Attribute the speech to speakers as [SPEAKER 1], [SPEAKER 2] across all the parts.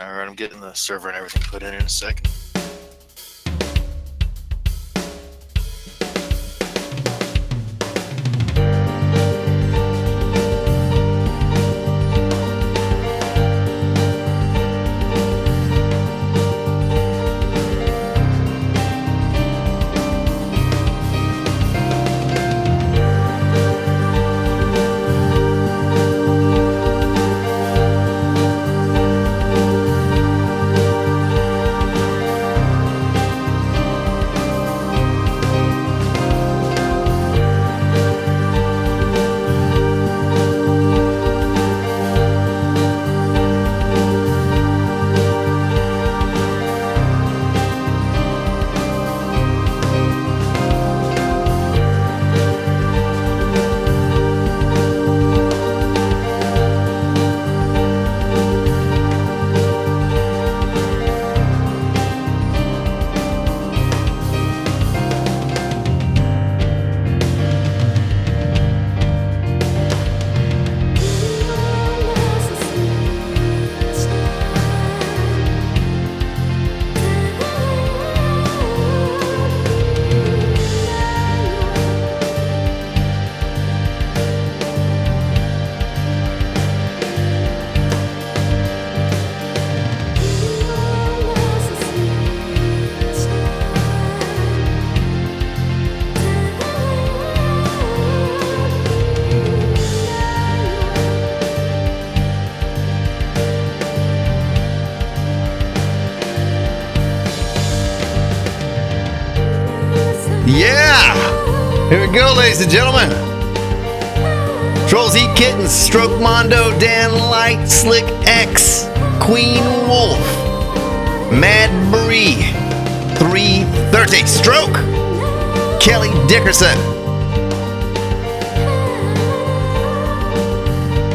[SPEAKER 1] Alright, I'm getting the server and everything put in a second.
[SPEAKER 2] Yeah! Here we go, ladies and gentlemen. Trolls Eat Kittens, Stroke Mondo, Dan Light, Slick X, Queen Wolf, Mad Bree, 330, Stroke, Kelly Dickerson,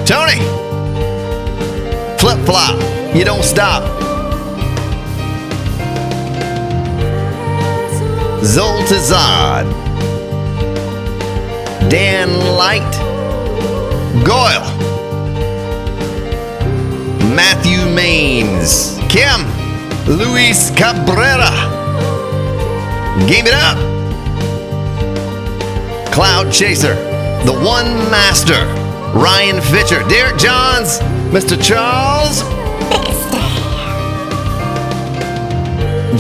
[SPEAKER 2] Tony, Flip Flop, You Don't Stop, Zoltazad, Dan Light, Goyle, Matthew Maines, Kim, Luis Cabrera, Game It Up, Cloud Chaser, The One Master, Ryan Fitcher, Derek Johns, Mr. Charles,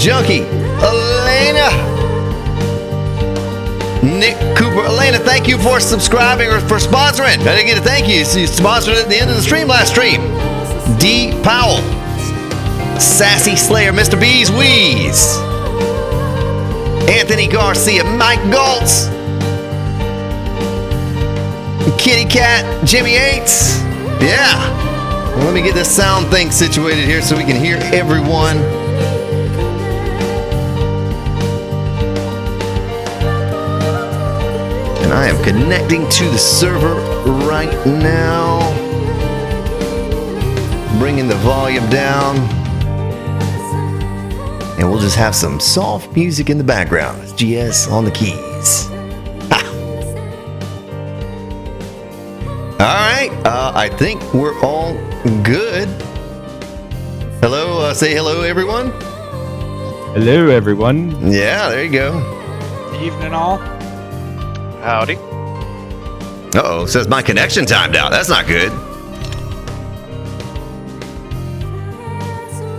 [SPEAKER 2] Junkie, Elena, Nick Cooper. Elena, thank you for subscribing or for sponsoring. I didn't get a thank you. You sponsored it at the end of the stream last stream. D. Powell, Sassy Slayer, Mr. B's Wheeze, Anthony Garcia, Mike Galtz, Kitty Cat, Jimmy Yates. Yeah. Well, let me get this sound thing situated here so we can hear everyone. I am connecting to the server right now. Bringing the volume down. And we'll just have some soft music in the background. It's GS on the keys. Ha. All right. I think we're all good. Hello. Say hello, everyone.
[SPEAKER 3] Hello, everyone.
[SPEAKER 2] Yeah, there you go.
[SPEAKER 4] Evening all.
[SPEAKER 1] Howdy.
[SPEAKER 2] Uh-oh, says my connection timed out. That's not good.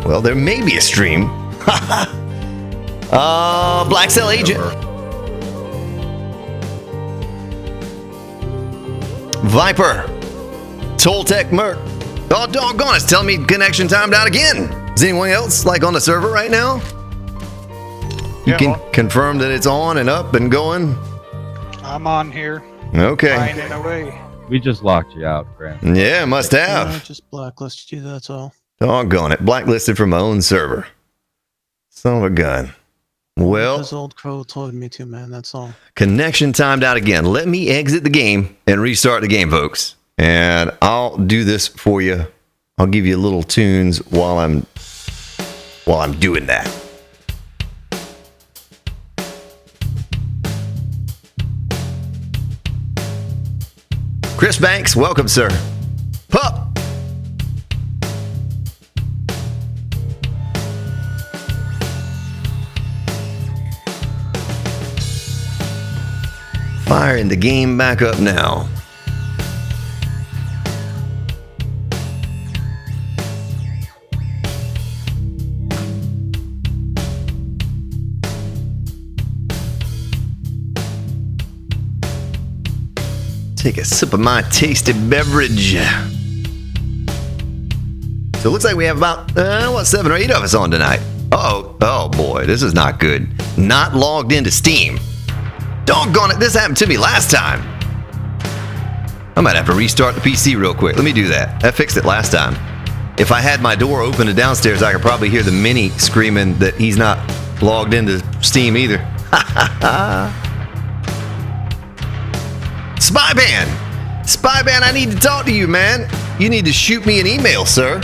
[SPEAKER 2] Well, there may be a stream. Black Cell Agent. Viper. Toltec Merc. Oh, doggone, it's telling me connection timed out again. Is anyone else, like, on the server right now? You can confirm that it's on and up and going?
[SPEAKER 4] I'm on here.
[SPEAKER 2] Okay.
[SPEAKER 4] Grinding away.
[SPEAKER 3] We just locked you out, Grant.
[SPEAKER 2] Yeah, must have.
[SPEAKER 5] I just blacklisted you, that's all.
[SPEAKER 2] Doggone it. Blacklisted from my own server. Son of a gun. Well,
[SPEAKER 5] Because Old Crow told me to, man, that's all.
[SPEAKER 2] connection timed out again. Let me exit the game and restart the game, folks. And I'll do this for you. I'll give you little tunes while I'm doing that. Chris Banks, welcome, sir. Pup. Firing the game back up now. Take a sip of my tasty beverage. So it looks like we have about, 7 or 8 of us on tonight. Oh boy, this is not good. Not logged into Steam. Doggone it, this happened to me last time. I might have to restart the PC real quick. Let me do that. I fixed it last time. If I had my door open to downstairs, I could probably hear the Mini screaming that he's not logged into Steam either. Spyban, I need to talk to you, man. You need to shoot me an email, sir.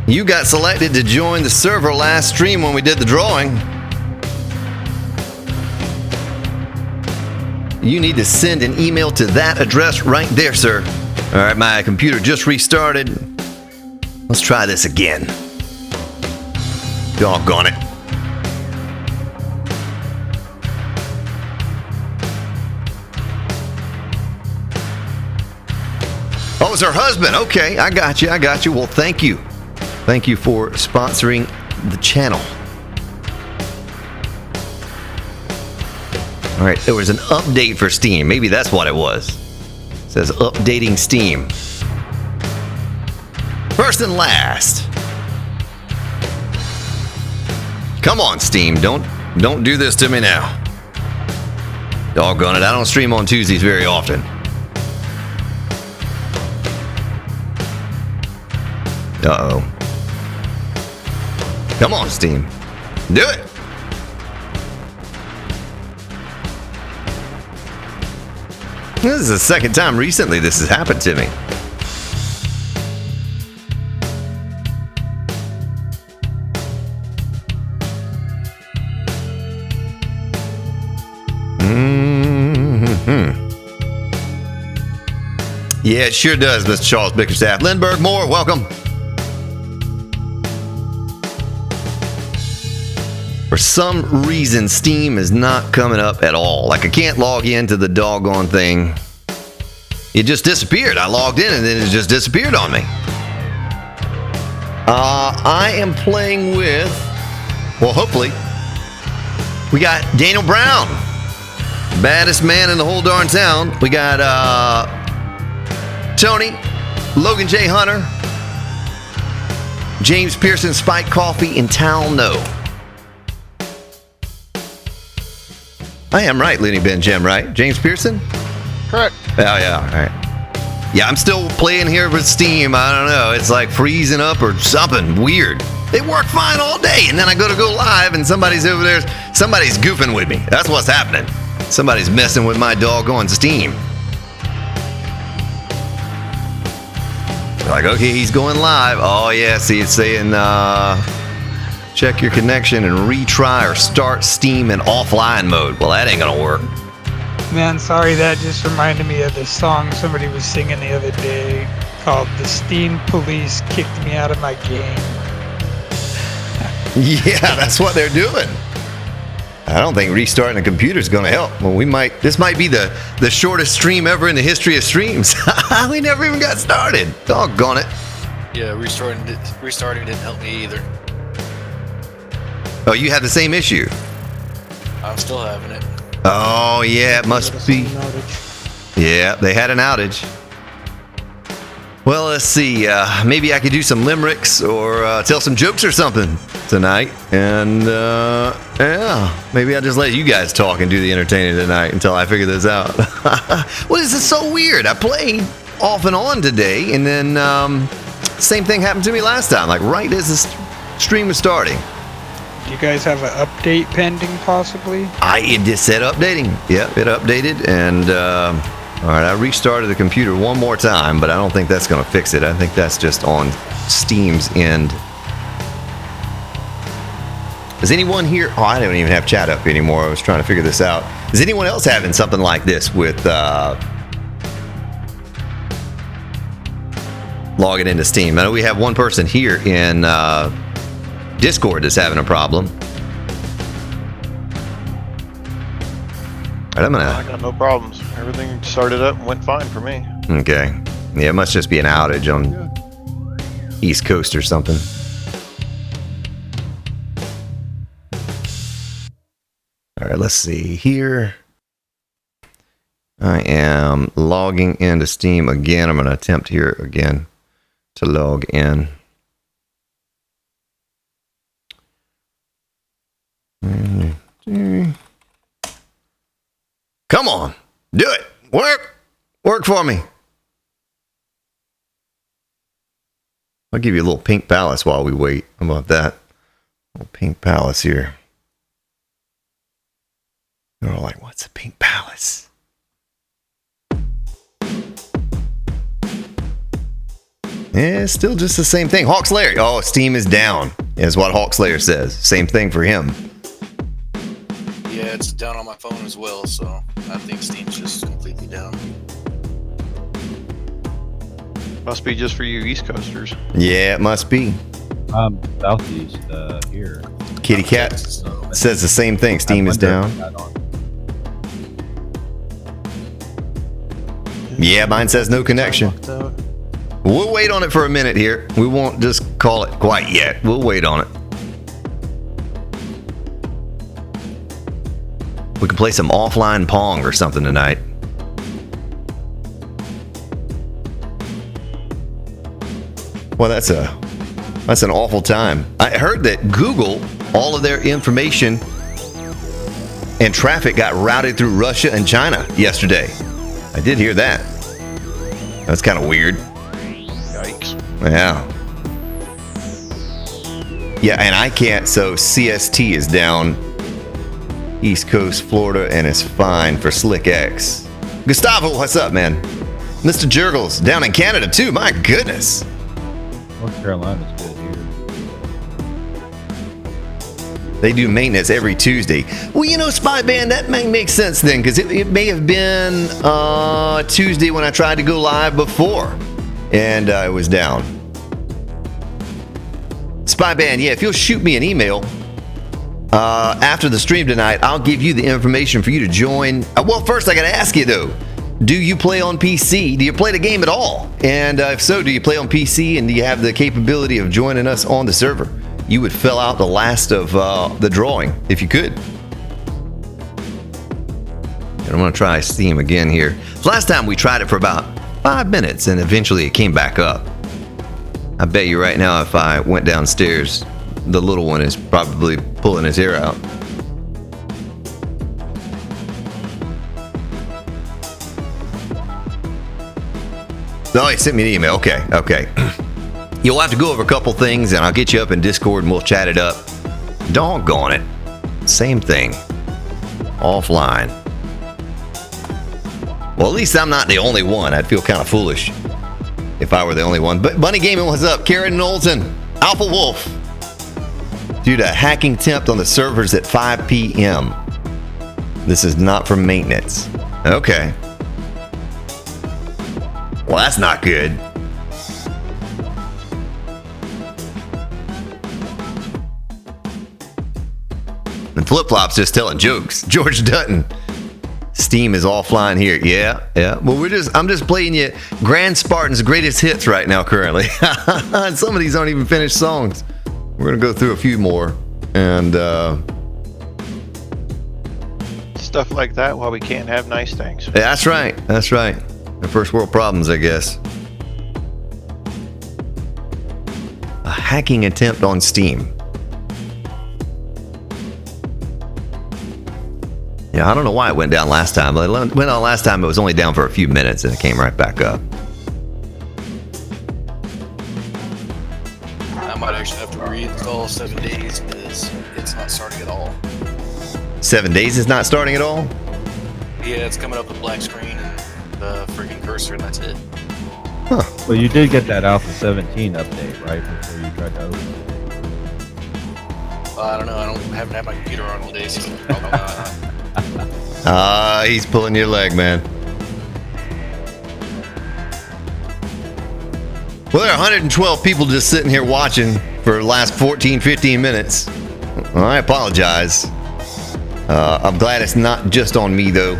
[SPEAKER 2] You got selected to join the server last stream when we did the drawing. You need to send an email to that address right there, sir. All right, my computer just restarted. Let's try this again. Doggone it. Oh, it's her husband. Okay, I got you. Well, thank you. Thank you for sponsoring the channel. All right, there was an update for Steam. Maybe that's what it was. It says updating Steam. First and last. Come on, Steam. Don't do this to me now. Doggone it. I don't stream on Tuesdays very often. Uh-oh. Come on, Steam. Do it. This is the second time recently this has happened to me. Yeah, it sure does, Mr. Charles Bickerstaff. Lindbergh Moore, welcome. For some reason, Steam is not coming up at all. Like, I can't log into the doggone thing. It just disappeared. I logged in and then it just disappeared on me. I am playing with, well, hopefully, we got Daniel Brown. Baddest man in the whole darn town. We got Tony, Logan J. Hunter, James Pearson, Spike Coffee, and Tal No. I am right, Looney Bin Jim, right? James Pearson?
[SPEAKER 4] Correct.
[SPEAKER 2] Oh, yeah, all right. Yeah, I'm still playing here with Steam. I don't know. It's like freezing up or something weird. It worked fine all day, and then I go live, and somebody's over there. Somebody's goofing with me. That's what's happening. Somebody's messing with my doggone Steam. Like, okay, he's going live. Oh, yeah, see, it's saying, check your connection and retry or start Steam in offline mode. Well, that ain't gonna work.
[SPEAKER 4] Man, sorry, that just reminded me of this song somebody was singing the other day called "The Steam Police Kicked Me Out of My Game."
[SPEAKER 2] Yeah, that's what they're doing. I don't think restarting the computer is gonna help. Well, this might be the shortest stream ever in the history of streams. We never even got started. Doggone it.
[SPEAKER 1] Yeah, restarting didn't help me either.
[SPEAKER 2] Oh, you have the same issue?
[SPEAKER 1] I'm still having it.
[SPEAKER 2] Oh, yeah, it must be. Yeah, they had an outage. Well, let's see. Maybe I could do some limericks or tell some jokes or something tonight. And, yeah, maybe I'll just let you guys talk and do the entertaining tonight until I figure this out. Well, this is so weird. I played off and on today, and then same thing happened to me last time, like right as the stream was starting.
[SPEAKER 4] Do you guys have an update pending, possibly?
[SPEAKER 2] It just said updating. Yep, it updated, and all right, I restarted the computer one more time, but I don't think that's going to fix it. I think that's just on Steam's end. Is anyone here? Oh, I don't even have chat up anymore. I was trying to figure this out. Is anyone else having something like this with logging into Steam? I know we have one person here in Discord that's having a problem. right, I'm
[SPEAKER 6] I
[SPEAKER 2] gonna.
[SPEAKER 6] got no problems. Everything started up and went fine for me.
[SPEAKER 2] Okay. Yeah, it must just be an outage on East Coast or something. All right, let's see here. I am logging into Steam again. I'm going to attempt here again to log in. Come on, do it. Work for me. I'll give you a little pink palace while we wait. How about that? A little pink palace here. They're all like, what's a pink palace? Yeah, it's still just the same thing. Hawkslayer. Oh, Steam is down, is what Hawkslayer says. Same thing for him.
[SPEAKER 1] Yeah, it's down on my phone as well, so I think Steam's just completely down.
[SPEAKER 6] Must be just for you East Coasters.
[SPEAKER 2] Yeah, it must be.
[SPEAKER 3] Southeast here.
[SPEAKER 2] Kitty Cat says the same thing. Steam is down. Yeah, mine says no connection.
[SPEAKER 5] Locked out.
[SPEAKER 2] We'll wait on it for a minute here. We won't just call it quite yet. We'll wait on it. We can play some offline Pong or something tonight. Well, that's an awful time. I heard that Google, all of their information and traffic got routed through Russia and China yesterday. I did hear that. That's kind of weird.
[SPEAKER 6] Yikes.
[SPEAKER 2] Yeah. Yeah, and I can't, so CST is down East Coast, Florida, and it's fine for Slick X. Gustavo, what's up, man? Mr. Jurgles, down in Canada too, my goodness.
[SPEAKER 3] North Carolina's good here.
[SPEAKER 2] They do maintenance every Tuesday. Well, you know, Spy Band, that may make sense then, because it may have been Tuesday when I tried to go live before, and it was down. Spy Band, yeah, if you'll shoot me an email after the stream tonight, I'll give you the information for you to join. Well, first I got to ask you, though, do you play on PC? Do you play the game at all? And if so, do you play on PC, and do you have the capability of joining us on the server? You would fill out the last of the drawing if you could. And I'm going to try Steam again here. Last time we tried it for about 5 minutes, and eventually it came back up. I bet you right now if I went downstairs, the little one is probably pulling his hair out. Oh, he sent me an email. Okay. You'll have to go over a couple things, and I'll get you up in Discord, and we'll chat it up. Doggone it. Same thing. Offline. Well, at least I'm not the only one. I'd feel kind of foolish if I were the only one. But Bunny Gaming, what's up? Karen Knowlton, Alpha Wolf. Due to hacking attempt on the servers at 5 p.m. This is not for maintenance. Okay. Well, that's not good. And Flip Flop's just telling jokes. George Dutton. Steam is offline here. Yeah. Well, I'm just playing you Grand Spartan's greatest hits right now currently. Some of these aren't even finished songs. We're gonna go through a few more and
[SPEAKER 6] Stuff like that while we can't have nice things.
[SPEAKER 2] That's right. The first world problems, I guess. A hacking attempt on Steam. Yeah, I don't know why it went down last time. It went down last time, it was only down for a few minutes and it came right back up.
[SPEAKER 1] I might actually have to reinstall 7 days because it's not starting at all.
[SPEAKER 2] 7 days is not starting at all?
[SPEAKER 1] Yeah, it's coming up with black screen and the freaking cursor, and that's it.
[SPEAKER 2] Huh.
[SPEAKER 3] Well, you did get that Alpha 17 update, right, before you tried to open it?
[SPEAKER 1] I don't know. I haven't had my computer on all day, so probably not.
[SPEAKER 2] He's pulling your leg, man. Well, there are 112 people just sitting here watching for the last 14, 15 minutes. Well, I apologize. I'm glad it's not just on me, though.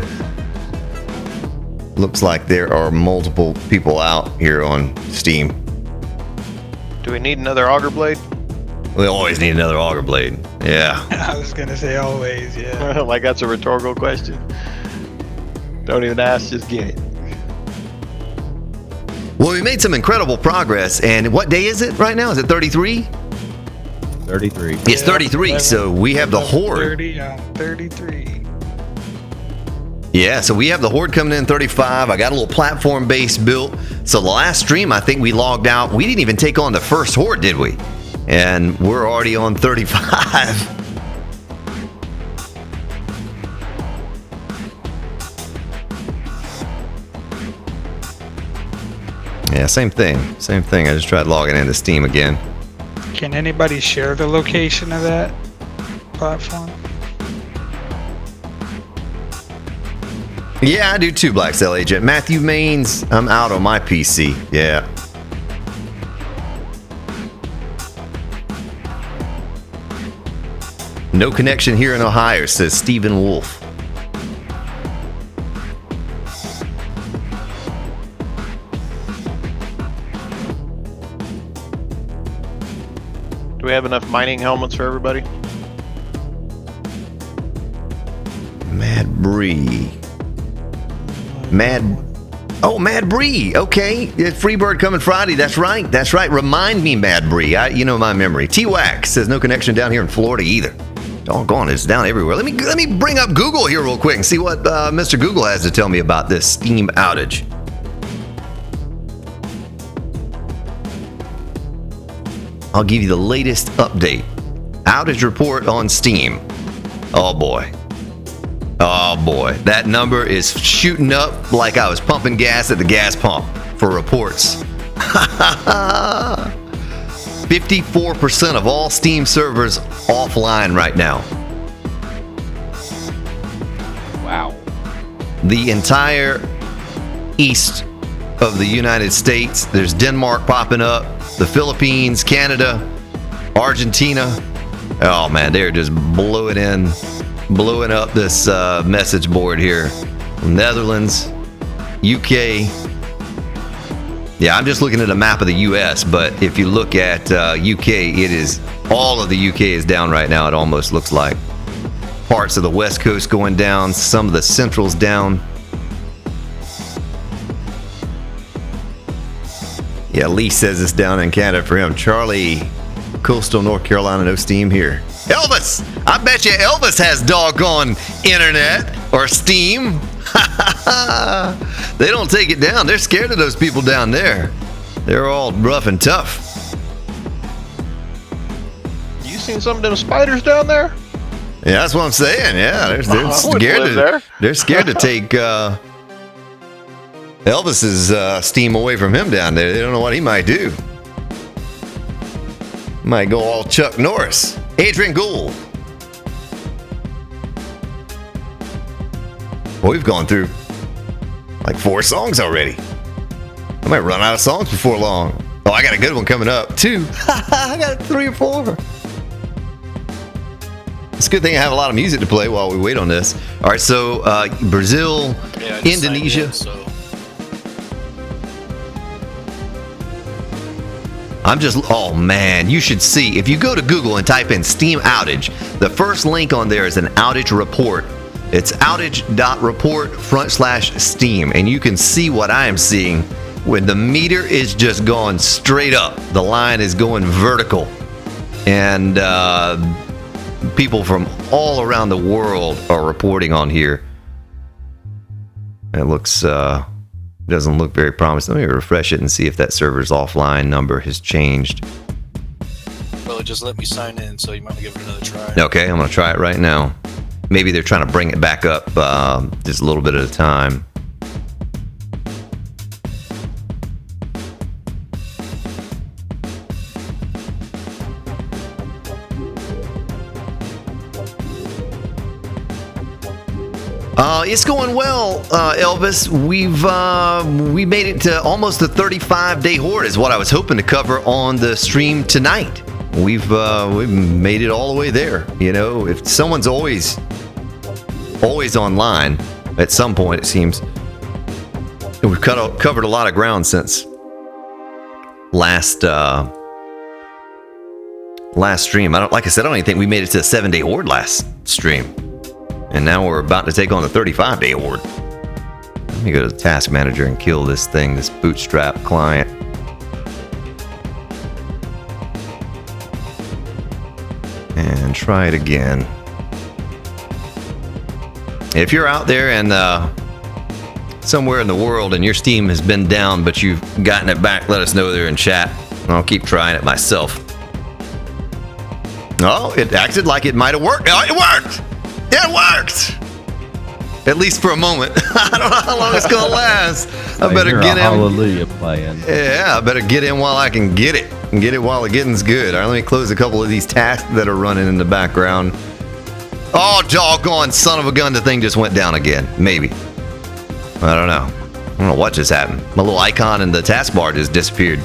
[SPEAKER 2] Looks like there are multiple people out here on Steam.
[SPEAKER 6] Do we need another auger blade?
[SPEAKER 2] We always need another auger blade. Yeah.
[SPEAKER 4] I was gonna say always, yeah.
[SPEAKER 6] Like that's a rhetorical question. Don't even ask, just get it.
[SPEAKER 2] Well, we made some incredible progress. And what day is it right now? Is it 33?
[SPEAKER 3] 33.
[SPEAKER 2] It's 33, so we have the Horde.
[SPEAKER 4] 30 on 33.
[SPEAKER 2] Yeah, so we have the Horde coming in 35. I got a little platform base built. So the last stream, I think we logged out. We didn't even take on the first Horde, did we? And we're already on 35. Yeah, same thing. Same thing. I just tried logging into Steam again.
[SPEAKER 4] Can anybody share the location of that platform?
[SPEAKER 2] Yeah, I do too, Black Cell Agent. Matthew Maines, I'm out on my PC. Yeah. No connection here in Ohio, says Stephen Wolf.
[SPEAKER 6] Do we have enough mining helmets for everybody?
[SPEAKER 2] Mad Bree. Mad Bree. Okay. Yeah, Freebird coming Friday. That's right. That's right. Remind me, Mad Bree. You know my memory. T-Wax says no connection down here in Florida either. Doggone, it's down everywhere. Let me bring up Google here real quick and see what Mr. Google has to tell me about this Steam outage. I'll give you the latest update. Outage report on Steam. Oh boy. Oh boy. That number is shooting up like I was pumping gas at the gas pump for reports. 54% of all Steam servers offline right now.
[SPEAKER 3] Wow.
[SPEAKER 2] The entire east of the United States. There's Denmark popping up, the Philippines, Canada, Argentina. Oh man, they're just blowing up this message board here. Netherlands, UK. Yeah, I'm just looking at a map of the US, but if you look at UK, it is all of the UK is down right now. It almost looks like parts of the West Coast going down, some of the Central's down. Yeah, Lee says it's down in Canada for him. Charlie, coastal North Carolina, no Steam here. Elvis! I bet you Elvis has doggone internet or Steam. They don't take it down. They're scared of those people down there. They're all rough and tough.
[SPEAKER 6] You seen some of them spiders down there?
[SPEAKER 2] Yeah, that's what I'm saying. Yeah, they're
[SPEAKER 6] I wouldn't
[SPEAKER 2] scared
[SPEAKER 6] live there.
[SPEAKER 2] They're scared to take Elvis's Steam away from him down there. They don't know what he might do. Might go all Chuck Norris. Adrian Gould. Well, we've gone through like 4 songs already. I might run out of songs before long. Oh, I got a good one coming up. 2. I got 3 or 4. It's a good thing I have a lot of music to play while we wait on this. All right, so Brazil,
[SPEAKER 1] Yeah, I just
[SPEAKER 2] Indonesia.
[SPEAKER 1] signed in, so
[SPEAKER 2] Oh man, you should see. If you go to Google and type in Steam outage, the first link on there is an outage report. It's outage.report/Steam, and you can see what I am seeing when the meter is just going straight up. The line is going vertical, and people from all around the world are reporting on here. It looks doesn't look very promising. Let me refresh it and see if that server's offline number has changed.
[SPEAKER 1] well, it just let me sign in, so you might give it another try.
[SPEAKER 2] Okay, I'm gonna try it right now. Maybe they're trying to bring it back up just a little bit at a time. It's going well, Elvis. We made it to almost the 35-day horde is what I was hoping to cover on the stream tonight. We've made it all the way there. You know, if someone's always always online at some point, it seems. And we've covered a lot of ground since last stream. Like I said, I don't even think we made it to the 7-day horde last stream. And now we're about to take on the 35-day horde. Let me go to the task manager and kill this thing, this bootstrap client. And try it again. If you're out there and somewhere in the world and your Steam has been down but you've gotten it back, let us know there in chat. I'll keep trying it myself. Oh, it acted like it might have worked. Oh, it worked! It worked! At least for a moment. I don't know how long it's gonna last. I better get in.
[SPEAKER 3] Hallelujah playing.
[SPEAKER 2] Yeah, I better get in while I can get it. And get it while the getting's good. All right, let me close a couple of these tasks that are running in the background. Oh, doggone son of a gun, the thing just went down again. Maybe. I don't know. I don't know what just happened. My little icon in the taskbar just disappeared.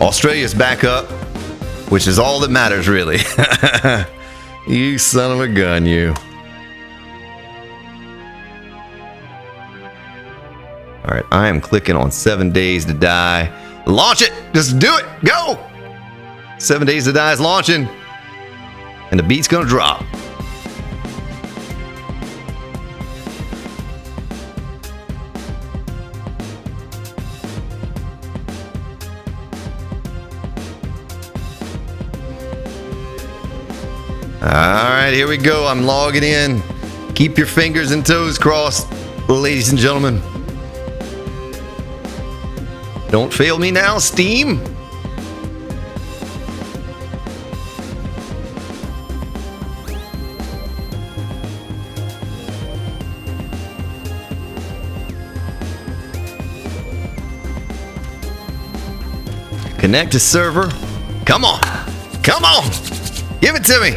[SPEAKER 2] Australia's back up, which is all that matters, really. You son of a gun, you. All right, I am clicking on 7 days to die. Launch it! Just do it! Go! 7 days to die is launching. And the beat's gonna drop. Alright, here we go. I'm logging in. Keep your fingers and toes crossed, ladies and gentlemen. Don't fail me now, Steam. Connect to server. Come on. Come on. Give it to me.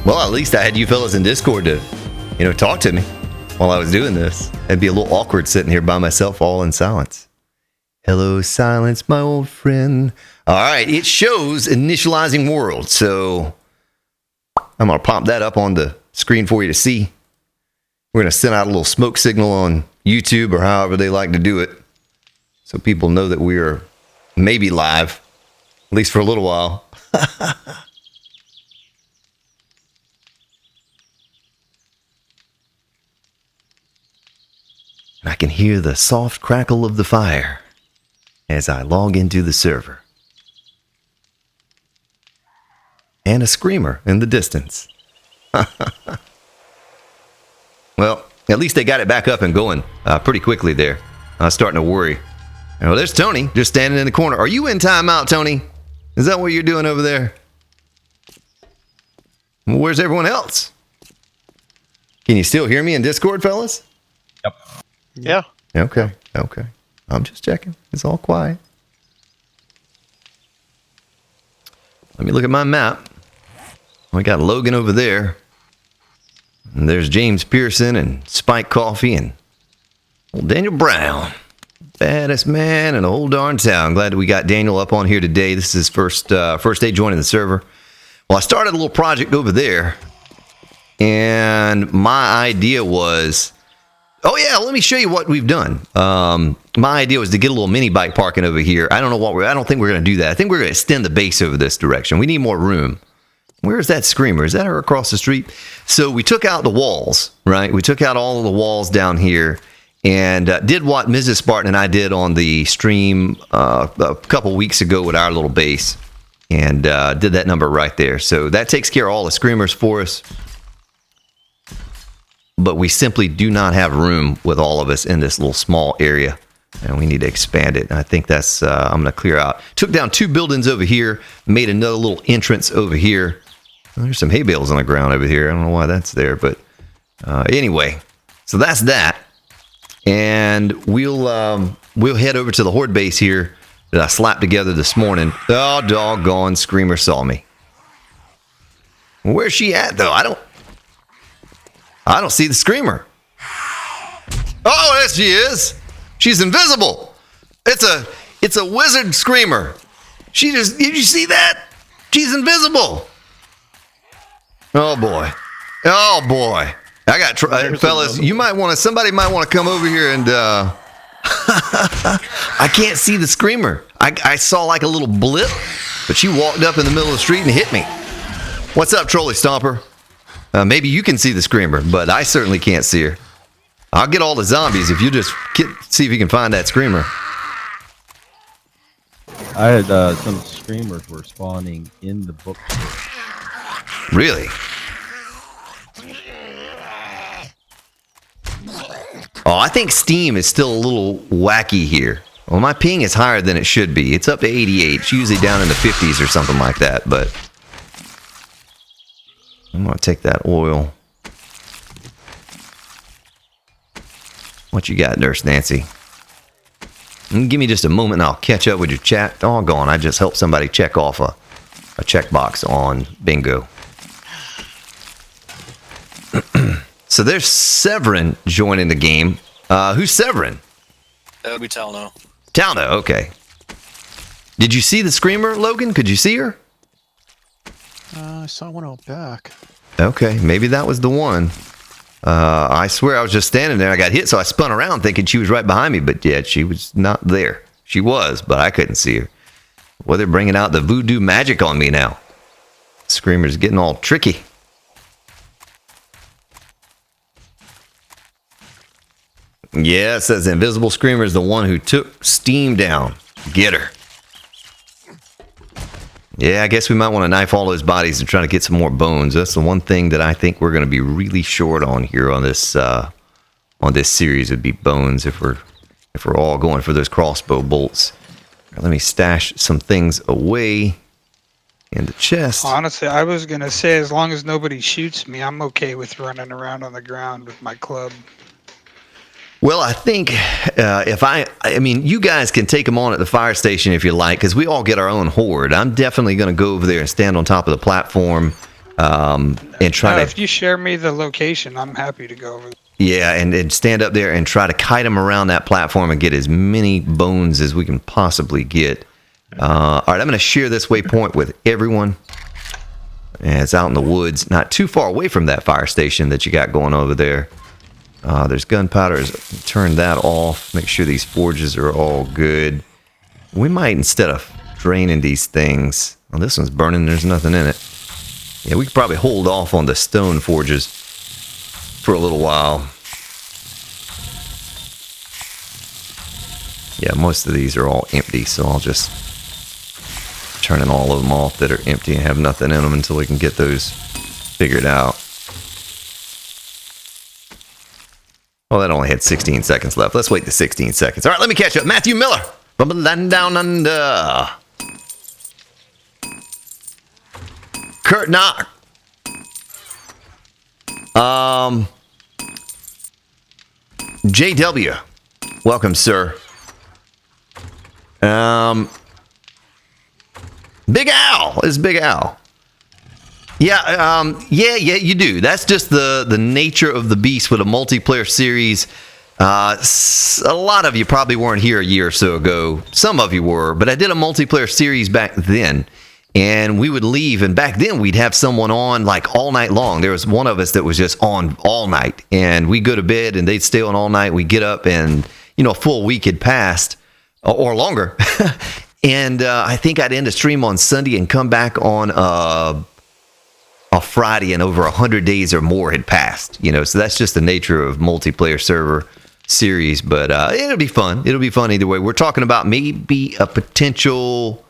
[SPEAKER 2] Well, at least I had you fellas in Discord to, talk to me while I was doing this. It'd be a little awkward sitting here by myself all in silence. Hello, silence, my old friend. All right, it shows initializing world. So I'm going to pop that up on the screen for you to see. We're going to send out a little smoke signal on YouTube or however they like to do it, so people know that we are maybe live, at least for a little while. I can hear the soft crackle of the fire as I log into the server. And a screamer in the distance. Well, at least they got it back up and going pretty quickly there. I was starting to worry. Oh, there's Tony just standing in the corner. Are you in timeout, Tony? Is that what you're doing over there? Where's everyone else? Can you still hear me in Discord, fellas?
[SPEAKER 6] Yep. Yeah.
[SPEAKER 2] Okay. I'm just checking. It's all quiet. Let me look at my map. We got Logan over there. And there's James Pearson and Spike Coffee and old Daniel Brown. Baddest man in the whole darn town. Glad that we got Daniel up on here today. This is his first day joining the server. Well, I started a little project over there. And my idea was... Oh yeah, let me show you what we've done. My idea was to get a little mini bike parking over here. I don't think we're going to do that. I think we're going to extend the base over this direction. We need more room. Where's that screamer? Is that her across the street? So we took out the walls, right? We took out all of the walls down here and did what Mrs. Spartan and I did on the stream a couple weeks ago with our little base, and did that number right there. So that takes care of all the screamers for us. But we simply do not have room with all of us in this little small area, and we need to expand it. And I think that's I'm going to clear out. Took down 2 buildings over here, made another little entrance over here. Well, there's some hay bales on the ground over here. I don't know why that's there, but anyway, so that's that. And we'll head over to the horde base here that I slapped together this morning. Oh, doggone screamer saw me. Where's she at though? I don't see the screamer. Oh, yes, she is. She's invisible. It's a wizard screamer. Did you see that? She's invisible. Oh boy. Oh boy. I got fellas. Somebody might want to come over here and. I can't see the screamer. I saw like a little blip, but she walked up in the middle of the street and hit me. What's up, Trolley Stomper? Maybe you can see the screamer, but I certainly can't see her. I'll get all the zombies if you just see if you can find that screamer.
[SPEAKER 3] I had some screamers were spawning in the bookstore.
[SPEAKER 2] Really? Oh, I think Steam is still a little wacky here. Well, my ping is higher than it should be. It's up to 88. It's usually down in the 50s or something like that, but I'm going to take that oil. What you got, Nurse Nancy? Give me just a moment and I'll catch up with your chat. Doggone, I just helped somebody check off a checkbox on bingo. So there's Severin joining the game. Who's Severin?
[SPEAKER 1] That would be Talno.
[SPEAKER 2] Talno, okay. Did you see the screamer, Logan? Could you see her?
[SPEAKER 5] I saw one out back.
[SPEAKER 2] Okay, maybe that was the one. I swear I was just standing there. I got hit, so I spun around thinking she was right behind me, but yeah, she was not there. She was, but I couldn't see her. Well, they're bringing out the voodoo magic on me now. Screamer's getting all tricky. Yeah, it says the invisible screamer is the one who took Steam down. Get her. Yeah, I guess we might want to knife all those bodies and try to get some more bones. That's the one thing that I think we're going to be really short on here on this series would be bones if we're all going for those crossbow bolts. Let me stash some things away in the chest.
[SPEAKER 4] Honestly, I was going to say, as long as nobody shoots me, I'm okay with running around on the ground with my club.
[SPEAKER 2] Well, I think I mean, you guys can take them on at the fire station if you like, because we all get our own horde. I'm definitely going to go over there and stand on top of the platform and try to.
[SPEAKER 4] If you share me the location, I'm happy to go over there.
[SPEAKER 2] Yeah, and stand up there and try to kite them around that platform and get as many bones as we can possibly get. All right, I'm going to share this waypoint with everyone. And it's out in the woods, not too far away from that fire station that you got going over there. There's gunpowder. Turn that off. Make sure these forges are all good. We might, instead of draining these things... Well, this one's burning. There's nothing in it. Yeah, we could probably hold off on the stone forges for a little while. Yeah, most of these are all empty, so I'll just turn all of them off that are empty and have nothing in them until we can get those figured out. Well, that only had 16 seconds left. Let's wait the 16 seconds. All right, let me catch up. Matthew Miller from the land down under. Kurt Knock. JW. Welcome, sir. Big Al is Big Al. Yeah, you do. That's just the nature of the beast with a multiplayer series. A lot of you probably weren't here a year or so ago. Some of you were, but I did a multiplayer series back then, and we would leave, and back then we'd have someone on like all night long. There was one of us that was just on all night, and we'd go to bed, and they'd stay on all night. We'd get up, and a full week had passed, or longer, and I think I'd end a stream on Sunday and come back on a Friday, and over 100 days or more had passed, so that's just the nature of multiplayer server series. But it'll be fun. It'll be fun either way. We're talking about maybe a potential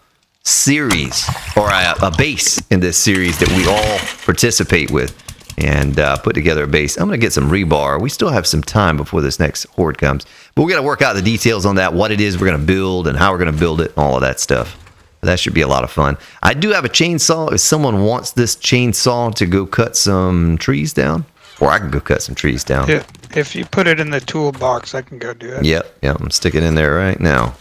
[SPEAKER 2] series or a base in this series that we all participate with and put together a base. I'm going to get some rebar. We still have some time before this next horde comes, but we're going to work out the details on that, what it is we're going to build and how we're going to build it and all of that stuff. That should be a lot of fun. I do have a chainsaw. If someone wants this chainsaw to go cut some trees down, or I can go cut some trees down.
[SPEAKER 4] Yeah, if you put it in the toolbox, I can go do it.
[SPEAKER 2] Yep, I'm sticking in there right now.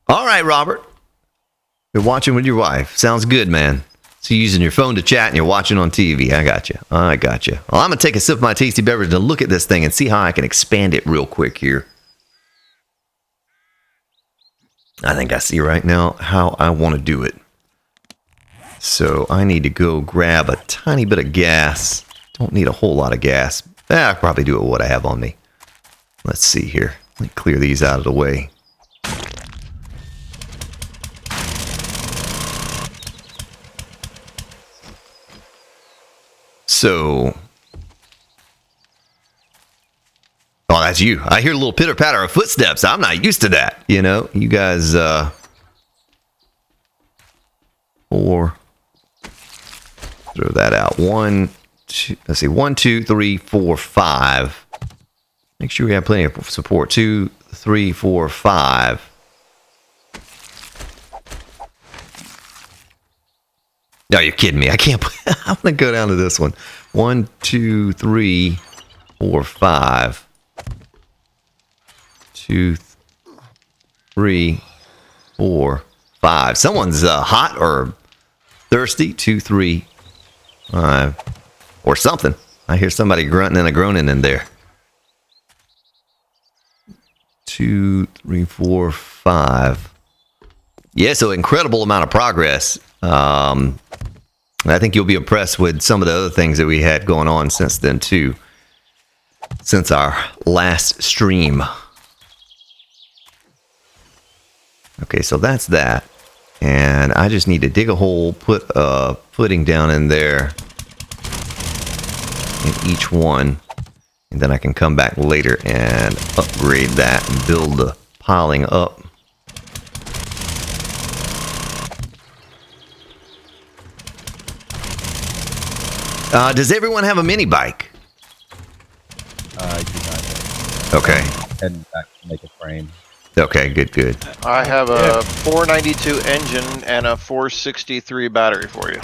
[SPEAKER 2] All right, Robert. You're watching with your wife. Sounds good, man. So you're using your phone to chat and you're watching on TV. I got you. Well, I'm going to take a sip of my tasty beverage to look at this thing and see how I can expand it real quick here. I think I see right now how I want to do it. So I need to go grab a tiny bit of gas. Don't need a whole lot of gas. I'll probably do it with what I have on me. Let's see here. Let me clear these out of the way. So, oh, that's you. I hear a little pitter patter of footsteps. I'm not used to that. You know, you guys, 4. Throw that out. 1, 2, let's see, 1, 2, 3, 4, 5. Make sure we have plenty of support. 2, 3, 4, 5. No, you're kidding me. I can't. I'm going to go down to this one. 1, 2, 3, 4, 5. 2, 3, 4, 5. Someone's hot or thirsty. 2, 3, 5. Or something. I hear somebody grunting and a groaning in there. 2, 3, 4, 5. Yeah, so incredible amount of progress. I think you'll be impressed with some of the other things that we had going on since then too. Since our last stream. Okay, so that's that. And I just need to dig a hole, put a footing down in there in each one. And then I can come back later and upgrade that and build the piling up. Does everyone have a mini bike?
[SPEAKER 3] I do not.
[SPEAKER 2] Okay.
[SPEAKER 3] Heading back to make a frame.
[SPEAKER 2] Okay, good.
[SPEAKER 6] I have a 492 engine and a 463 battery for you.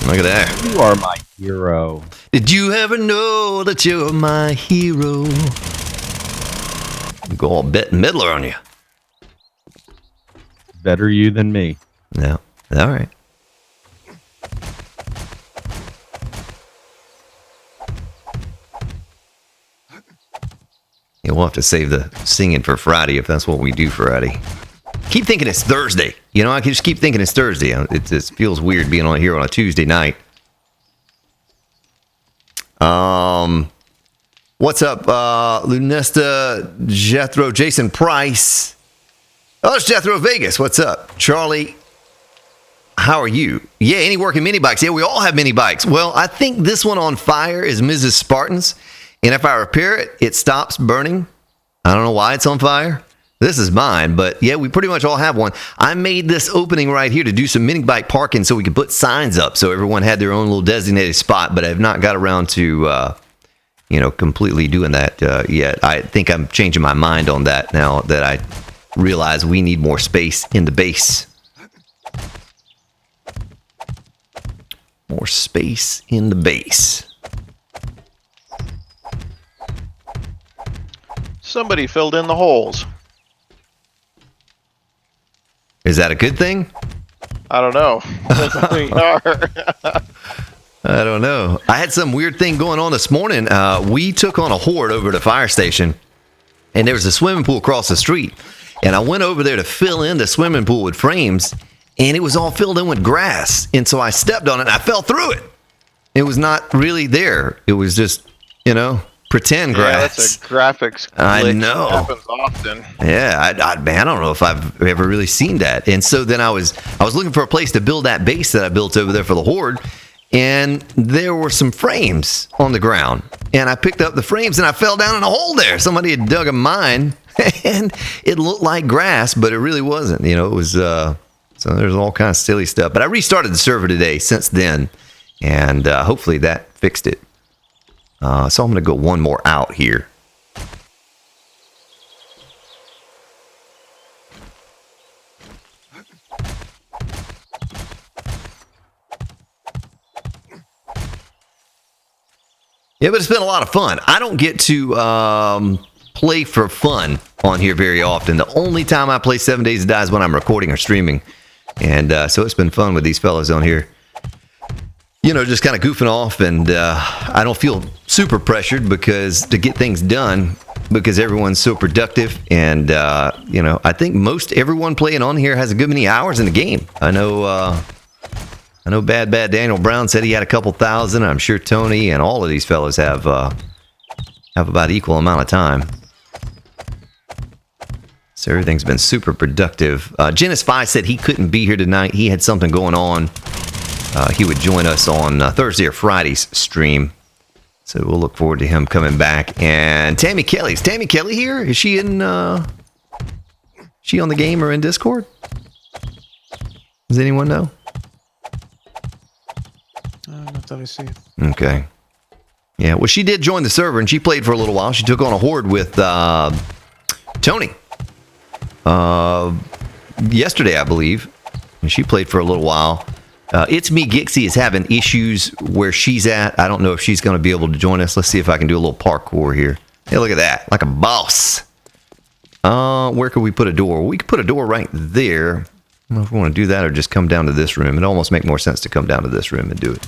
[SPEAKER 2] Look at that.
[SPEAKER 3] You are my hero.
[SPEAKER 2] Did you ever know that you're my hero? Go all Bette Midler on you.
[SPEAKER 3] Better you than me.
[SPEAKER 2] No. All right. Yeah, we'll have to save the singing for Friday if that's what we do Friday. Keep thinking it's Thursday. You know, I can just keep thinking it's Thursday. It just feels weird being on here on a Tuesday night. What's up, Lunesta, Jethro, Jason Price? Oh, it's Jethro Vegas. What's up? Charlie, how are you? Yeah, any working mini bikes? Yeah, we all have mini bikes. Well, I think this one on fire is Mrs. Spartan's. And if I repair it, it stops burning. I don't know why it's on fire. This is mine, but yeah, we pretty much all have one. I made this opening right here to do some mini bike parking so we could put signs up so everyone had their own little designated spot, but I have not got around to, completely doing that yet. I think I'm changing my mind on that now that I realize we need more space in the base. More space in the base.
[SPEAKER 6] Somebody filled in the holes.
[SPEAKER 2] Is that a good thing?
[SPEAKER 6] I don't know. They are.
[SPEAKER 2] I don't know. I had some weird thing going on this morning. We took on a horde over at the fire station, and there was a swimming pool across the street. And I went over there to fill in the swimming pool with frames, and it was all filled in with grass. And so I stepped on it, and I fell through it. It was not really there. It was just, pretend grass.
[SPEAKER 6] Yeah, that's a graphics glitch.
[SPEAKER 2] I know.
[SPEAKER 6] It happens often.
[SPEAKER 2] Yeah, man, I don't know if I've ever really seen that. And so then I was looking for a place to build that base that I built over there for the horde, and there were some frames on the ground. And I picked up the frames and I fell down in a hole there. Somebody had dug a mine, and it looked like grass, but it really wasn't. It was so there's all kinds of silly stuff. But I restarted the server today since then, and hopefully that fixed it. So I'm going to go one more out here. Yeah, but it's been a lot of fun. I don't get to play for fun on here very often. The only time I play 7 Days to Die is when I'm recording or streaming. And so it's been fun with these fellows on here. just kind of goofing off, and I don't feel super pressured to get things done because everyone's so productive, and I think most everyone playing on here has a good many hours in the game. I know Bad Daniel Brown said he had a couple thousand. I'm sure Tony and all of these fellas have about equal amount of time. So everything's been super productive. G.SKILL said he couldn't be here tonight. He had something going on. He would join us on Thursday or Friday's stream. So we'll look forward to him coming back. And Tammy Kelly. Is Tammy Kelly here? Is she in... she on the game or in Discord? Does anyone know?
[SPEAKER 5] Not that I see.
[SPEAKER 2] Okay. Yeah, well, she did join the server, and she played for a little while. She took on a horde with Tony. Yesterday, I believe. And she played for a little while. It's Me Gixie is having issues where she's at. I don't know if she's going to be able to join us. Let's see if I can do a little parkour here. Hey, look at that. Like a boss. Where could we put a door? We could put a door right there. I don't know if we want to do that or just come down to this room. It'd almost make more sense to come down to this room and do it.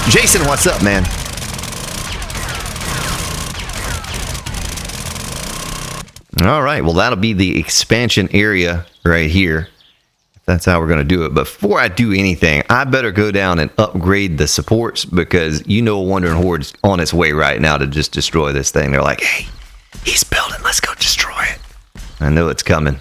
[SPEAKER 2] Jason, what's up, man? All right, well, that'll be the expansion area right here. That's how we're going to do it. But before I do anything, I better go down and upgrade the supports because Wandering Horde's on its way right now to just destroy this thing. They're like, hey, he's building. Let's go destroy it. I know it's coming.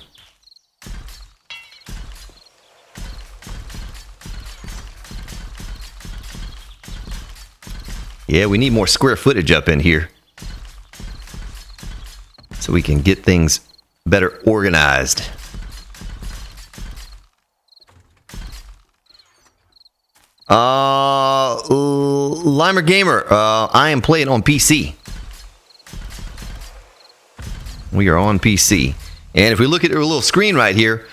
[SPEAKER 2] Yeah, we need more square footage up in here so we can get things better organized. Limer Gamer, I am playing on PC. We are on PC. And if we look at our little screen right here,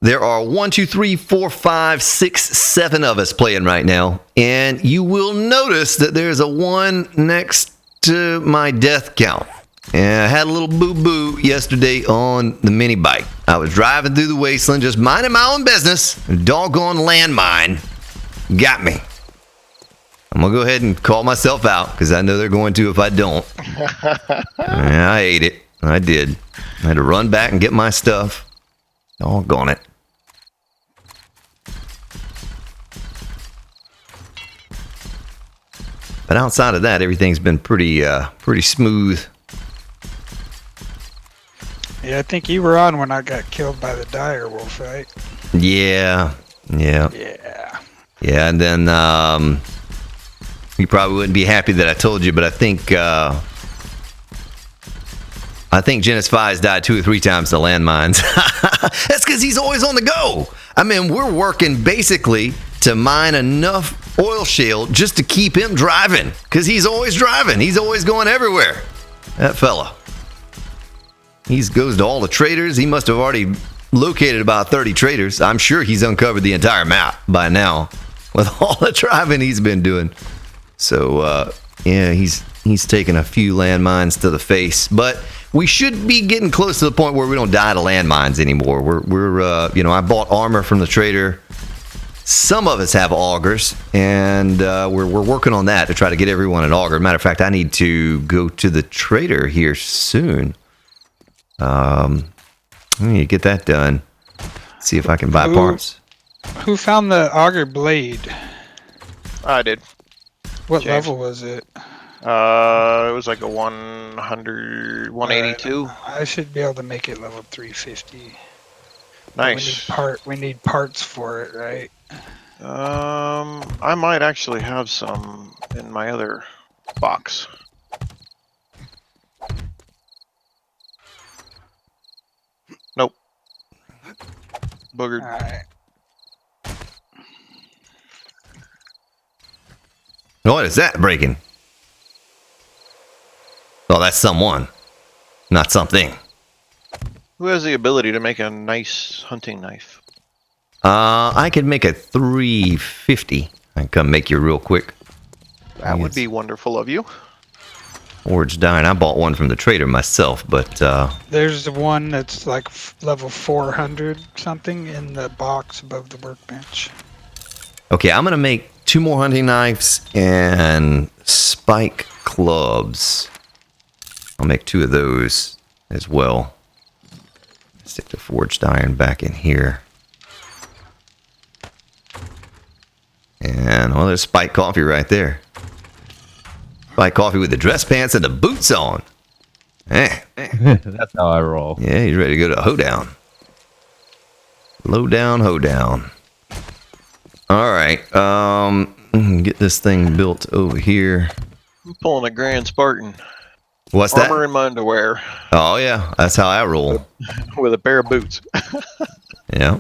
[SPEAKER 2] there are 1, 2, 3, 4, 5, 6, 7 of us playing right now. And you will notice that there's a 1 next to my death count. And I had a little boo-boo yesterday on the mini bike. I was driving through the wasteland, just minding my own business. A doggone landmine got me. I'm going to go ahead and call myself out because I know they're going to if I don't. Yeah, I ate it. I did. I had to run back and get my stuff. Doggone it. But outside of that, everything's been pretty smooth.
[SPEAKER 4] Yeah, I think you were on when I got killed by the dire wolf, right?
[SPEAKER 2] Yeah.
[SPEAKER 4] Yeah.
[SPEAKER 2] And then you probably wouldn't be happy that I told you, but I think G.SKILL has died 2 or 3 times to landmines. That's because he's always on the go. I mean, we're working basically to mine enough oil shale just to keep him driving because he's always driving. He's always going everywhere. That fella. He goes to all the traders. He must have already located about 30 traders. I'm sure he's uncovered the entire map by now with all the driving he's been doing. So, yeah, he's taken a few landmines to the face. But we should be getting close to the point where we don't die to landmines anymore. I bought armor from the trader. Some of us have augers, and we're working on that to try to get everyone an auger. Matter of fact, I need to go to the trader here soon. I need to get that done. See if I can buy parts.
[SPEAKER 4] Who found the auger blade?
[SPEAKER 6] I did.
[SPEAKER 4] What
[SPEAKER 6] James.
[SPEAKER 4] level was it?
[SPEAKER 6] It was like a 182.
[SPEAKER 4] I should be able to make it level 350.
[SPEAKER 6] Nice.
[SPEAKER 4] We need parts for it, right?
[SPEAKER 6] I might actually have some in my other box. Nope. Boogered.
[SPEAKER 4] Alright.
[SPEAKER 2] What is that breaking? Oh, that's someone, not something.
[SPEAKER 6] Who has the ability to make a nice hunting knife?
[SPEAKER 2] I could make a 350. I can come make you real quick.
[SPEAKER 6] That would be wonderful of you.
[SPEAKER 2] Ward's dying. I bought one from the trader myself, but
[SPEAKER 4] There's the one that's like level 400 something in the box above the workbench.
[SPEAKER 2] okay, I'm gonna make 2 more hunting knives and spike clubs. I'll make 2 of those as well. Stick the forged iron back in here. And, well, there's spike coffee right there. Spike coffee with the dress pants and the boots on.
[SPEAKER 3] That's how I roll.
[SPEAKER 2] Yeah, he's ready to go to hoedown. Low down, hoedown. Alright, get this thing built over here.
[SPEAKER 6] I'm pulling a Grand Spartan.
[SPEAKER 2] What's
[SPEAKER 6] Armor
[SPEAKER 2] that?
[SPEAKER 6] in my underwear
[SPEAKER 2] Oh, yeah, that's how I roll.
[SPEAKER 6] with a pair of boots.
[SPEAKER 2] Yeah.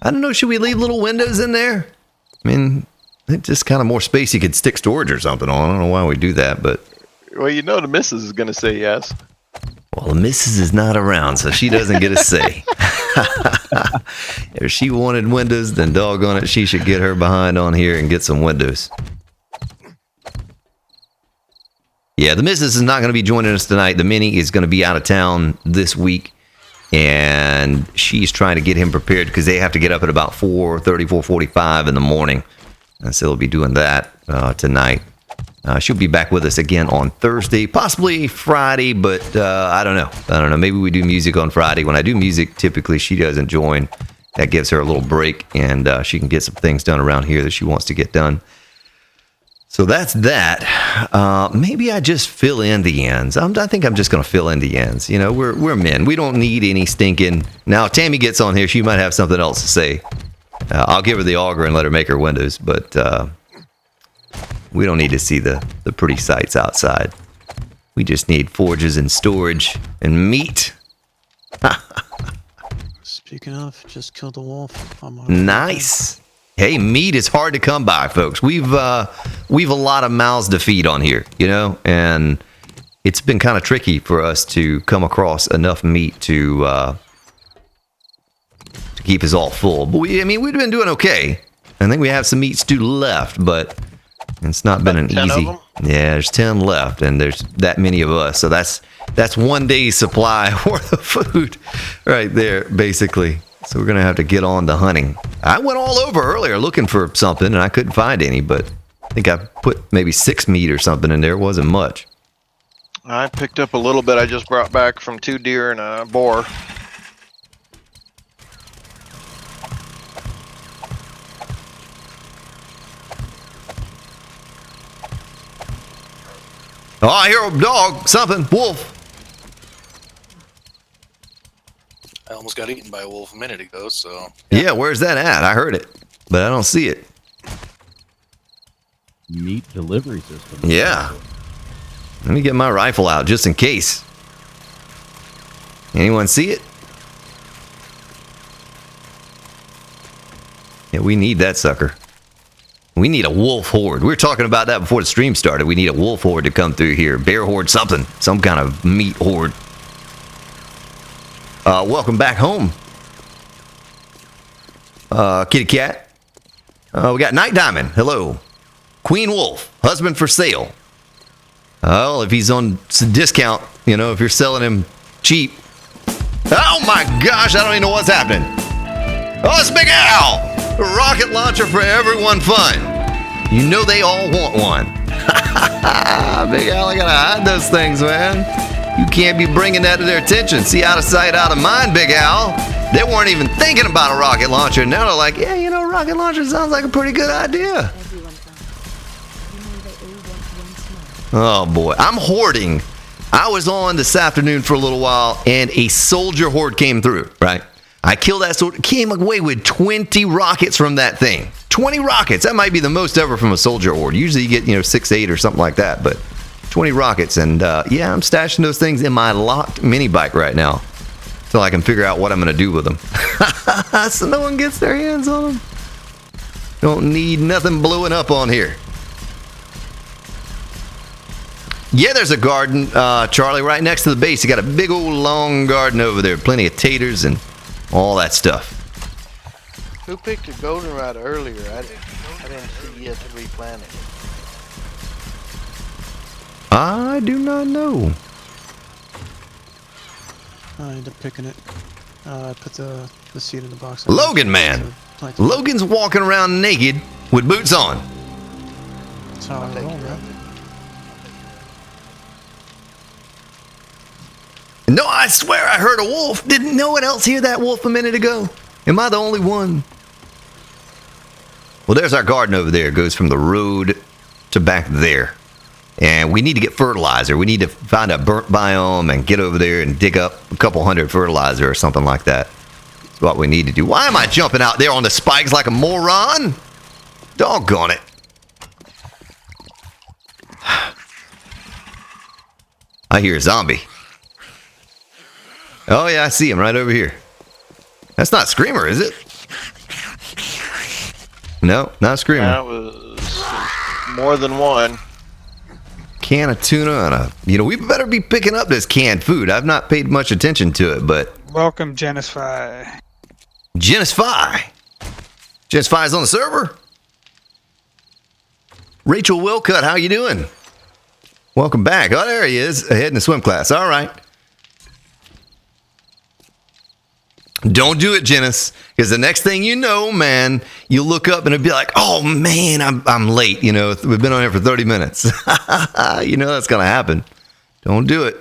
[SPEAKER 2] I don't know, should we leave little windows in there? I mean, it's just kind of more space you could stick storage or something on. I don't know why we do that, but...
[SPEAKER 6] Well, you know the missus is going to say yes.
[SPEAKER 2] Well, the missus is not around, so she doesn't get a say. If she wanted windows, then doggone it, she should get her behind on here and get some windows. Yeah, the missus is not going to be joining us tonight. The mini is going to be out of town this week, and she's trying to get him prepared because they have to get up at about 4:30, 4:45 in the morning. And so they'll be doing that tonight. She'll be back with us again on Thursday, possibly Friday, but I don't know. Maybe we do music on Friday. When I do music, typically she doesn't join. That gives her a little break, and she can get some things done around here that she wants to get done. So that's that. Maybe I just fill in the ends. I think I'm just going to fill in the ends. You know, we're men. We don't need any stinking... Now, if Tammy gets on here, she might have something else to say. I'll give her the auger and let her make her windows, but we don't need to see the pretty sights outside. We just need forges and storage and meat.
[SPEAKER 5] Speaking of, just killed a wolf.
[SPEAKER 2] Nice. Hey, meat is hard to come by, folks. We've a lot of mouths to feed on here, you know, and it's been kind of tricky for us to come across enough meat to keep us all full. But we've been doing okay. I think we have some meat stew left, but it's not been an
[SPEAKER 6] 10
[SPEAKER 2] easy.
[SPEAKER 6] of them?
[SPEAKER 2] Yeah, there's 10 left, and there's that many of us, so that's 1 day's supply worth of food right there, basically. So we're gonna have to get on to hunting. I went all over earlier looking for something, and I couldn't find any, but I think I put maybe 6 meat or something in there. It wasn't much.
[SPEAKER 6] I picked up a little bit I just brought back from 2 deer and a boar.
[SPEAKER 2] Oh, I hear a dog, something, wolf.
[SPEAKER 1] I almost got eaten by a wolf a minute ago, so...
[SPEAKER 2] Yeah, where's that at? I heard it, but I don't see it.
[SPEAKER 3] Meat delivery system.
[SPEAKER 2] Yeah. Let me get my rifle out just in case. Anyone see it? Yeah, we need that sucker. We need a wolf horde. We were talking about that before the stream started. We need a wolf horde to come through here. Bear horde, something. Some kind of meat horde. Welcome back home. Kitty cat. We got Night Diamond. Hello. Queen Wolf. Husband for sale. Well, if he's on discount, you know, if you're selling him cheap. Oh my gosh, I don't even know what's happening. Oh, it's Big Al. A rocket launcher for everyone fun. You know they all want one. Big Al, I gotta hide those things, man. You can't be bringing that to their attention. See, out of sight, out of mind, Big Al. They weren't even thinking about a rocket launcher, and now they're like, yeah, you know, rocket launcher sounds like a pretty good idea. Oh boy, I'm hoarding. I was on this afternoon for a little while, and a soldier horde came through, right? I killed that soldier, came away with 20 rockets from that thing. 20 rockets, that might be the most ever from a soldier horde. Usually you get, 6, 8 or something like that, but 20 rockets. And yeah, I'm stashing those things in my locked mini bike right now, so I can figure out what I'm gonna do with them. So no one gets their hands on them. Don't need nothing blowing up on here. Yeah, there's a garden, Charlie, right next to the base. You got a big old long garden over there. Plenty of taters and all that stuff.
[SPEAKER 7] Who picked a goldenrod earlier? I didn't see yet to replant it.
[SPEAKER 2] I do not know.
[SPEAKER 5] I ended up picking it. I put the seed in the box.
[SPEAKER 2] Logan, man. Logan's walking around naked with boots on.
[SPEAKER 5] That's how I roll, man.
[SPEAKER 2] No, I swear I heard a wolf. Didn't no one else hear that wolf a minute ago? Am I the only one? Well, there's our garden over there. It goes from the road to back there. And we need to get fertilizer. We need to find a burnt biome and get over there and dig up a couple hundred fertilizer or something like that. That's what we need to do. Why am I jumping out there on the spikes like a moron? Doggone it. I hear a zombie. Oh, yeah, I see him right over here. That's not Screamer, is it? No, not Screamer.
[SPEAKER 6] That was more than one.
[SPEAKER 2] Can of tuna and a... You know, we better be picking up this canned food. I've not paid much attention to it, but...
[SPEAKER 4] Welcome, Genis-Fi.
[SPEAKER 2] Genis-Fi. Genis-Fi's on the server. Rachel Wilcutt, how you doing? Welcome back. Oh, there he is, ahead in the swim class. All right. Don't do it, Genis, because the next thing you know, man, you look up and it'll be like, oh, man, I'm late. You know, we've been on here for 30 minutes. You know that's going to happen. Don't do it.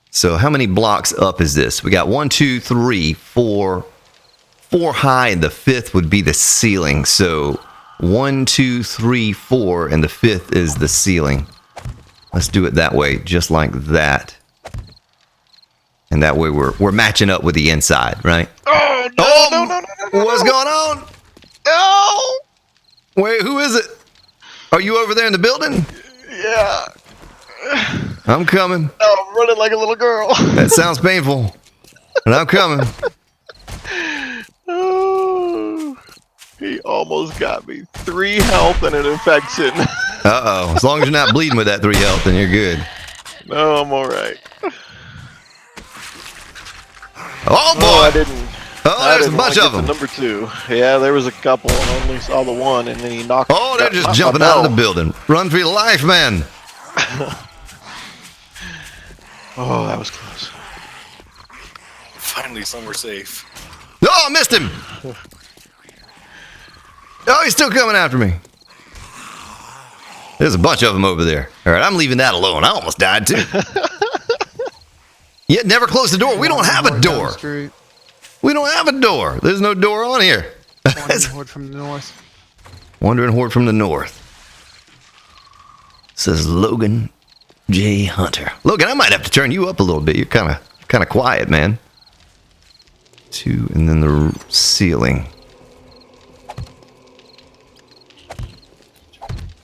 [SPEAKER 2] So how many blocks up is this? We got 1, 2, 3, 4. 4 high, and the 5th would be the ceiling. So 1, 2, 3, 4, and the 5th is the ceiling. Let's do it that way, just like that. And that way we're matching up with the inside, right?
[SPEAKER 6] Oh, no,
[SPEAKER 2] Oh,
[SPEAKER 6] no.
[SPEAKER 2] what's going on?
[SPEAKER 6] No!
[SPEAKER 2] Wait, who is it? Are you over there in the building?
[SPEAKER 6] Yeah.
[SPEAKER 2] I'm coming.
[SPEAKER 6] Oh, I'm running like a little girl.
[SPEAKER 2] That sounds painful. And I'm coming.
[SPEAKER 6] Oh, he almost got me. 3 health and an infection.
[SPEAKER 2] Uh-oh. As long as you're not bleeding with that 3 health, then you're good.
[SPEAKER 6] No, I'm alright.
[SPEAKER 2] Oh, boy.
[SPEAKER 6] Oh, I didn't.
[SPEAKER 2] Oh,
[SPEAKER 6] I
[SPEAKER 2] there's a
[SPEAKER 6] didn't
[SPEAKER 2] bunch
[SPEAKER 6] wanna
[SPEAKER 2] of
[SPEAKER 6] get
[SPEAKER 2] them.
[SPEAKER 6] to number 2. Yeah, there was a couple. I only saw the one, and then he knocked.
[SPEAKER 2] Oh, they're just
[SPEAKER 6] my
[SPEAKER 2] jumping out of the
[SPEAKER 6] bell.
[SPEAKER 2] building. Run for your life, man.
[SPEAKER 6] Oh, that was close.
[SPEAKER 1] Finally, somewhere safe.
[SPEAKER 2] Oh, I missed him. Oh, he's still coming after me. There's a bunch of them over there. All right, I'm leaving that alone. I almost died, too. Yeah, never close the door. We don't have a door. We don't have a door. There's no door on here.
[SPEAKER 5] Wandering horde from the north.
[SPEAKER 2] Wandering horde from the north. Says Logan J. Hunter. Logan, I might have to turn you up a little bit. You're kind of quiet, man. 2, and then the ceiling.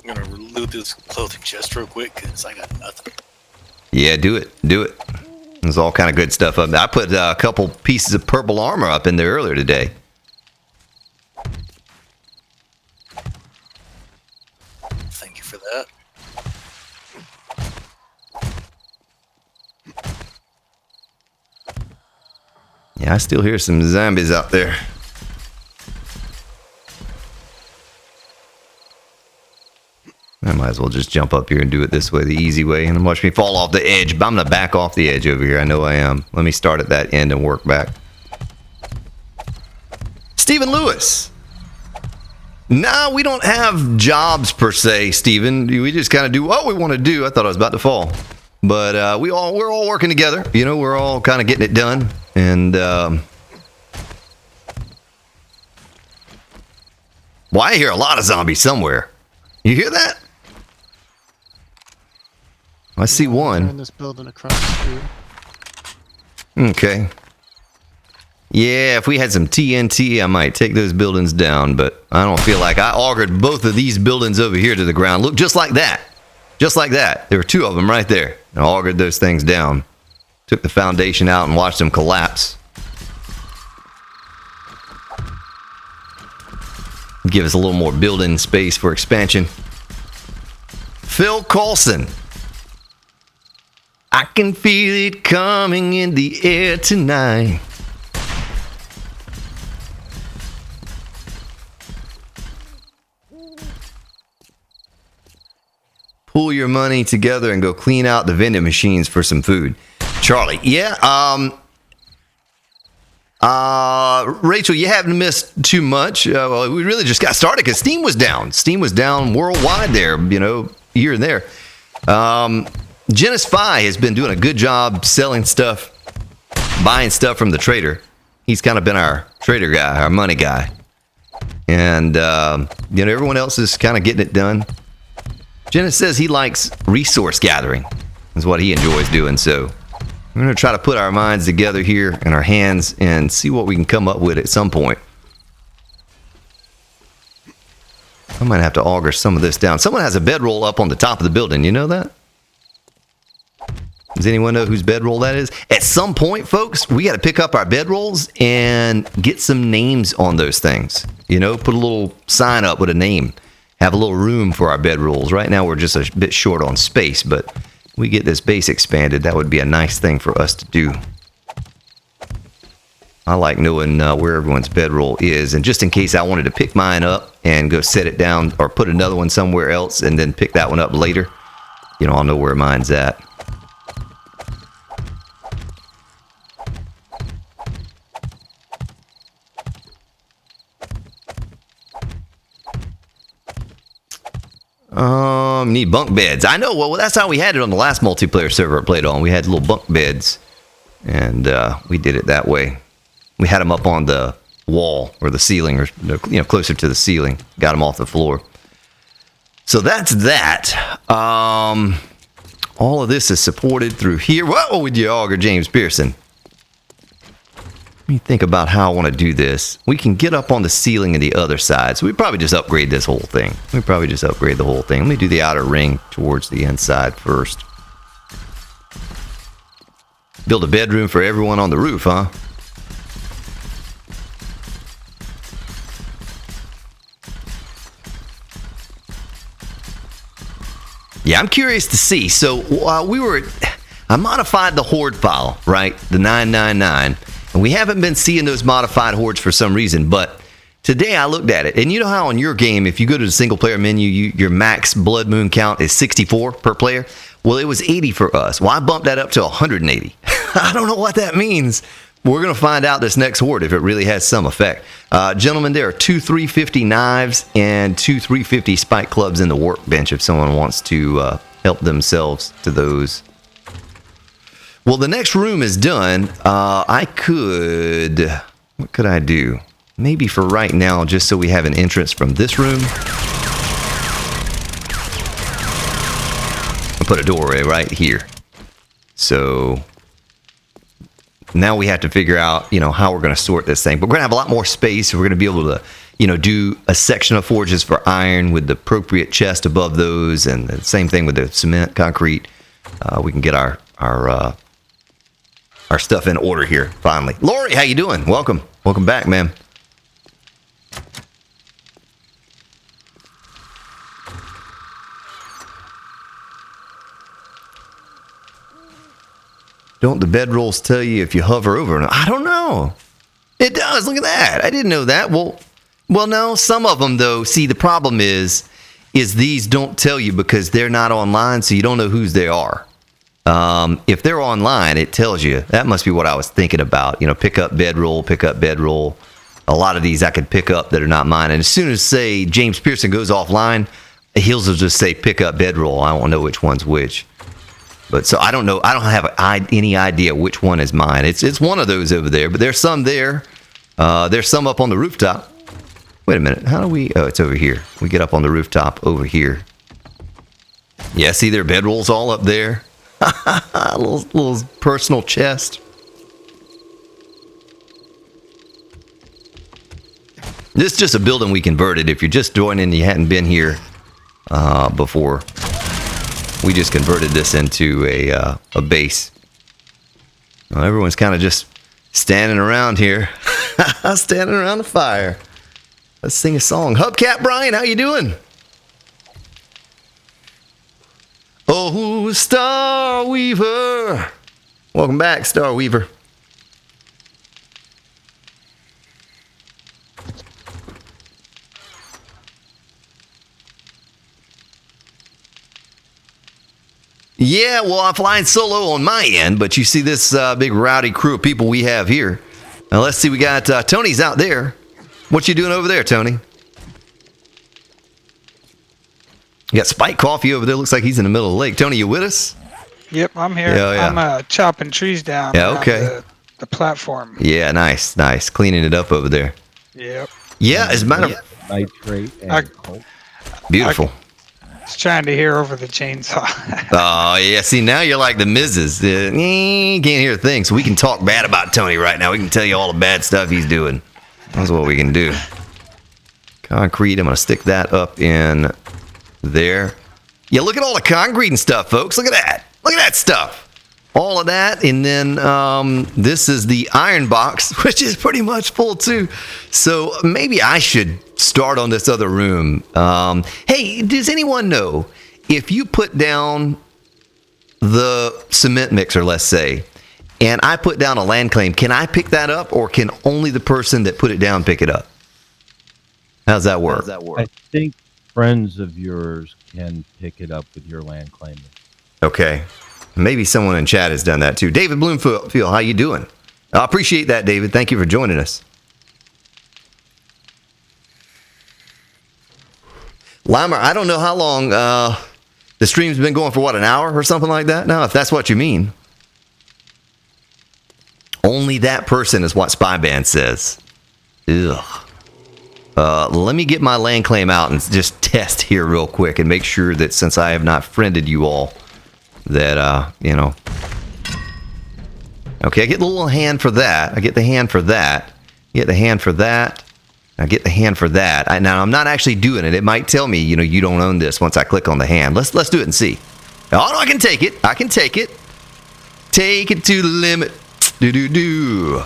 [SPEAKER 1] I'm gonna loot this clothing chest real quick because I got nothing.
[SPEAKER 2] Yeah, do it. Do it. There's all kind of good stuff up there. I put a couple pieces of purple armor up in there earlier today.
[SPEAKER 1] Thank you for that.
[SPEAKER 2] Yeah, I still hear some zombies out there. I might as well just jump up here and do it this way, the easy way, and watch me fall off the edge. But I'm going to back off the edge over here. I know I am. Let me start at that end and work back. Stephen Lewis. Nah, we don't have jobs per se, Stephen. We just kind of do what we want to do. I thought I was about to fall. But we're all working together. You know, we're all kind of getting it done. And well, I hear a lot of zombies somewhere. You hear that? I see
[SPEAKER 5] They're
[SPEAKER 2] one.
[SPEAKER 5] in this building across the street.
[SPEAKER 2] Okay. Yeah, if we had some TNT, I might take those buildings down, but I don't feel like I augured both of these buildings over here to the ground. Look, just like that. Just like that. There were 2 of them right there. I augured those things down. Took the foundation out and watched them collapse. Give us a little more building space for expansion. Phil Coulson. I can feel it coming in the air tonight. Pull your money together and go clean out the vending machines for some food. Charlie, yeah, Rachel, you haven't missed too much. Well, we really just got started because Steam was down. Steam was down worldwide there, you know, here and there. Genis-Fi has been doing a good job selling stuff, buying stuff from the trader. He's kind of been our trader guy, our money guy. And, you know, everyone else is kind of getting it done. Genis says he likes resource gathering. Is what he enjoys doing, so we're going to try to put our minds together here and our hands and see what we can come up with at some point. I might have to auger some of this down. Someone has a bedroll up on the top of the building. You know that? Does anyone know whose bedroll that is? At some point, folks, we got to pick up our bedrolls and get some names on those things. You know, put a little sign up with a name. Have a little room for our bedrolls. Right now, we're just a bit short on space, but we get this base expanded, that would be a nice thing for us to do. I like knowing where everyone's bedroll is, and just in case I wanted to pick mine up and go set it down or put another one somewhere else and then pick that one up later, you know, I'll know where mine's at. Need bunk beds. I know, well, that's how we had it on the last multiplayer server I played on. We had little bunk beds, and we did it that way. We had them up on the wall or the ceiling, or, you know, closer to the ceiling. Got them off the floor. So that's that. All of this is supported through here. Whoa, with your auger, James Pearson. Let me think about how I want to do this. We can get up on the ceiling on the other side. So we probably just upgrade this whole thing. We probably just upgrade the whole thing. Let me do the outer ring towards the inside first. Build a bedroom for everyone on the roof, huh? Yeah, I'm curious to see. So I modified the horde file, right? The 999. And we haven't been seeing those modified hordes for some reason, but today I looked at it. And you know how on your game, if you go to the single player menu, your max blood moon count is 64 per player? Well, it was 80 for us. Well, I bumped that up to 180. I don't know what that means. We're going to find out this next horde if it really has some effect. Gentlemen, there are 2 350 knives and 2 350 spike clubs in the workbench if someone wants to help themselves to those. Well, the next room is done. What could I do? Maybe for right now, just so we have an entrance from this room. I'll put a doorway right here. So now we have to figure out, you know, how we're going to sort this thing. But we're going to have a lot more space. We're going to be able to, you know, do a section of forges for iron with the appropriate chest above those, and the same thing with the cement, concrete. We can get our stuff in order here, finally. Lori, how you doing? Welcome. Welcome back, man. Don't the bedrolls tell you if you hover over them? I don't know. It does. Look at that. I didn't know that. Well, no, some of them, though. See, the problem is these don't tell you because they're not online, so you don't know whose they are. If they're online, it tells you. That must be what I was thinking about. You know, pick up bedroll, pick up bedroll. A lot of these I could pick up that are not mine. And as soon as, say, James Pearson goes offline, he'll just say pick up bedroll. I won't know which one's which. But so I don't know. I don't have any idea which one is mine. It's one of those over there. But there's some there. There's some up on the rooftop. Wait a minute. How do we? Oh, it's over here. We get up on the rooftop over here. Yeah, see their bedrolls all up there. little personal chest. This is just a building we converted. If you're just joining and you hadn't been here before, we just converted this into a base. Well, everyone's kind of just standing around here, standing around the fire. Let's sing a song. Hubcap Brian, how you doing? Oh, Star Weaver. Welcome back, Star Weaver. Yeah, well, I'm flying solo on my end, but you see this big rowdy crew of people we have here. Now let's see. We got Tony's out there. What you doing over there, Tony? You got Spike Coffee over there. Looks like he's in the middle of the lake. Tony, you with us?
[SPEAKER 4] Yep, I'm here.
[SPEAKER 2] Yeah.
[SPEAKER 4] I'm chopping trees down.
[SPEAKER 2] Yeah,
[SPEAKER 4] around
[SPEAKER 2] okay.
[SPEAKER 4] The platform.
[SPEAKER 2] Yeah, nice. Cleaning it up over there.
[SPEAKER 4] Yep.
[SPEAKER 2] Yeah, as a matter of
[SPEAKER 3] Nitrate and
[SPEAKER 4] I-
[SPEAKER 3] coke.
[SPEAKER 2] beautiful.
[SPEAKER 4] I was trying to hear over the chainsaw.
[SPEAKER 2] Oh, yeah. See, now you're like the Mrs. You can't hear a thing, so we can talk bad about Tony right now. We can tell you all the bad stuff he's doing. That's what we can do. Concrete, I'm going to stick that up in there. Yeah, look at all the concrete and stuff, folks. Look at that. Look at that stuff. All of that, and then this is the iron box, which is pretty much full too. So maybe I should start on this other room. Hey, does anyone know if you put down the cement mixer, let's say, and I put down a land claim, can I pick that up, or can only the person that put it down pick it up? How's that work?
[SPEAKER 3] I think friends of yours can pick it up with your land claim.
[SPEAKER 2] Okay. Maybe someone in chat has done that too. David Bloomfield, how you doing? I appreciate that, David. Thank you for joining us. Limer, I don't know how long the stream's been going for, what, an hour or something like that now, if that's what you mean. Only that person is what Spyband says. Ugh. Let me get my land claim out and just test here real quick and make sure that since I have not friended you all, that, you know. Okay, I get the little hand for that. I get the hand for that. Get the hand for that. I get the hand for that. Now, I'm not actually doing it. It might tell me, you know, you don't own this once I click on the hand. Let's do it and see. Oh, no, I can take it. I can take it. Take it to the limit. Do.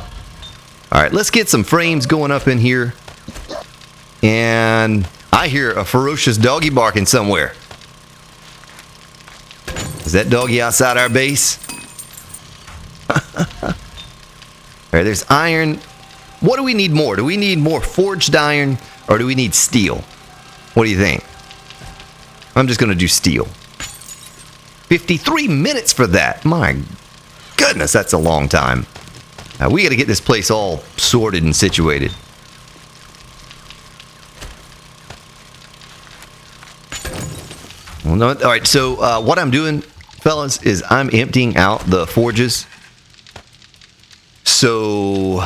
[SPEAKER 2] All right, let's get some frames going up in here. And I hear a ferocious doggy barking somewhere. Is that doggy outside our base? All right, there's iron. What do we need more? Do we need more forged iron, or do we need steel? What do you think? I'm just going to do steel. 53 minutes for that. My goodness, that's a long time. We got to get this place all sorted and situated. Well, no, all right, so what I'm doing, fellas, is I'm emptying out the forges. So,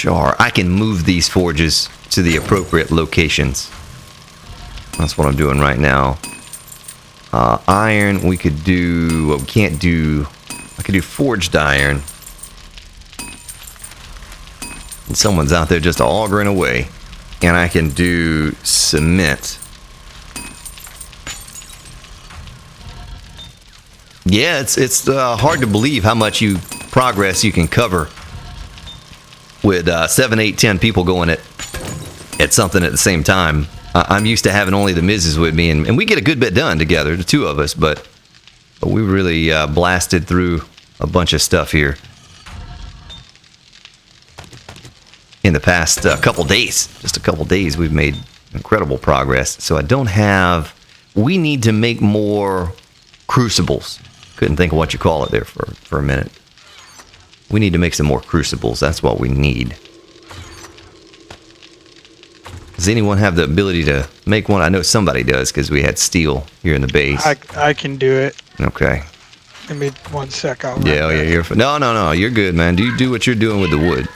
[SPEAKER 2] I can move these forges to the appropriate locations. That's what I'm doing right now. Iron, we could do, well, we can't do, I could do forged iron. And someone's out there just augering away. And I can do cement. Yeah, it's hard to believe how much progress you can cover with 7, 8, 10 people going at something at the same time. I'm used to having only the Mrs. with me, and we get a good bit done together, the two of us, but we really blasted through a bunch of stuff here in the past couple days. Just a couple days, we've made incredible progress. So I don't have... We need to make more crucibles. Couldn't think of what you call it there for a minute. We need to make some more crucibles. That's what we need. Does anyone have the ability to make one? I know somebody does, because we had steel here in the base.
[SPEAKER 4] I can do it.
[SPEAKER 2] Okay.
[SPEAKER 4] Give me 1 sec.
[SPEAKER 2] Yeah, you're... No, you're good, man. Do what you're doing with the wood.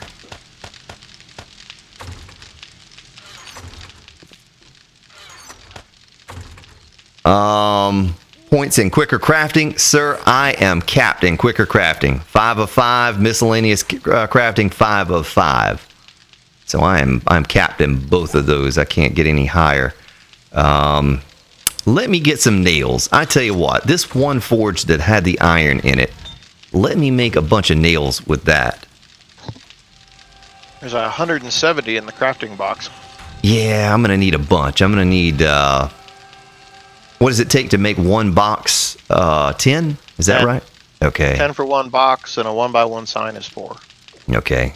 [SPEAKER 2] Points in quicker crafting. Sir, I am capped in quicker crafting. 5 of 5. Miscellaneous crafting, 5 of 5. So I'm capped in both of those. I can't get any higher. Let me get some nails. I tell you what, this one forge that had the iron in it, let me make a bunch of nails with that.
[SPEAKER 6] There's 170 in the crafting box.
[SPEAKER 2] Yeah, I'm going to need a bunch. I'm going to need... what does it take to make one box? 10? Is that
[SPEAKER 6] 10.
[SPEAKER 2] right? Okay.
[SPEAKER 6] 10 for one box, and a 1x1 sign is 4.
[SPEAKER 2] Okay.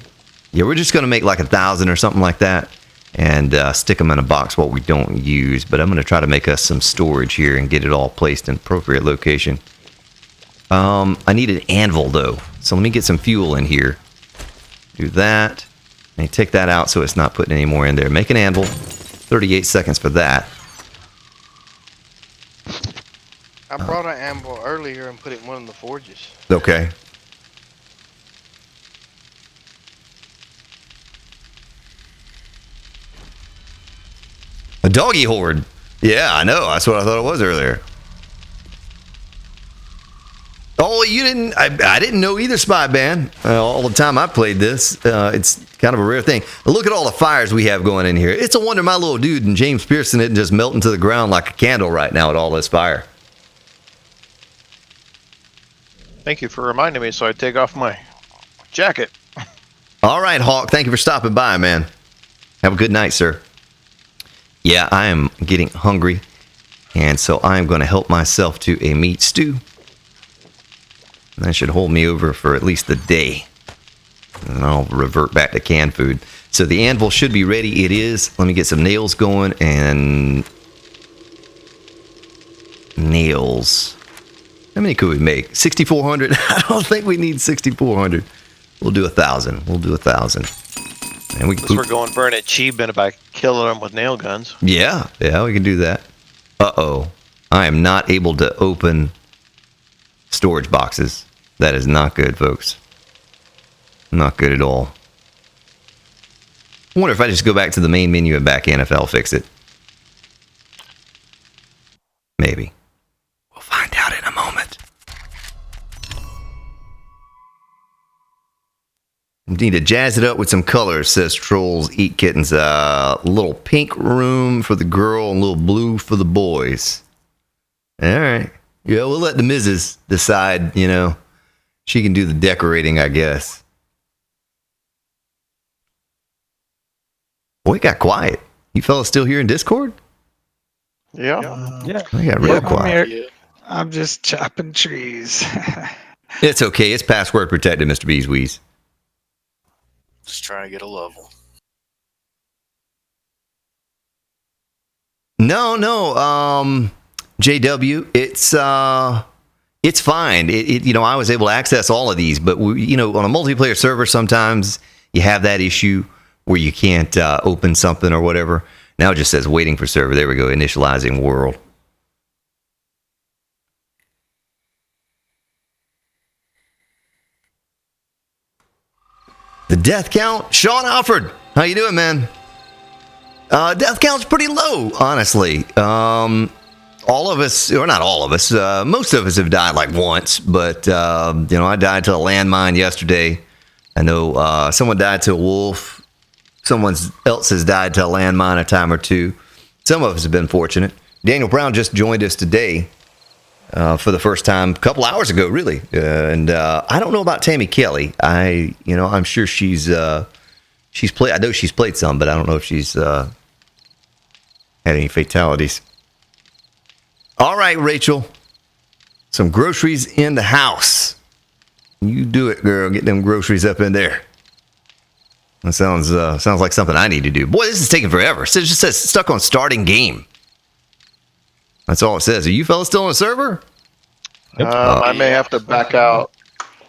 [SPEAKER 2] Yeah, we're just going to make like 1,000 or something like that, and stick them in a box what we don't use. But I'm going to try to make us some storage here and get it all placed in appropriate location. I need an anvil, though. So let me get some fuel in here. Do that. And take that out so it's not putting any more in there. Make an anvil. 38 seconds for that.
[SPEAKER 7] I brought an anvil earlier and put it in one of the forges.
[SPEAKER 2] Okay. A doggy horde. Yeah, I know. That's what I thought it was earlier. Oh, you didn't... I didn't know either, Spy Band. All the time I played this. It's kind of a rare thing. Look at all the fires we have going in here. It's a wonder my little dude and James Pearson isn't just melting to the ground like a candle right now at all this fire.
[SPEAKER 6] Thank you for reminding me so I take off my jacket.
[SPEAKER 2] All right, Hawk. Thank you for stopping by, man. Have a good night, sir. Yeah, I am getting hungry, and so I'm going to help myself to a meat stew. That should hold me over for at least the day. And I'll revert back to canned food. So the anvil should be ready. It is. Let me get some nails going, and... nails. How many could we make? 6,400? I don't think we need 6,400. We'll do 1,000. We'll do 1,000. And we
[SPEAKER 6] We're going for an achievement by killing them with nail guns.
[SPEAKER 2] Yeah, we can do that. Uh-oh. I am not able to open storage boxes. That is not good, folks. Not good at all. I wonder if I just go back to the main menu and back in if that'll fix it. Maybe. We'll find out in a moment. Need to jazz it up with some colors, says Trolls Eat Kittens. Little pink room for the girl and a little blue for the boys. All right. Yeah, we'll let the Mrs. decide, you know. She can do the decorating, I guess. Boy, it got quiet. You fellas still here in Discord?
[SPEAKER 6] Yeah.
[SPEAKER 3] Yeah.
[SPEAKER 2] I got real
[SPEAKER 4] I'm
[SPEAKER 2] quiet.
[SPEAKER 4] here. I'm just chopping trees.
[SPEAKER 2] It's okay. It's password protected, Mr. Beeswees.
[SPEAKER 1] Just trying to get a level.
[SPEAKER 2] No. JW, it's fine. You know, I was able to access all of these, but you know, on a multiplayer server, sometimes you have that issue where you can't open something or whatever. Now it just says waiting for server. There we go. Initializing world. The death count, Sean Alford. How you doing, man? Death count's pretty low, honestly. All of us, or not all of us, most of us have died like once, but you know, I died to a landmine yesterday. I know someone died to a wolf. Someone else has died to a landmine a time or two. Some of us have been fortunate. Daniel Brown just joined us today for the first time a couple hours ago, really. And I don't know about Tammy Kelly. I'm sure she's played. I know she's played some, but I don't know if she's had any fatalities. All right, Rachel. Some groceries in the house. You do it, girl. Get them groceries up in there. That sounds like something I need to do. Boy, this is taking forever. It just says stuck on starting game. That's all it says. Are you fellas still on the server?
[SPEAKER 6] I may have to back out.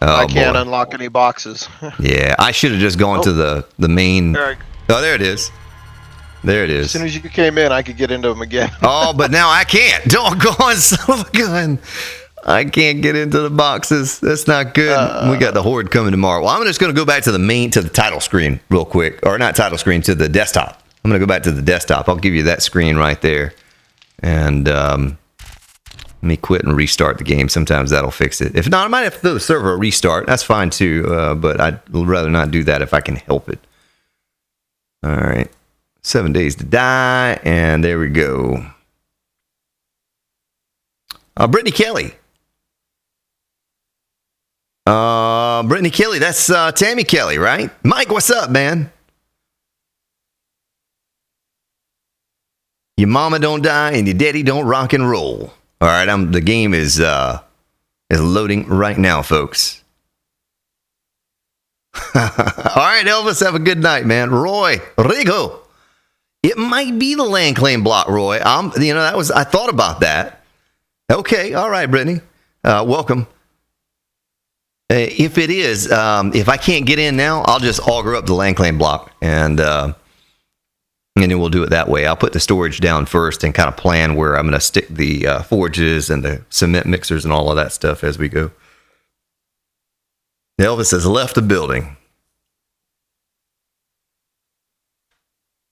[SPEAKER 2] Oh,
[SPEAKER 6] I can't
[SPEAKER 2] boy.
[SPEAKER 6] unlock any boxes.
[SPEAKER 2] Yeah, I should have just gone to the main.
[SPEAKER 6] There
[SPEAKER 2] Oh, there it is. There it
[SPEAKER 6] As
[SPEAKER 2] is.
[SPEAKER 6] soon as you came in, I could get into them again.
[SPEAKER 2] Oh, but now I can't. Doggone son of a gun. I can't get into the boxes. That's not good. We got the horde coming tomorrow. Well, I'm just going to go back to the title screen real quick. Or not title screen, to the desktop. I'm going to go back to the desktop. I'll give you that screen right there. And let me quit and restart the game. Sometimes that'll fix it. If not, I might have to do the server a restart. That's fine too. But I'd rather not do that if I can help it. All right. 7 days to die. And there we go. Brittany Kelly. Brittany Kelly, that's Tammy Kelly, right? Mike, what's up, man? Your mama don't die and your daddy don't rock and roll. All right, the game is loading right now, folks. All right, Elvis, have a good night, man. Roy Rigo. It might be the land claim block, Roy. I thought about that. Okay, all right, Brittany. Welcome. If it is, if I can't get in now, I'll just auger up the LAN claim block, and then we'll do it that way. I'll put the storage down first and kind of plan where I'm going to stick the forges and the cement mixers and all of that stuff as we go. Elvis has left the building.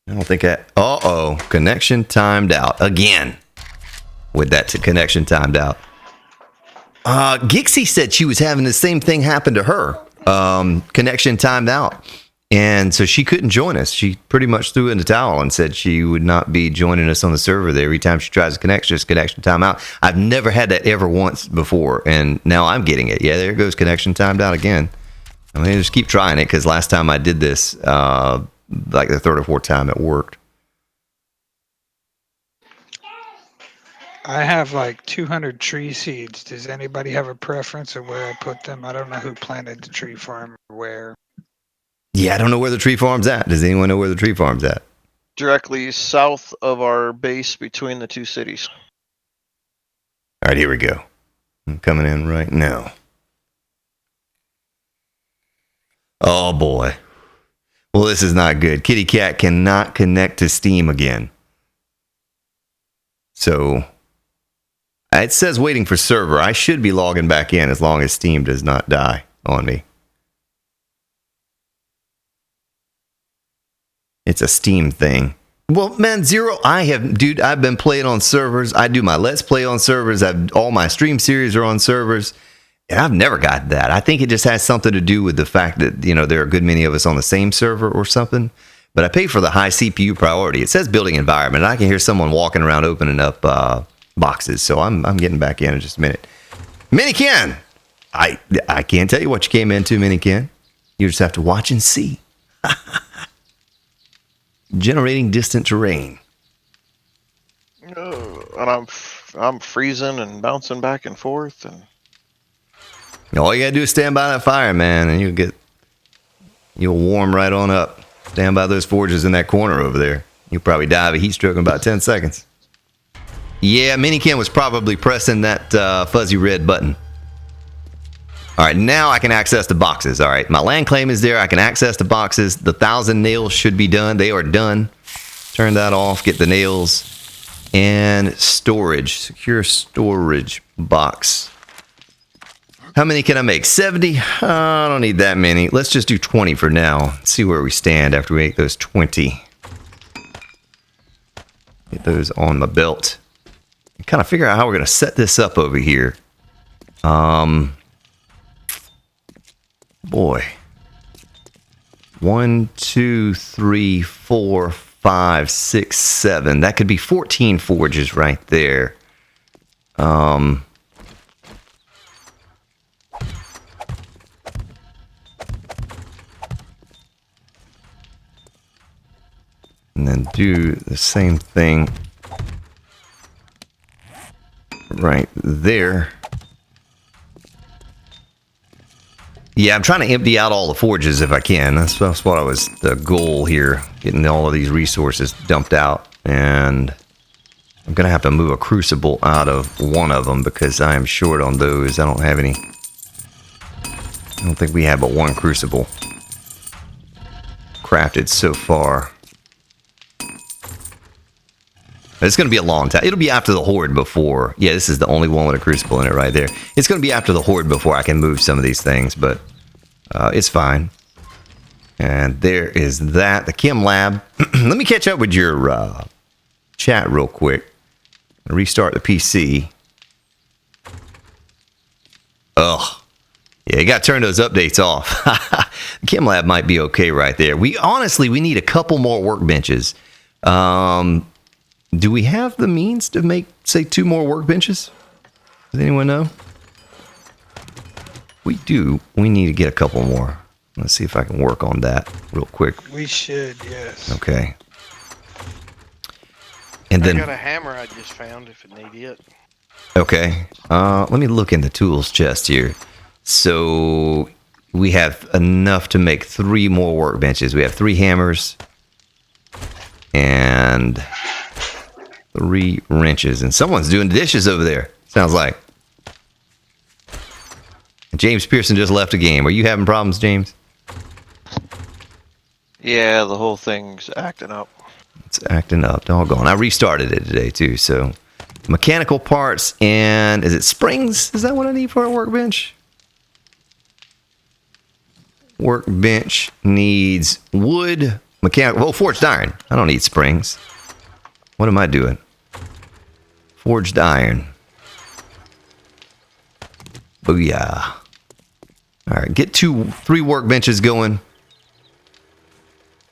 [SPEAKER 2] I don't think uh-oh, connection timed out again. With that connection timed out. Gixie said she was having the same thing happen to her. Connection timed out. And so she couldn't join us. She pretty much threw in the towel and said she would not be joining us on the server there. Every time she tries to connect, just connection time out. I've never had that ever once before, and now I'm getting it. Yeah, there goes connection timed out again. I mean, just keep trying it, because last time I did this, like the third or fourth time, it worked.
[SPEAKER 4] I have like 200 tree seeds. Does anybody have a preference of where I put them? I don't know who planted the tree farm or where.
[SPEAKER 2] Yeah, I don't know where the tree farm's at. Does anyone know where the tree farm's at?
[SPEAKER 6] Directly south of our base between the two cities.
[SPEAKER 2] All right, here we go. I'm coming in right now. Oh, boy. Well, this is not good. Kitty Cat cannot connect to Steam again. So, it says waiting for server. I should be logging back in as long as Steam does not die on me. It's a Steam thing. Well, man, Zero, I've been playing on servers. I do my Let's Play on servers. All my stream series are on servers. And I've never got that. I think it just has something to do with the fact that, there are a good many of us on the same server or something. But I pay for the high CPU priority. It says building environment. I can hear someone walking around opening up boxes. So I'm getting back in just a minute. Miniken! I can't tell you what you came into, Miniken. You just have to watch and see. Generating distant terrain.
[SPEAKER 6] And I'm freezing and bouncing back and forth, and
[SPEAKER 2] all you gotta do is stand by that fire, man, and you'll warm right on up. Stand by those forges in that corner over there. You'll probably die of a heat stroke in about 10 seconds. Yeah, Miniken was probably pressing that fuzzy red button. All right, now I can access the boxes. All right, my land claim is there. I can access the boxes. The 1,000 nails should be done. They are done. Turn that off. Get the nails. And storage. Secure storage box. How many can I make? 70? I don't need that many. Let's just do 20 for now. See where we stand after we make those 20. Get those on my belt. And kind of figure out how we're going to set this up over here. Boy. 1, 2, 3, 4, 5, 6, 7. That could be 14 forges right there. And then do the same thing right there. Yeah, I'm trying to empty out all the forges if I can. That's what I was, the goal here, getting all of these resources dumped out. And I'm going to have to move a crucible out of one of them because I am short on those. I don't have any. I don't think we have but one crucible crafted so far. It's going to be a long time. It'll be after the Horde before. Yeah, this is the only one with a crucible in it right there. It's going to be after the Horde before I can move some of these things, but it's fine. And there is that. The Chem Lab. Let me catch up with your chat real quick. Restart the PC. Ugh. Yeah, you got to turn those updates off. The Chem Lab might be okay right there. We need a couple more workbenches. Do we have the means to make, say, 2 more workbenches? Does anyone know? We do. We need to get a couple more. Let's see if I can work on that real quick.
[SPEAKER 4] We should, yes.
[SPEAKER 2] Okay. And then
[SPEAKER 7] I got a hammer I just found if it need it.
[SPEAKER 2] Okay. Let me look in the tools chest here. So we have enough to make 3 more workbenches. We have 3 hammers and 3 wrenches. And someone's doing dishes over there, sounds like. James Pearson just left the game. Are you having problems, James?
[SPEAKER 6] Yeah, the whole thing's acting up.
[SPEAKER 2] It's acting up. Doggone. I restarted it today, too. So, mechanical parts and... Is it springs? Is that what I need for a workbench? Workbench needs wood, mechanical... Oh, forged iron. I don't need springs. What am I doing? Forged iron. Booyah. Alright, get 3 workbenches going.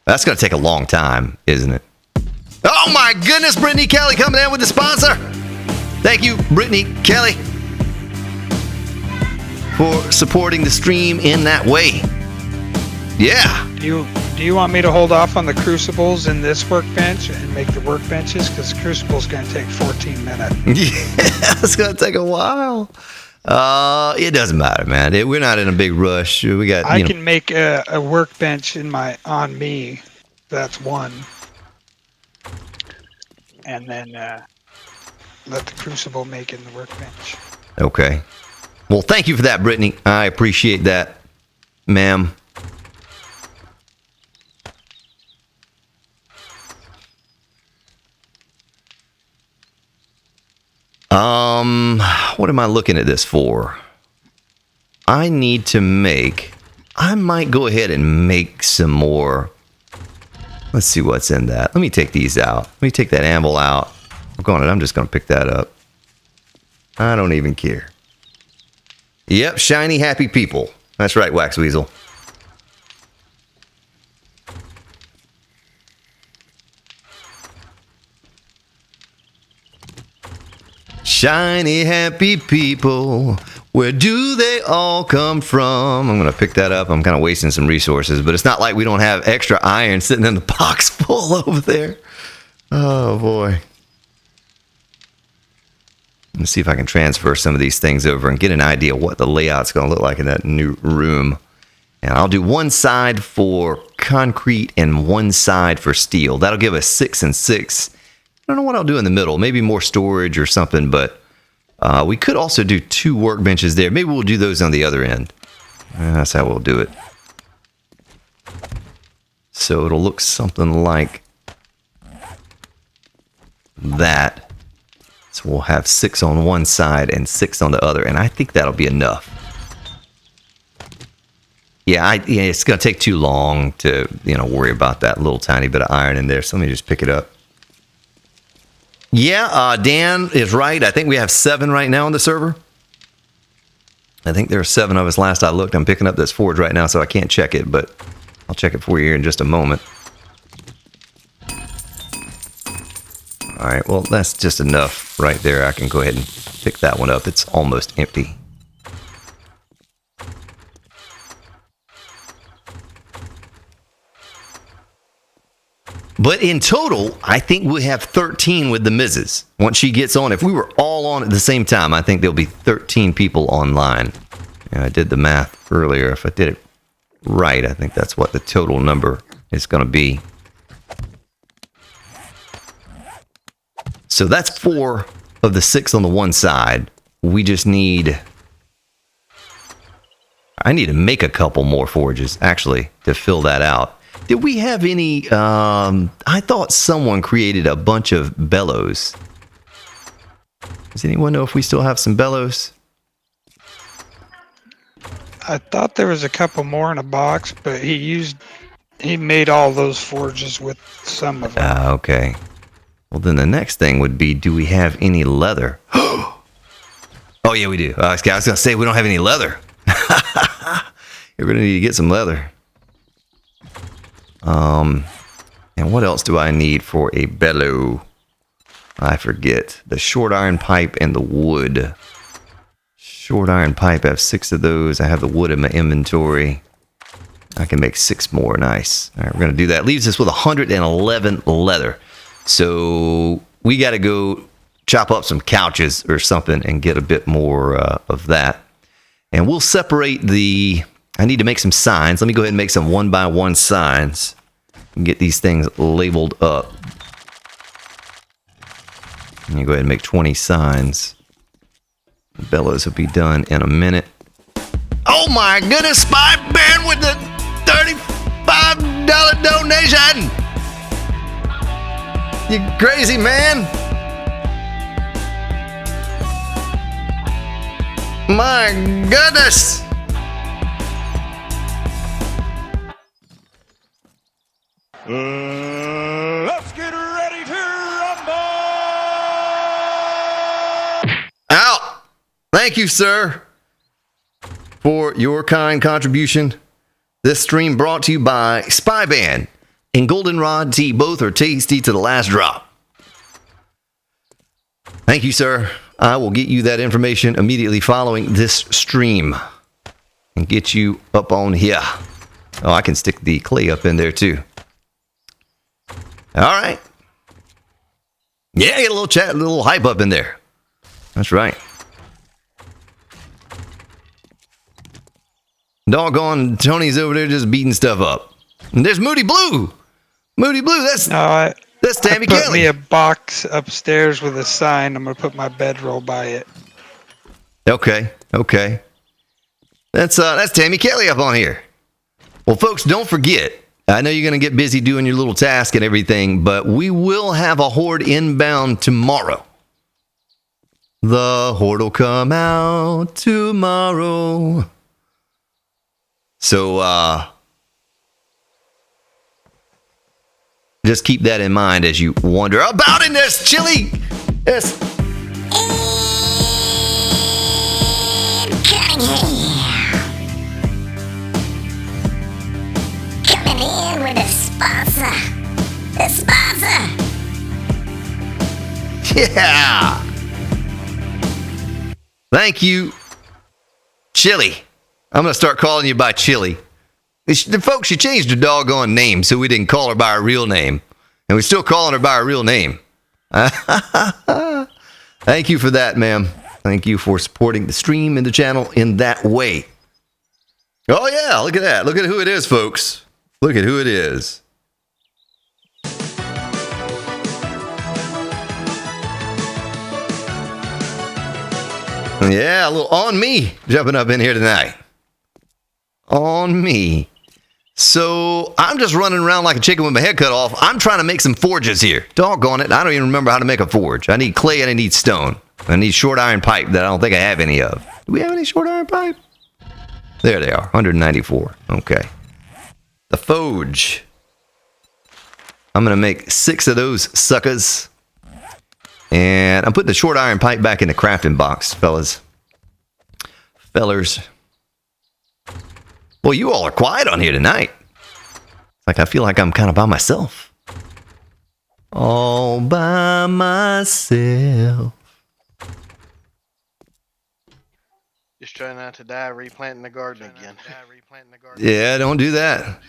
[SPEAKER 2] That's going to take a long time, isn't it? Oh my goodness, Brittany Kelly coming in with the sponsor. Thank you, Brittany Kelly, for supporting the stream in that way. Yeah.
[SPEAKER 4] Do you want me to hold off on the crucibles in this workbench and make the workbenches? Because the crucible's going to take 14 minutes.
[SPEAKER 2] Yeah, it's going to take a while. It doesn't matter, man. We're not in a big rush. We got.
[SPEAKER 4] I can make a workbench on me. That's one. And then let the crucible make in the workbench.
[SPEAKER 2] Okay. Well, thank you for that, Brittany. I appreciate that, ma'am. What am I looking at this for? I need to make... I might go ahead and make some more... Let's see what's in that. Let me take these out. Let me take that anvil out. I'm just going to pick that up. I don't even care. Yep, shiny, happy people. That's right, Wax Weasel. Shiny, happy people. Where do they all come from? I'm going to pick that up. I'm kind of wasting some resources, but it's not like we don't have extra iron sitting in the box full over there. Oh, boy. Let's see if I can transfer some of these things over and get an idea of what the layout's going to look like in that new room. And I'll do one side for concrete and one side for steel. That'll give us 6 and 6. I don't know what I'll do in the middle. Maybe more storage or something, but we could also do 2 workbenches there. Maybe we'll do those on the other end. That's how we'll do it. So it'll look something like that. So we'll have 6 on one side and 6 on the other, and I think that'll be enough. Yeah, it's going to take too long to, worry about that little tiny bit of iron in there. So let me just pick it up. Yeah, Dan is right. I think we have 7 right now on the server. I think there are 7 of us last I looked. I'm picking up this forge right now, so I can't check it, but I'll check it for you here in just a moment. All right, well, that's just enough right there. I can go ahead and pick that one up. It's almost empty. But in total, I think we have 13 with the Mrs. Once she gets on, if we were all on at the same time, I think there'll be 13 people online. And I did the math earlier. If I did it right, I think that's what the total number is going to be. So that's 4 of the 6 on the one side. We just need... I need to make a couple more forges, actually, to fill that out. Did we have any... I thought someone created a bunch of bellows. Does anyone know if we still have some bellows?
[SPEAKER 4] I thought there was a couple more in a box, but he made all those forges with some of them.
[SPEAKER 2] Okay. Well, then the next thing would be, do we have any leather? Oh, yeah, we do. I was going to say, we don't have any leather. You're going to need to get some leather. And what else do I need for a bellow? I forget. The short iron pipe and the wood. Short iron pipe, I have 6 of those. I have the wood in my inventory. I can make 6 more. Nice. All right, we're going to do that. Leaves us with 111 leather. So we got to go chop up some couches or something and get a bit more of that. And we'll separate the... I need to make some signs. Let me go ahead and make some 1x1 signs and get these things labeled up. And you go ahead and make 20 signs. The bellows will be done in a minute. Oh my goodness, Spy Band with the $35 donation. You crazy man. My goodness.
[SPEAKER 8] Let's get ready to rumble!
[SPEAKER 2] Out. Thank you, sir, for your kind contribution. This stream brought to you by Spyband and Goldenrod Tea. Both are tasty to the last drop. Thank you, sir. I will get you that information immediately following this stream and get you up on here. Oh, I can stick the clay up in there too. All right. Yeah, get a little chat, a little hype up in there. That's right. Doggone Tony's over there just beating stuff up. And there's Moody Blue. Moody Blue, that's Tammy
[SPEAKER 4] I put
[SPEAKER 2] Kelly.
[SPEAKER 4] me a box upstairs with a sign. I'm gonna put my bedroll by it.
[SPEAKER 2] Okay. That's Tammy Kelly up on here. Well, folks, don't forget. I know you're going to get busy doing your little task and everything, but we will have a Horde inbound tomorrow. The Horde will come out tomorrow. So, just keep that in mind as you wander about in this chilly. Yes.
[SPEAKER 9] Coming in with a sponsor. The sponsor.
[SPEAKER 2] Yeah. Thank you, Chili. I'm going to start calling you by Chili. The folks, she changed her doggone name so we didn't call her by her real name. And we're still calling her by her real name. Thank you for that, ma'am. Thank you for supporting the stream and the channel in that way. Oh, yeah, look at that. Look at who it is, folks. Look at who it is. Yeah, a little on me jumping up in here tonight. On me. So I'm just running around like a chicken with my head cut off. I'm trying to make some forges here. Doggone it. I don't even remember how to make a forge. I need clay and I need stone. I need short iron pipe that I don't think I have any of. Do we have any short iron pipe? There they are. 194. Okay. The forge. I'm going to make 6 of those suckers. And I'm putting the short iron pipe back in the crafting box, fellas. Fellers. Well, you all are quiet on here tonight. Like, I feel like I'm kind of by myself. All by myself.
[SPEAKER 7] Just trying not to die replanting the garden again.
[SPEAKER 2] Yeah, don't do that.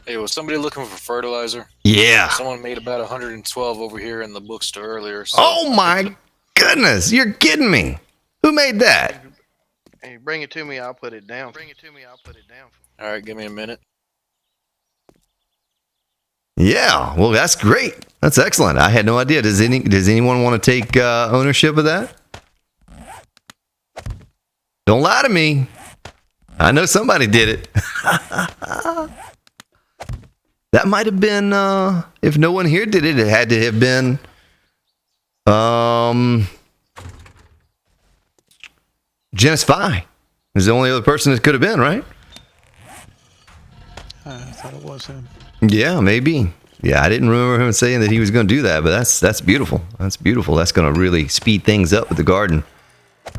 [SPEAKER 1] Hey, was somebody looking for fertilizer?
[SPEAKER 2] Yeah.
[SPEAKER 1] Someone made about 112 over here in the bookstore earlier. So
[SPEAKER 2] Oh my goodness, you're kidding me. Who made that?
[SPEAKER 7] Hey, bring it to me, I'll put it down.
[SPEAKER 1] All right, give me a minute.
[SPEAKER 2] Yeah, well, that's great. That's excellent. I had no idea. Does anyone want to take ownership of that? Don't lie to me. I know somebody did it. That might have been, if no one here did it, it had to have been, G.SKILL is the only other person it could have been, right?
[SPEAKER 5] I thought it was him.
[SPEAKER 2] Yeah, maybe. Yeah, I didn't remember him saying that he was going to do that, but that's beautiful. That's beautiful. That's going to really speed things up with the garden.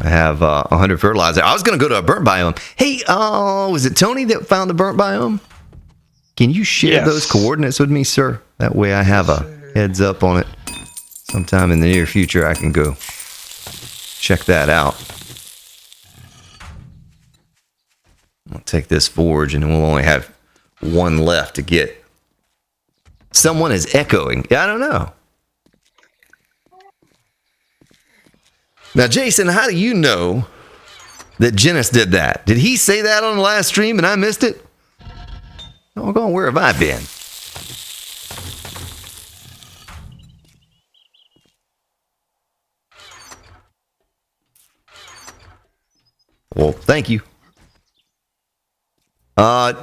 [SPEAKER 2] I have 100 fertilizer. I was going to go to a burnt biome. Hey, was it Tony that found the burnt biome? Can you share those coordinates with me, sir? That way I have a heads up on it. Sometime in the near future, I can go check that out. I'll take this forge, and then we'll only have one left to get. Someone is echoing. Yeah, I don't know. Now, Jason, how do you know that Genis did that? Did he say that on the last stream and I missed it? Oh, God, where have I been? Well, thank you.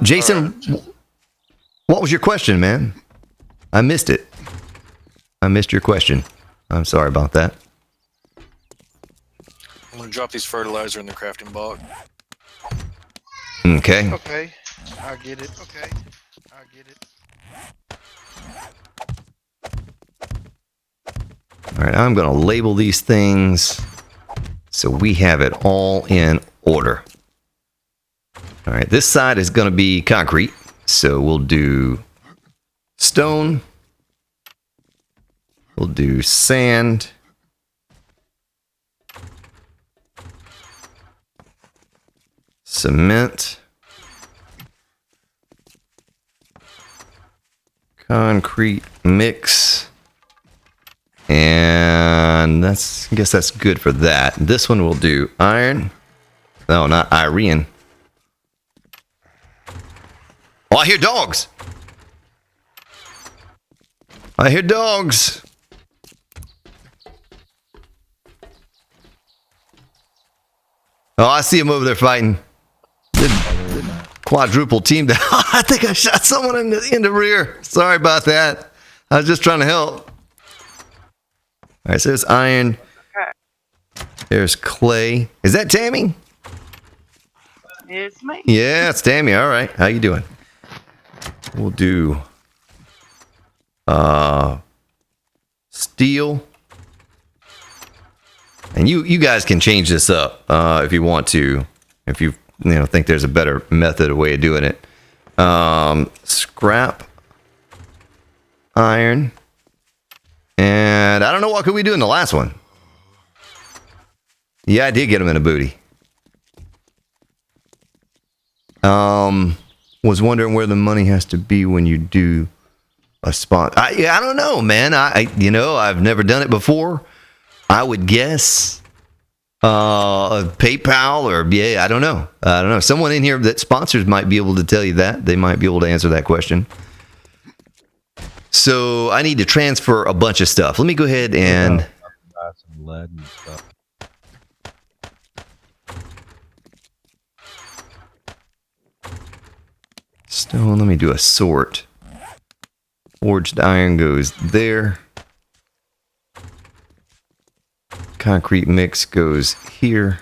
[SPEAKER 2] Jason, what was your question, man? I missed it. I missed your question. I'm sorry about that.
[SPEAKER 1] I'm gonna drop these fertilizer in the crafting box.
[SPEAKER 2] Okay.
[SPEAKER 7] Okay, I get it. Okay, I get it.
[SPEAKER 2] All right, I'm going to label these things so we have it all in order. All right, this side is going to be concrete, so we'll do stone. We'll do sand. Cement. Concrete mix. And I guess that's good for that. This one will do iron. No, not Irene. Oh, I hear dogs. I hear dogs. Oh, I see them over there fighting. Quadruple team. I think I shot someone in the rear. Sorry about that. I was just trying to help. All right, so there's iron. There's clay. Is that Tammy?
[SPEAKER 10] It's me.
[SPEAKER 2] Yeah, it's Tammy. All right. How you doing? We'll do steel. And you guys can change this up if you want to. If you think there's a better method, a way of doing it. Scrap iron. And I don't know what could we do in the last one. Yeah, I did get him in a booty. Was wondering where the money has to be when you do a spot. I don't know, man. I've never done it before. I would guess PayPal or I don't know. Someone in here that sponsors might be able to tell you that. They might be able to answer that question. So I need to transfer a bunch of stuff. Let me go ahead and
[SPEAKER 3] some lead and stuff.
[SPEAKER 2] stone. Let me do a sort. Forged iron goes there. Concrete mix goes here.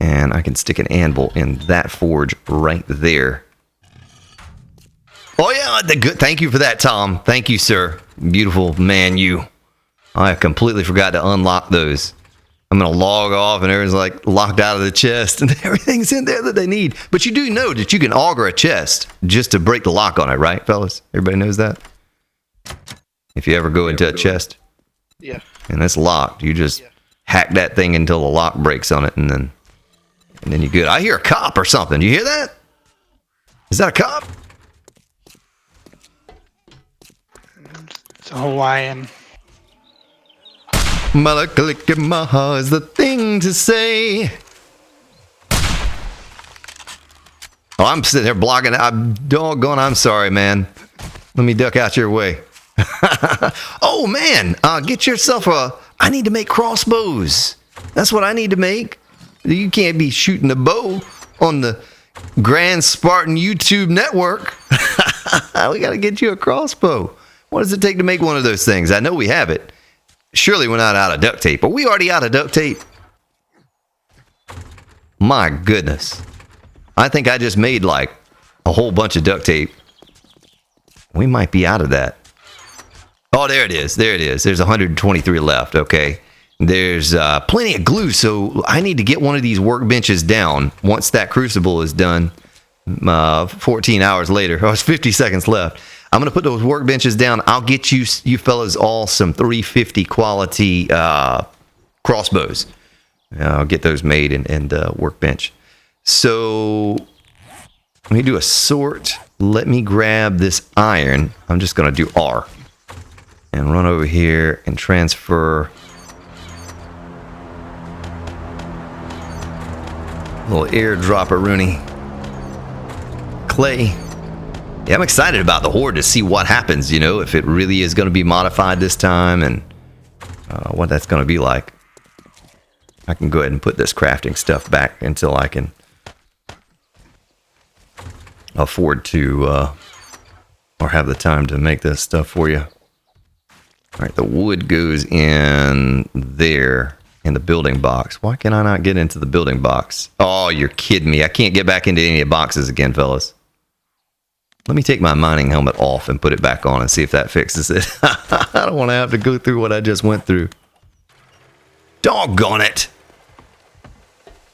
[SPEAKER 2] And I can stick an anvil in that forge right there. Oh yeah, thank you for that, Tom. Thank you, sir. Beautiful man, you. I completely forgot to unlock those. I'm going to log off and everything's like locked out of the chest and everything's in there that they need. But you do know that you can auger a chest just to break the lock on it, right, fellas? Everybody knows that? If you ever go into a chest.
[SPEAKER 7] Yeah.
[SPEAKER 2] And it's locked. You just hack that thing until the lock breaks on it and then you're good. I hear a cop or something. Do you hear that? Is that a cop?
[SPEAKER 4] It's a Hawaiian.
[SPEAKER 2] Malakalikamaha is the thing to say. Oh, I'm sitting there blocking. I'm doggone. I'm sorry, man. Let me duck out your way. Oh, man. Get yourself I need to make crossbows. That's what I need to make. You can't be shooting a bow on the Grand Spartan YouTube network. We got to get you a crossbow. What does it take to make one of those things? I know we have it. Surely we're not out of duct tape. Are we already out of duct tape? My goodness. I think I just made like a whole bunch of duct tape. We might be out of that. Oh, there it is. There it is. There's 123 left. Okay. There's plenty of glue, so I need to get one of these workbenches down once that crucible is done. 14 hours later. Oh, it's 50 seconds left. I'm going to put those workbenches down. I'll get you fellas all some 350 quality crossbows. I'll get those made and workbench. So let me do a sort. Let me grab this iron. I'm just going to do R. And run over here and transfer a little airdropper Rooney. Clay. Yeah, I'm excited about the Horde to see what happens, if it really is going to be modified this time and what that's going to be like. I can go ahead and put this crafting stuff back until I can afford to or have the time to make this stuff for you. All right, the wood goes in there in the building box. Why can I not get into the building box? Oh, you're kidding me. I can't get back into any of the boxes again, fellas. Let me take my mining helmet off and put it back on and see if that fixes it. I don't want to have to go through what I just went through. Doggone it.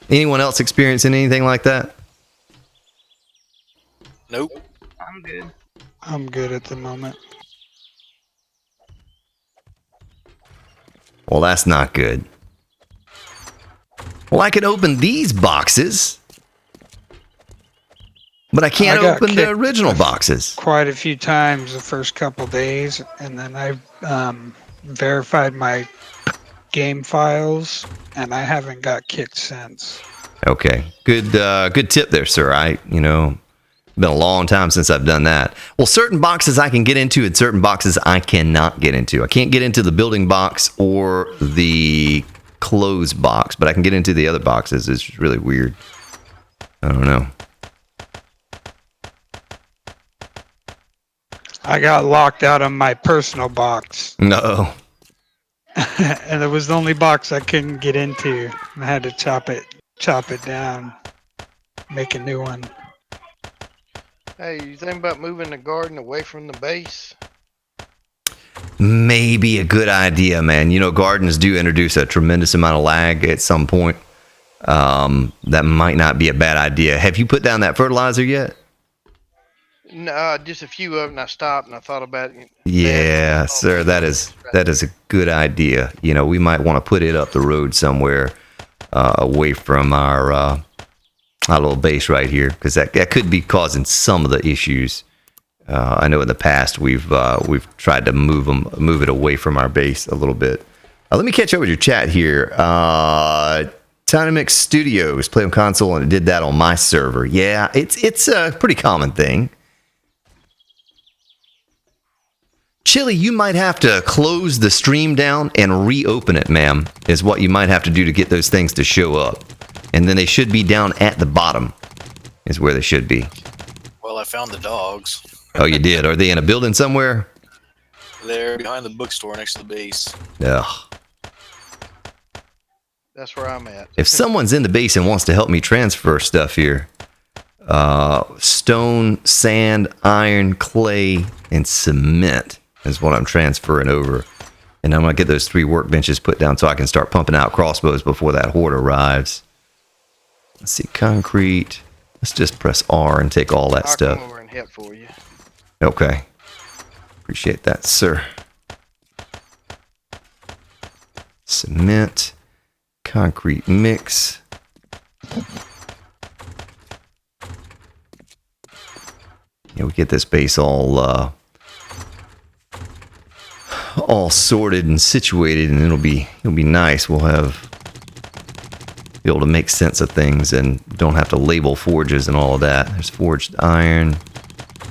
[SPEAKER 2] Anyone else experiencing anything like that?
[SPEAKER 1] Nope.
[SPEAKER 7] I'm good.
[SPEAKER 4] I'm good at the moment.
[SPEAKER 2] Well, that's not good. Well, I can open these boxes, but I can't
[SPEAKER 4] I got
[SPEAKER 2] open the
[SPEAKER 4] kicked
[SPEAKER 2] original boxes.
[SPEAKER 4] Quite a few times the first couple days, and then I verified my game files, and I haven't got kicked since.
[SPEAKER 2] Okay, good tip there, sir. Been a long time since I've done that. Well, certain boxes I can get into and certain boxes I cannot get into. I can't get into the building box or the clothes box, but I can get into the other boxes. It's just really weird. I don't know.
[SPEAKER 4] I got locked out of my personal box,
[SPEAKER 2] No.
[SPEAKER 4] and it was the only box I couldn't get into. I had to chop it down, make a new one.
[SPEAKER 7] Hey, you think about moving the garden away from the base?
[SPEAKER 2] Maybe a good idea, man. Gardens do introduce a tremendous amount of lag at some point. That might not be a bad idea. Have you put down that fertilizer yet?
[SPEAKER 7] No, just a few of them. I stopped and I thought about it.
[SPEAKER 2] Yeah, sir, that is a good idea. We might want to put it up the road somewhere away from our little base right here, because that could be causing some of the issues. I know in the past we've tried to move it away from our base a little bit. Let me catch up with your chat here. Dynamix Studios, play on console, and it did that on my server. Yeah, it's a pretty common thing. Chili, you might have to close the stream down and reopen it, ma'am, is what you might have to do to get those things to show up. And then they should be down at the bottom, is where they should be.
[SPEAKER 1] Well, I found the dogs.
[SPEAKER 2] Oh, you did? Are they in a building somewhere?
[SPEAKER 1] They're behind the bookstore next to the base.
[SPEAKER 2] Ugh.
[SPEAKER 7] That's where I'm at.
[SPEAKER 2] If someone's in the base and wants to help me transfer stuff here, stone, sand, iron, clay, and cement is what I'm transferring over. And I'm going to get those 3 workbenches put down so I can start pumping out crossbows before that horde arrives. Let's see, concrete. Let's just press R and take all that stuff.
[SPEAKER 7] I'll come over and help for you.
[SPEAKER 2] Okay. Appreciate that, sir. Cement. Concrete mix. Yeah, we get this base all sorted and situated, and it'll be nice. We'll be able to make sense of things and don't have to label forges and all of that. There's forged iron,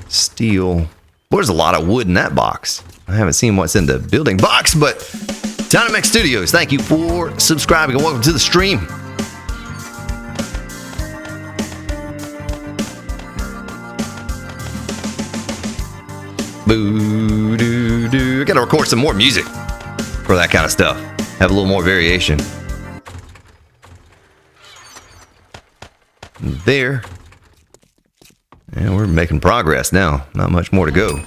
[SPEAKER 2] steel. Well, there's a lot of wood in that box. I haven't seen what's in the building box, but Dynamix Studios, thank you for subscribing and welcome to the stream. Boo doo doo. I gotta record some more music for that kind of stuff. Have a little more variation. There. And we're making progress now. Not much more to go.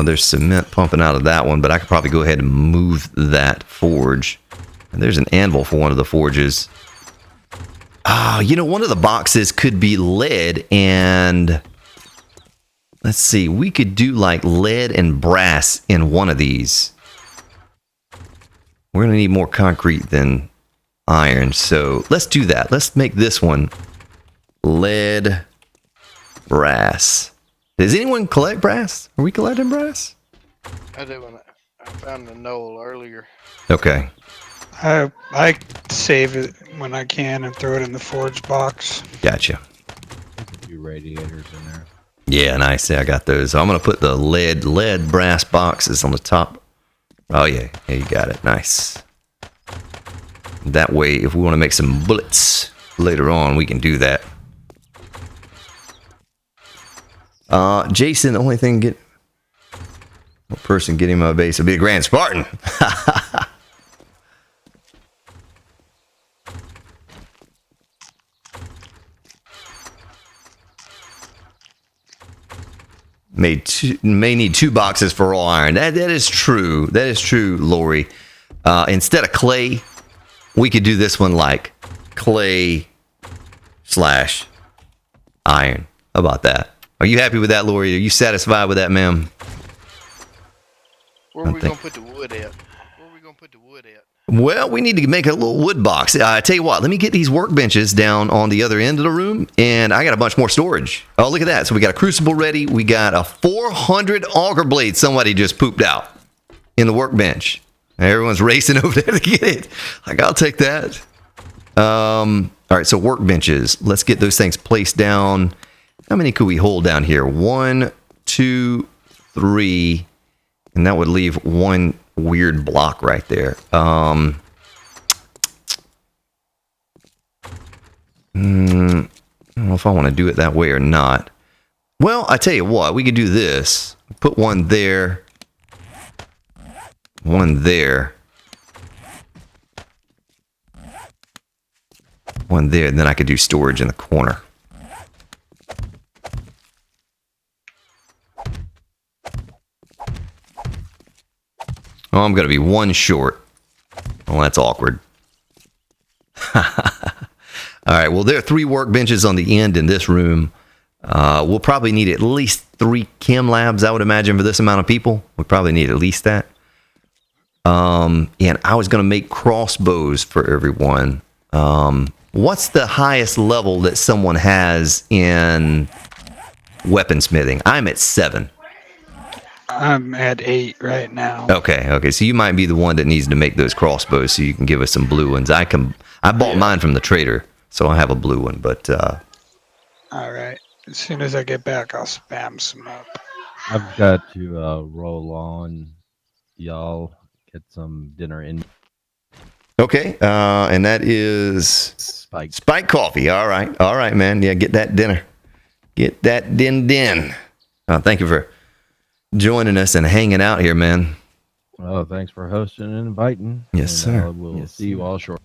[SPEAKER 2] There's cement pumping out of that one, but I could probably go ahead and move that forge. And there's an anvil for one of the forges. One of the boxes could be lead and... Let's see, we could do like lead and brass in one of these. We're going to need more concrete than iron, so let's do that. Let's make this one lead, brass. Does anyone collect brass? Are we collecting brass?
[SPEAKER 7] I do. I found the knoll earlier.
[SPEAKER 2] Okay.
[SPEAKER 4] I save it when I can and throw it in the forge box.
[SPEAKER 2] Gotcha.
[SPEAKER 3] There's a few radiators in there.
[SPEAKER 2] Yeah, nice. Yeah, I got those. So I'm going to put the lead brass boxes on the top. Oh, yeah. Yeah, you got it. Nice. That way, if we want to make some bullets later on, we can do that. Jason, the only thing what person getting my base would be a Grand Spartan. May need 2 boxes for raw iron. That is true. That is true, Lori. Instead of clay, we could do this one like clay / iron. How about that? Are you happy with that, Lori? Are you satisfied with that, ma'am?
[SPEAKER 7] Where are we gonna put the wood at?
[SPEAKER 2] Well, we need to make a little wood box. I tell you what, let me get these workbenches down on the other end of the room, and I got a bunch more storage. Oh, look at that. So we got a crucible ready. We got a 400 auger blade somebody just pooped out in the workbench. Everyone's racing over there to get it. Like, I'll take that. All right, so workbenches. Let's get those things placed down. How many could we hold down here? 1, 2, 3, and that would leave one weird block right there. I don't know if I want to do it that way or not. Well, I tell you what, we could do this. Put one there. One there. One there, and then I could do storage in the corner. Oh, I'm going to be one short. Well, that's awkward. All right, well, there are 3 workbenches on the end in this room. We'll probably need at least 3 chem labs, I would imagine, for this amount of people. We probably need at least that. And I was going to make crossbows for everyone. What's the highest level that someone has in weaponsmithing? I'm at 7.
[SPEAKER 4] I'm at 8 right now.
[SPEAKER 2] Okay. So you might be the one that needs to make those crossbows, so you can give us some blue ones. I bought mine from the trader, so I have a blue one. But
[SPEAKER 4] all right. As soon as I get back, I'll spam some up.
[SPEAKER 3] I've got to roll on. Y'all get some dinner in.
[SPEAKER 2] okay, and that is Spike Coffee. All right, man. Yeah, get that dinner. Get that din. Thank you for joining us and hanging out here, man.
[SPEAKER 3] Well, thanks for hosting and inviting.
[SPEAKER 2] Yes, sir.
[SPEAKER 3] We'll see you all shortly.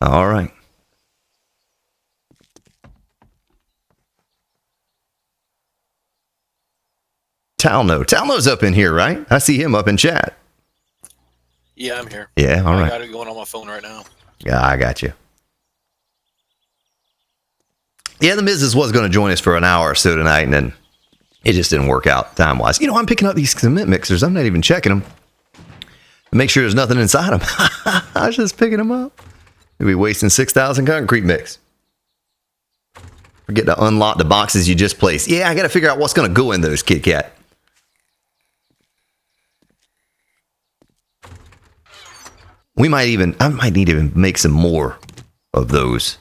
[SPEAKER 2] All right. Talno's up in here, right? I see him up in chat.
[SPEAKER 1] Yeah, I'm here.
[SPEAKER 2] Yeah, all right.
[SPEAKER 1] I got it going on my phone right now.
[SPEAKER 2] Yeah, I got you. Yeah, the Mrs. was going to join us for an hour or so tonight, and then it just didn't work out time-wise. You know, I'm picking up these cement mixers. I'm not even checking them. Make sure there's nothing inside them. I was just picking them up. We'd be wasting 6,000 concrete mix. Forget to unlock the boxes you just placed. Yeah, I got to figure out what's going to go in those, Kit Kat. I might need to even make some more of those.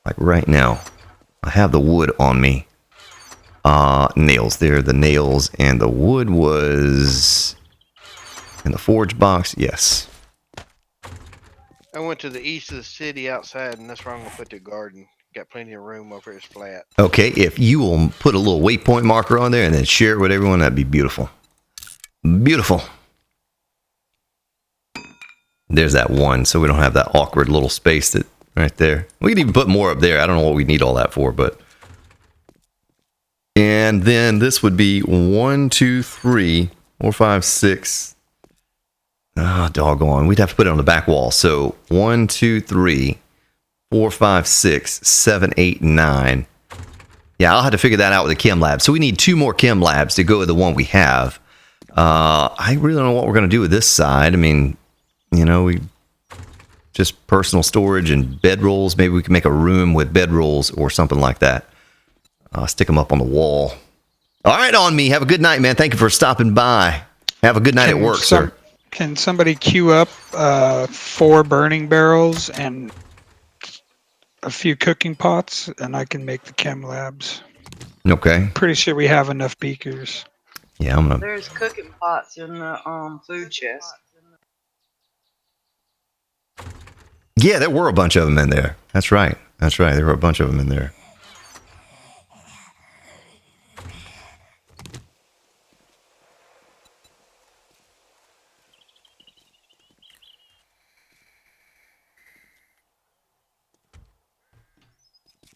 [SPEAKER 2] Like right now, I have the wood on me. Nails there, the nails, and the wood was in the forge box. Yes.
[SPEAKER 7] I went to the east of the city outside, and that's where I'm going to put the garden. Got plenty of room over here. It's flat.
[SPEAKER 2] Okay, if you will put a little waypoint marker on there and then share it with everyone, that'd be beautiful. Beautiful. There's that one, so we don't have that awkward little space that right there. We could even put more up there. I don't know what we need all that for, but. And then this would be 1, 2, 3, 4, 5, 6. Ah, doggone. We'd have to put it on the back wall. So 1, 2, 3, 4, 5, 6, 7, 8, 9. Yeah, I'll have to figure that out with the chem lab. So we need 2 more chem labs to go with the one we have. I really don't know what we're going to do with this side. I mean, you know, we just personal storage and bedrolls. Maybe we can make a room with bedrolls or something like that. Stick them up on the wall. All right, on me. Have a good night, man. Thank you for stopping by. Have a good night at work, sir.
[SPEAKER 4] Can somebody queue up 4 burning barrels and a few cooking pots, and I can make the chem labs?
[SPEAKER 2] Okay.
[SPEAKER 4] Pretty sure we have enough beakers.
[SPEAKER 2] Yeah, I'm gonna.
[SPEAKER 10] There's cooking pots in the food chest.
[SPEAKER 2] Yeah, there were a bunch of them in there. That's right. There were a bunch of them in there.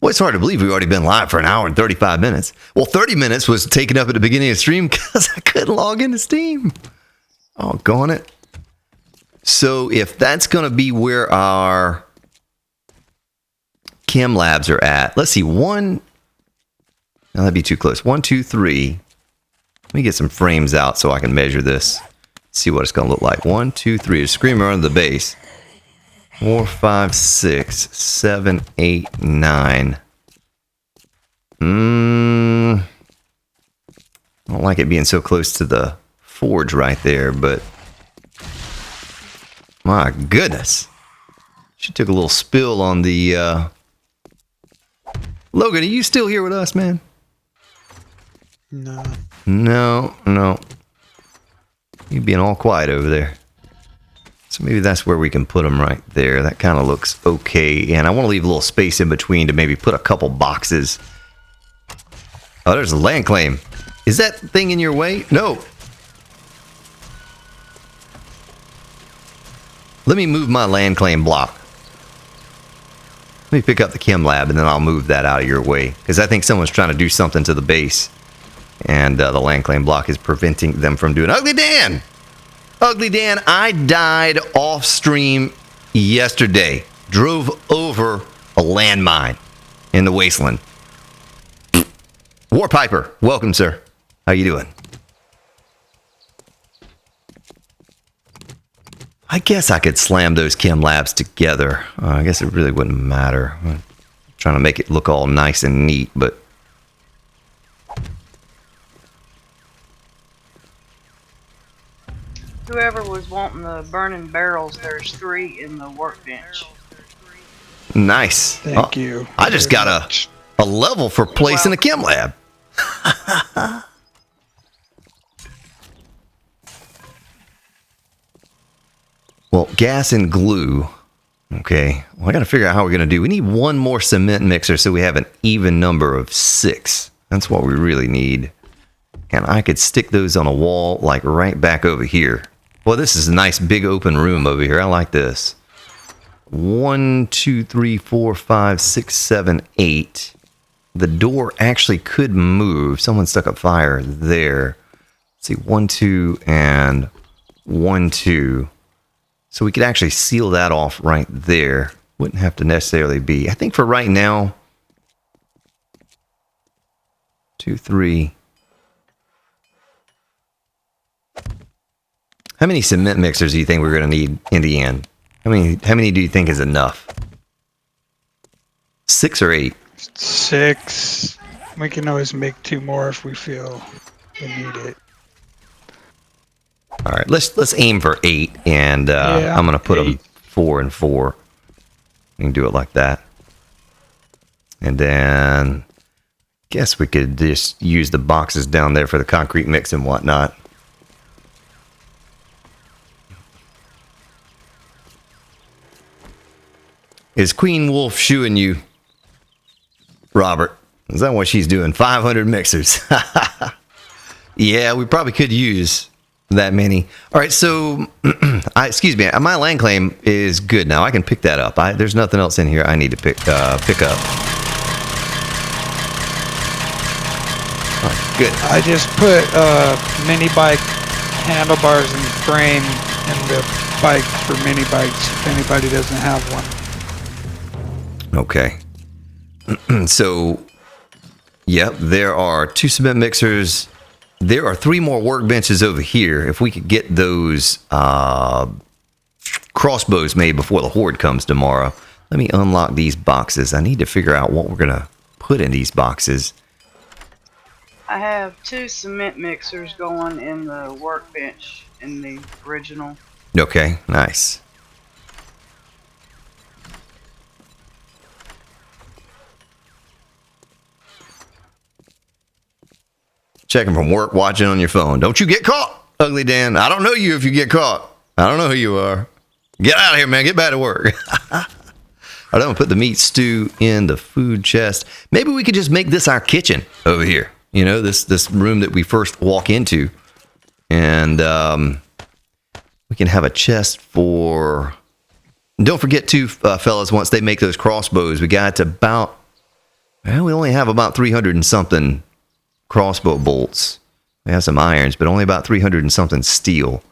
[SPEAKER 2] Well, it's hard to believe we've already been live for an hour and 35 minutes. Well, 30 minutes was taken up at the beginning of the stream because I couldn't log into Steam. Oh, gone it. So if that's going to be where our chem labs are at, let's see, no, that'd be too close. 1, 2, 3. Let me get some frames out so I can measure this. See what it's going to look like. 1, 2, 3. A screamer under the base. 4, 5, 6, 7, 8, 9. I don't like it being so close to the forge right there, but my goodness. She took a little spill on the Logan, are you still here with us, man?
[SPEAKER 5] No.
[SPEAKER 2] No. You being all quiet over there. So maybe that's where we can put them right there. That kind of looks okay. And I want to leave a little space in between to maybe put a couple boxes. Oh, there's a land claim. Is that thing in your way? No. Let me move my land claim block. Let me pick up the chem lab and then I'll move that out of your way. Because I think someone's trying to do something to the base. And the land claim block is preventing them from doing it. Ugly Dan! Ugly Dan, I died off stream yesterday. Drove over a landmine in the wasteland. Warpiper, welcome, sir. How you doing? I guess I could slam those chem labs together. I guess it really wouldn't matter. I'm trying to make it look all nice and neat, but
[SPEAKER 10] Whoever was wanting the burning barrels, there's 3 in the workbench.
[SPEAKER 2] nice.
[SPEAKER 4] Thank you.
[SPEAKER 2] I just got a level for placing a chem lab. Well, gas and glue. Okay. Well, I got to figure out how we're going to do. We need one more cement mixer so we have an even number of 6. That's what we really need. And I could stick those on a wall like right back over here. Well, this is a nice big open room over here. I like this. 1, 2, 3, 4, 5, 6, 7, 8. The door actually could move. Someone stuck a fire there. Let's see, 1, 2, and 1, 2. So we could actually seal that off right there. Wouldn't have to necessarily be. I think for right now, 2, 3. How many cement mixers do you think we're going to need in the end? How many do you think is enough? 6 or 8?
[SPEAKER 4] 6. We can always make 2 more if we feel we need it.
[SPEAKER 2] All right, let's aim for 8, and I'm going to put them 4 and 4. We can do it like that. And then guess we could just use the boxes down there for the concrete mix and whatnot. Is Queen Wolf shooing you, Robert? Is that what she's doing? 500 mixers. Yeah, we probably could use that many. All right, so excuse me, my land claim is good now. I can pick that up. There's nothing else in here I need to pick up. Oh, good.
[SPEAKER 4] I just put mini bike handlebars and frame in the bike for mini bikes if anybody doesn't have one.
[SPEAKER 2] Okay. So, yep, there are 2 cement mixers. There are 3 more workbenches over here. If we could get those crossbows made before the horde comes tomorrow. Let me unlock these boxes. I need to figure out what we're going to put in these boxes.
[SPEAKER 10] I have 2 cement mixers going in the workbench in the original.
[SPEAKER 2] Okay, nice. Checking from work, watching on your phone. Don't you get caught, Ugly Dan. I don't know you if you get caught. I don't know who you are. Get out of here, man. Get back to work. All right, I'm going to put the meat stew in the food chest. Maybe we could just make this our kitchen over here. You know, this room that we first walk into. And we can have a chest for... Don't forget, too, fellas, once they make those crossbows, we got about Well, we only have about 300 and something crossbow bolts. We have some irons, but only about 300 and something steel.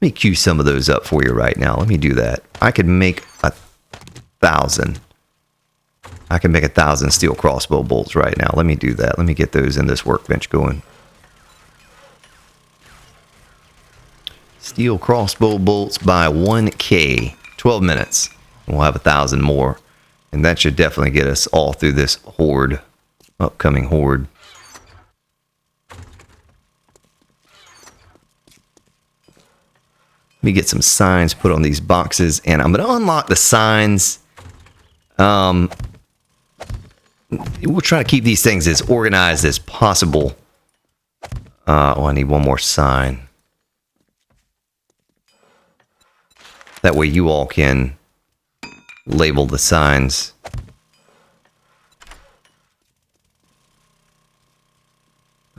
[SPEAKER 2] Let me queue some of those up for you right now. Let me do that. I could make 1,000. I can make 1,000 steel crossbow bolts right now. Let me do that. Let me get those in this workbench going. Steel crossbow bolts by 1K. 12 minutes. We'll have 1,000 more. And that should definitely get us all through this horde. Upcoming horde. Let me get some signs put on these boxes. And I'm going to unlock the signs. We'll try to keep these things as organized as possible. Oh, I need one more sign. That way you all can label the signs.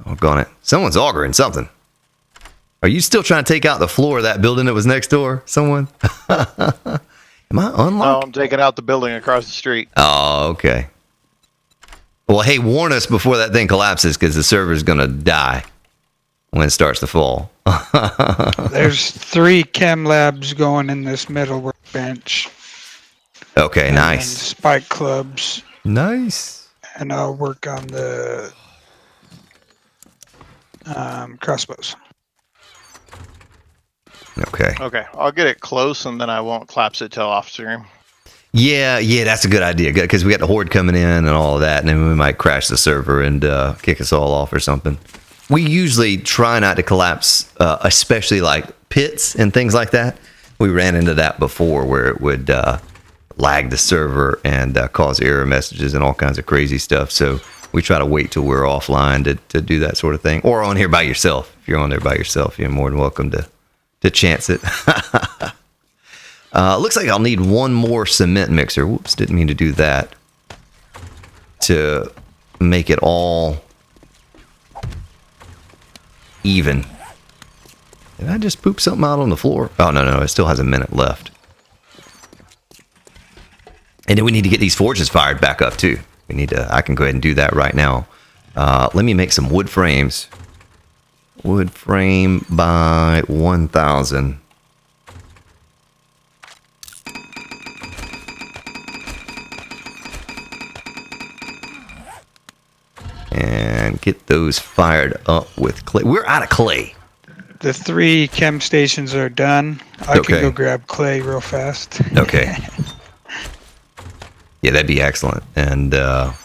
[SPEAKER 2] Doggone it. Someone's augering something. Are you still trying to take out the floor of that building that was next door? Someone? Am I unlocked?
[SPEAKER 6] No, I'm taking out the building across the street.
[SPEAKER 2] Oh, okay. Well, hey, warn us before that thing collapses, because the server's going to die when it starts to fall.
[SPEAKER 4] There's 3 chem labs going in this middle workbench.
[SPEAKER 2] Okay,
[SPEAKER 4] and
[SPEAKER 2] nice.
[SPEAKER 4] Spike clubs.
[SPEAKER 2] Nice.
[SPEAKER 4] And I'll work on the crossbows.
[SPEAKER 2] Okay.
[SPEAKER 6] Okay, I'll get it close and then I won't collapse it till off stream.
[SPEAKER 2] Yeah, that's a good idea. Good, because we got the horde coming in and all of that, and then we might crash the server and kick us all off or something. We usually try not to collapse, especially like pits and things like that. We ran into that before where it would lag the server and cause error messages and all kinds of crazy stuff. So we try to wait till we're offline to do that sort of thing. Or on here by yourself. If you're on there by yourself, you're more than welcome to chance it. Looks like I'll need one more cement mixer. Whoops, didn't mean to do that. To make it all even. Did I just poop something out on the floor? Oh, no, it still has a minute left. And then we need to get these forges fired back up too. I can go ahead and do that right now. Let me make some wood frames. Wood frame by 1,000. And get those fired up with clay. We're out of clay.
[SPEAKER 4] The 3 chem stations are done. I can go grab clay real fast.
[SPEAKER 2] Okay. Yeah, that'd be excellent. And then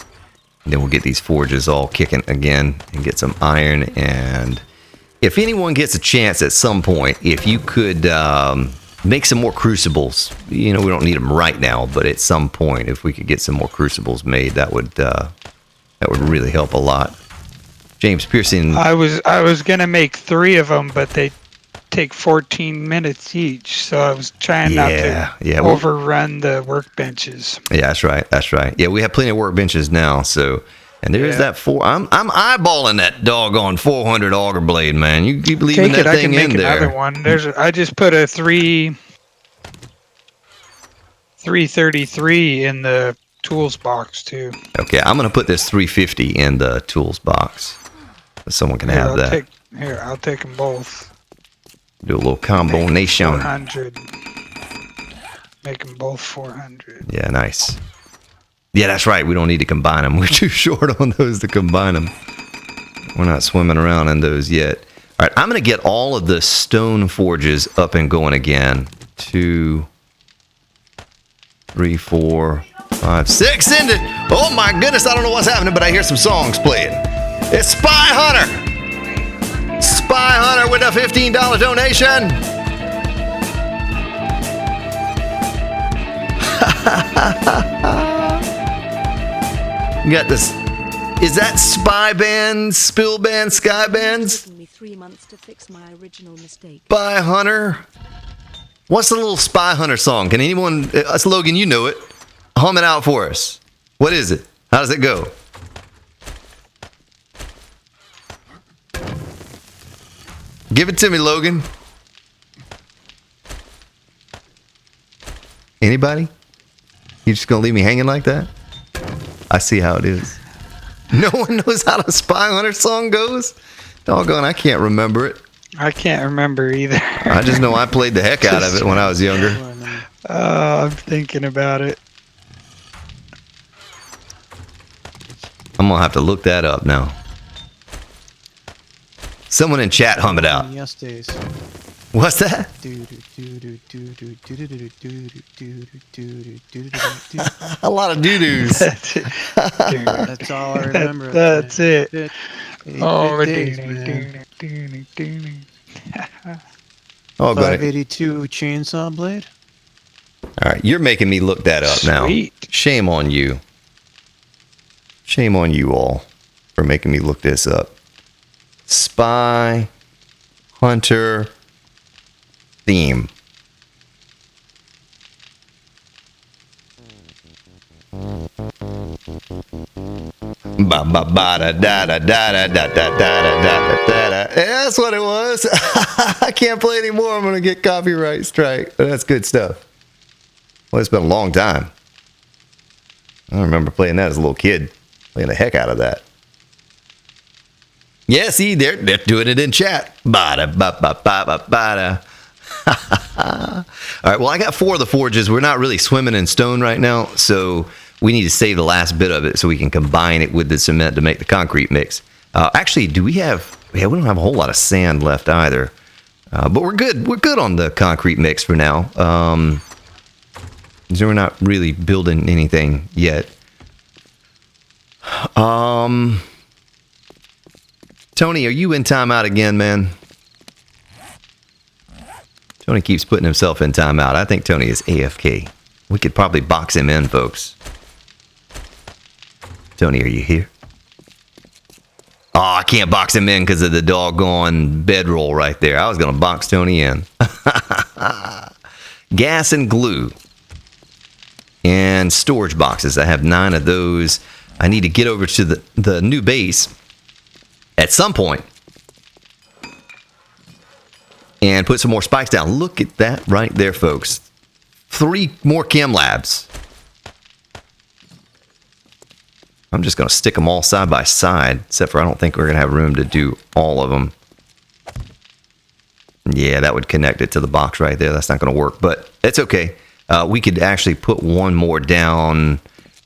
[SPEAKER 2] we'll get these forges all kicking again and get some iron. And if anyone gets a chance at some point, if you could make some more crucibles. We don't need them right now, but at some point, if we could get some more crucibles made, that would really help a lot. James Pearson.
[SPEAKER 4] I was gonna make 3 of them, but they take 14 minutes each, so I was trying not to overrun the workbenches.
[SPEAKER 2] Yeah, that's right. Yeah, we have plenty of workbenches now, so. And there's that I'm eyeballing that doggone 400 auger blade, man. You keep leaving that thing in there.
[SPEAKER 4] I can make another one. I just put a 333 in the tools box too.
[SPEAKER 2] Okay, I'm gonna put this 350 in the tools box, so someone can have that.
[SPEAKER 4] I'll take them both.
[SPEAKER 2] Do a little combination.
[SPEAKER 4] 400. Make them both 400.
[SPEAKER 2] Yeah, nice. Yeah, that's right. We don't need to combine them. We're too short on those to combine them. We're not swimming around in those yet. All right, I'm going to get all of the stone forges up and going again. 2, 3, 4, 5, 6. End it. Oh my goodness, I don't know what's happening, but I hear some songs playing. It's Spy Hunter. Spy Hunter with a $15 donation. You got this. Is that Spy Band, Spill Band, Sky Bands?
[SPEAKER 11] It took me 3 months to fix my original mistake.
[SPEAKER 2] Spy Hunter. What's the little Spy Hunter song? Can anyone? Logan, you know it. Hum it out for us. What is it? How does it go? Give it to me, Logan. Anybody? You just gonna leave me hanging like that? I see how it is. No one knows how the Spy Hunter song goes? Doggone, I can't remember it.
[SPEAKER 4] I can't remember either.
[SPEAKER 2] I just know I played the heck out of it when I was younger.
[SPEAKER 4] I'm thinking about it.
[SPEAKER 2] I'm going to have to look that up now. Someone in chat hum it out.
[SPEAKER 5] Yes, days.
[SPEAKER 2] What's that? A lot of doo-doos.
[SPEAKER 5] That's all I remember.
[SPEAKER 4] That's it. Oh,
[SPEAKER 5] days, man.
[SPEAKER 2] Oh, got it.
[SPEAKER 5] 582 chainsaw blade.
[SPEAKER 2] All right, you're making me look that up now.
[SPEAKER 4] Sweet.
[SPEAKER 2] Shame on you. Shame on you all for making me look this up. Spy Hunter theme. Ba ba ba da da da da da da da da da da. That's what it was. I can't play anymore. I'm gonna get copyright strike. But that's good stuff. Well, it's been a long time. I remember playing that as a little kid. Playing the heck out of that. Yeah, see, they're doing it in chat. Ba-da, ba-ba-ba-ba-ba-da. All right, well, I got 4 of the forges. We're not really swimming in stone right now, so we need to save the last bit of it so we can combine it with the cement to make the concrete mix. Actually, do we have... Yeah, we don't have a whole lot of sand left either. But we're good. We're good on the concrete mix for now. So we're not really building anything yet. Tony, are you in timeout again, man? Tony keeps putting himself in timeout. I think Tony is AFK. We could probably box him in, folks. Tony, are you here? Oh, I can't box him in because of the doggone bedroll right there. I was going to box Tony in. Gas and glue. And storage boxes. I have 9 of those. I need to get over to the new base at some point and put some more spikes down. Look at that right there, folks. 3 more chem labs. I'm just going to stick them all side by side, except for I don't think we're going to have room to do all of them. Yeah, that would connect it to the box right there. That's not going to work, but it's okay. We could actually put one more down.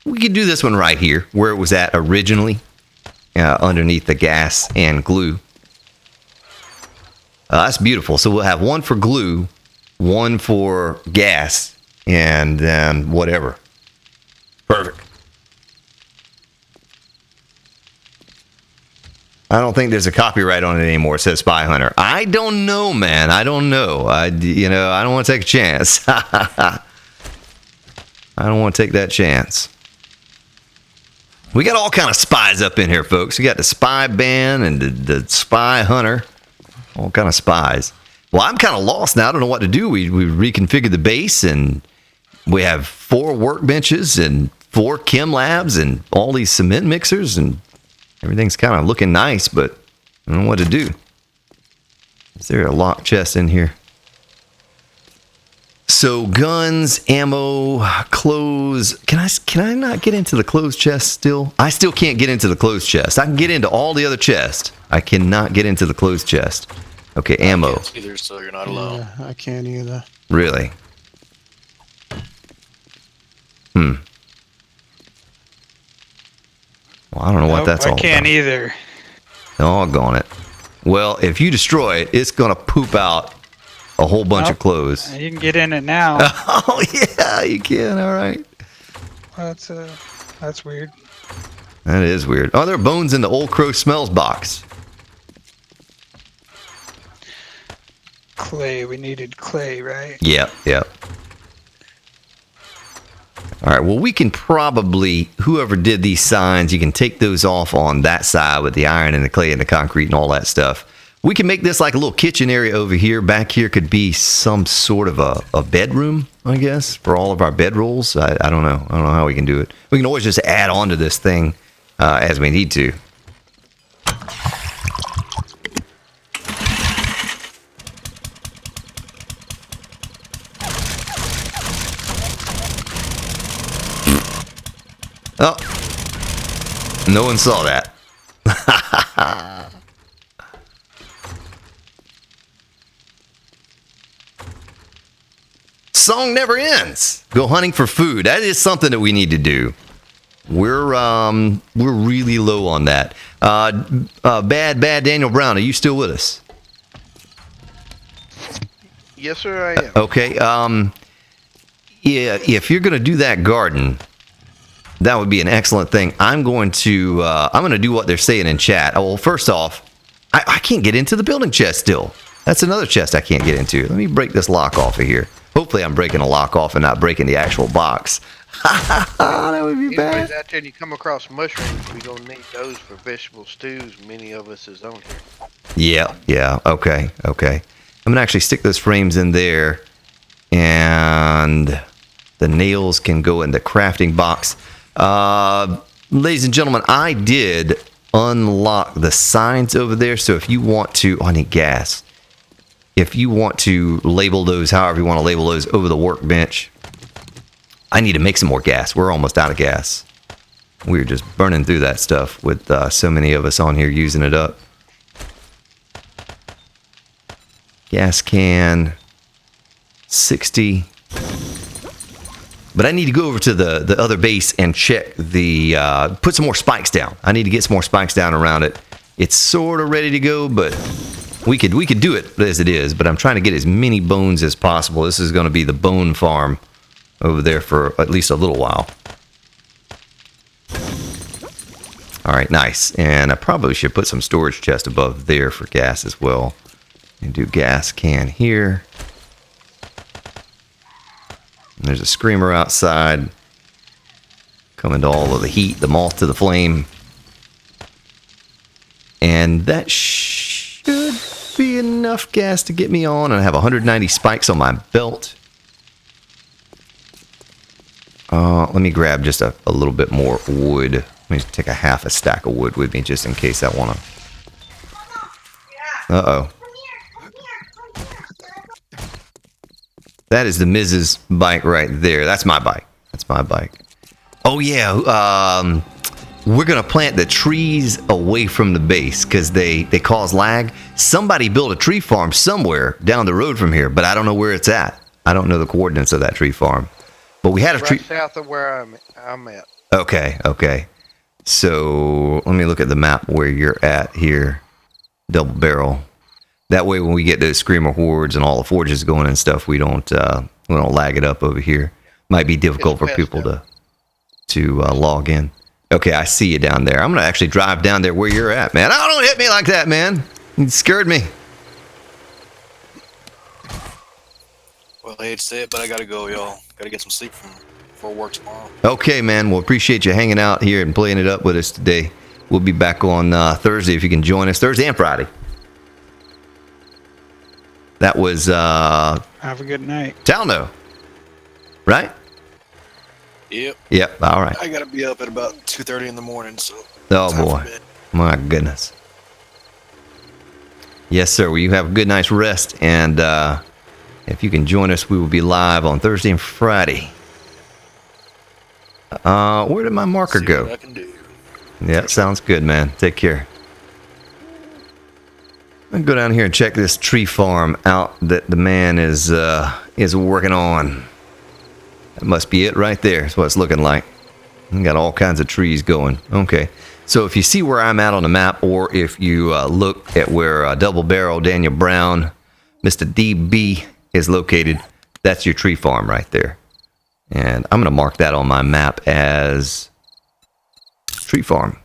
[SPEAKER 2] We could do this one right here, where it was at originally, underneath the gas and glue. That's beautiful. So we'll have 1 for glue, 1 for gas, and then whatever. Perfect. I don't think there's a copyright on it anymore. It says Spy Hunter. I don't know, man. I don't know. I don't want to take a chance. I don't want to take that chance. We got all kind of spies up in here, folks. We got the spy band and the Spy Hunter. All kind of spies. Well, I'm kind of lost now. I don't know what to do. We reconfigured the base, and we have 4 workbenches and 4 chem labs and all these cement mixers, and everything's kind of looking nice, but I don't know what to do. Is there a locked chest in here? So guns, ammo, clothes. Can I not get into the closed chest still? I still can't get into the closed chest. I can get into all the other chests. I cannot get into the closed chest. Okay, ammo.
[SPEAKER 1] I can't either, so you're not alone.
[SPEAKER 5] Yeah, I can't either.
[SPEAKER 2] Really? Well, I don't know what that's all about.
[SPEAKER 4] I can't either.
[SPEAKER 2] Doggone it. Well, if you destroy it, it's going to poop out a whole bunch of clothes.
[SPEAKER 4] You can get in it now.
[SPEAKER 2] Oh, yeah, you can. All right.
[SPEAKER 4] That's weird.
[SPEAKER 2] That is weird. Oh, there are bones in the Old Crow Smells box.
[SPEAKER 4] Clay. We needed clay, right?
[SPEAKER 2] Yep. All right, well, we can probably, whoever did these signs, you can take those off on that side with the iron and the clay and the concrete and all that stuff. We can make this like a little kitchen area over here. Back here could be some sort of a bedroom, I guess, for all of our bedrolls. I don't know. I don't know how we can do it. We can always just add on to this thing as we need to. Oh, No one saw that. Song never ends. Go hunting for food. That is something that we need to do. We're really low on that. Bad Daniel Brown, are you still with us?
[SPEAKER 7] Yes, sir, I am.
[SPEAKER 2] Okay. Yeah, if you're gonna do that garden, that would be an excellent thing. I'm going to do what they're saying in chat. Oh, well, first off, I can't get into the building chest still. That's another chest I can't get into. Let me break this lock off of here. Hopefully I'm breaking a lock off and not breaking the actual box. That would be bad.
[SPEAKER 7] Anyways, out there and you come across mushrooms, we're going to need those for vegetable stews. Many of us is on here.
[SPEAKER 2] Yeah. Okay. I'm going to actually stick those frames in there. And the nails can go in the crafting box. Ladies and gentlemen, I did unlock the signs over there. So if you want to... Oh, I need gas. If you want to label those however you want to label those over the workbench, I need to make some more gas. We're almost out of gas. We're just burning through that stuff with so many of us on here using it up. Gas can 60. But I need to go over to the other base and check the put some more spikes down. I need to get some more spikes down around it. It's sort of ready to go, but we could do it as it is, but I'm trying to get as many bones as possible. This is going to be the bone farm over there for at least a little while. All right, nice. And I probably should put some storage chest above there for gas as well. And do gas can here. And there's a screamer outside. Coming to all of the heat, the moth to the flame. And that should be enough gas to get me on. I have 190 spikes on my belt. Let me grab just a little bit more wood. Let me take a half a stack of wood with me just in case I want to. Uh-oh. That is the Mrs. bike right there. That's my bike. That's my bike. Oh, yeah. We're going to plant the trees away from the base because they cause lag. Somebody built a tree farm somewhere down the road from here, but I don't know where it's at. I don't know the coordinates of that tree farm. But we had a tree...
[SPEAKER 7] Right south of where I'm at.
[SPEAKER 2] Okay. So let me look at the map where you're at here. Double barrel. That way when we get those screamer hordes and all the forges going and stuff, we don't lag it up over here. Might be difficult for people to log in. Okay, I see you down there. I'm going to actually drive down there where you're at, man. Oh, don't hit me like that, man. You scared me.
[SPEAKER 1] Well, I hate to say it, but I gotta go, y'all. Gotta get some sleep before work tomorrow.
[SPEAKER 2] Okay, man. Well, appreciate you hanging out here and playing it up with us today. We'll be back on Thursday if you can join us. Thursday and Friday. That was...
[SPEAKER 4] Have a good night.
[SPEAKER 2] Talno. Right? Yep. All right.
[SPEAKER 1] I gotta be up at about 2:30 in the morning, so...
[SPEAKER 2] Oh, boy. My goodness. Yes, sir. Well, you have a good night's rest, and if you can join us, we will be live on Thursday and Friday. Where did my marker go?
[SPEAKER 1] What I can do.
[SPEAKER 2] Yeah, sounds good, man. Take care. I'll go down here and check this tree farm out that the man is working on. That must be it right there. That's what it's looking like. We got all kinds of trees going. Okay. So if you see where I'm at on the map, or if you look at where Double Barrel Daniel Brown, Mr. DB is located, that's your tree farm right there. And I'm going to mark that on my map as tree farm.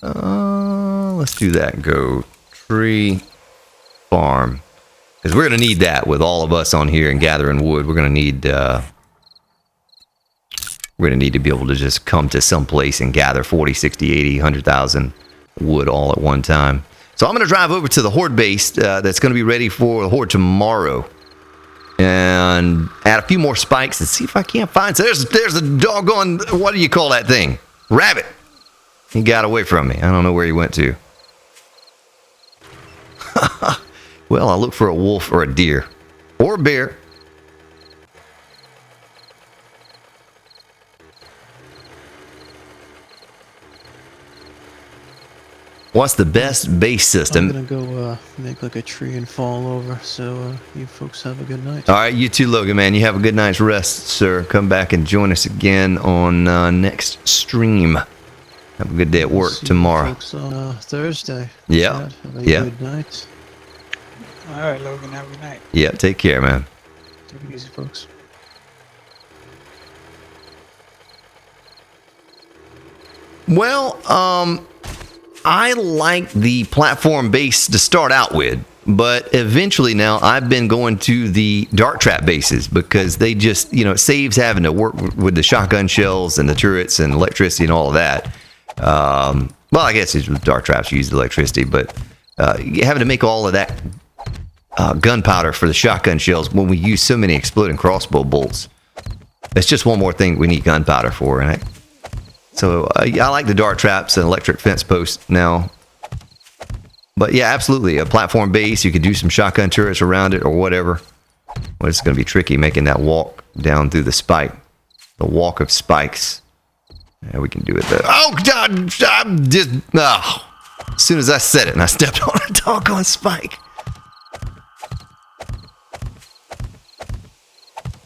[SPEAKER 2] Let's do that. Go tree farm. Because we're going to need that with all of us on here and gathering wood. We're going to need... we're going to need to be able to just come to some place and gather 40, 60, 80, 100,000 wood all at one time. So I'm going to drive over to the Horde base that's going to be ready for the Horde tomorrow. And add a few more spikes and see if I can't find... So there's a doggone... What do you call that thing? Rabbit. He got away from me. I don't know where he went to. Well, I'll look for a wolf or a deer. Or a bear. What's the best base system?
[SPEAKER 5] I'm gonna go make like a tree and fall over. So you folks have a good night.
[SPEAKER 2] All right, you too, Logan, man. You have a good night's rest, sir. Come back and join us again on next stream. Have a good day at work
[SPEAKER 5] See
[SPEAKER 2] tomorrow.
[SPEAKER 5] You folks on Thursday.
[SPEAKER 2] Yeah.
[SPEAKER 5] Chad, have a
[SPEAKER 2] Yeah.
[SPEAKER 5] good night.
[SPEAKER 4] All right, Logan, have a good night.
[SPEAKER 2] Yeah, take care, man.
[SPEAKER 5] Take it easy, folks.
[SPEAKER 2] Well, I like the platform base to start out with, but eventually now I've been going to the dark trap bases because they just, it saves having to work with the shotgun shells and the turrets and electricity and all of that. Well, I guess it's with dark traps you use the electricity, but having to make all of that gunpowder for the shotgun shells when we use so many exploding crossbow bolts. It's just one more thing we need gunpowder for, and so I like the dart traps and electric fence posts now. But yeah, absolutely. A platform base, you could do some shotgun turrets around it or whatever. Well, it's going to be tricky making that walk down through the spike. The walk of spikes. Yeah, we can do it there. Oh, God! I'm just... Oh. As soon as I said it and I stepped on a doggone spike.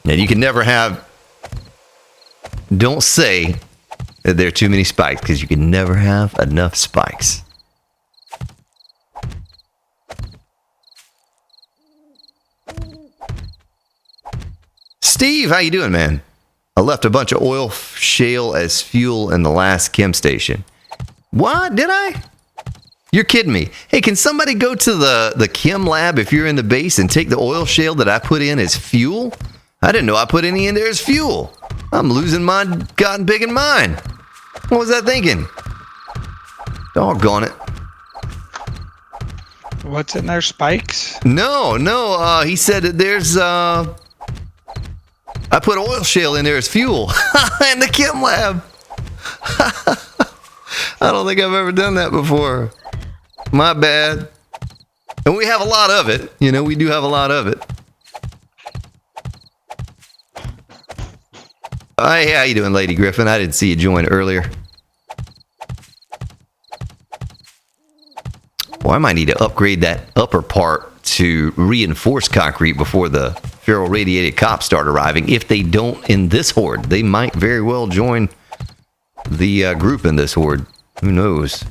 [SPEAKER 2] And you can never have... Don't say... there are too many spikes because you can never have enough spikes. Steve, how you doing, man? I left a bunch of oil shale as fuel in the last chem station. What? Did I? You're kidding me. Hey, can somebody go to the chem lab if you're in the base and take the oil shale that I put in as fuel? I didn't know I put any in there as fuel. I'm losing my gotten big in mine. What was I thinking? Doggone it.
[SPEAKER 4] What's in there? Spikes?
[SPEAKER 2] No. He said that there's I put oil shale in there as fuel in the chem lab. I don't think I've ever done that before. My bad. And we have a lot of it. We do have a lot of it. Hey, how you doing, Lady Griffin? I didn't see you join earlier. Well, I might need to upgrade that upper part to reinforced concrete before the ferro-radiated cops start arriving. If they don't in this horde, they might very well join the group in this horde. Who knows?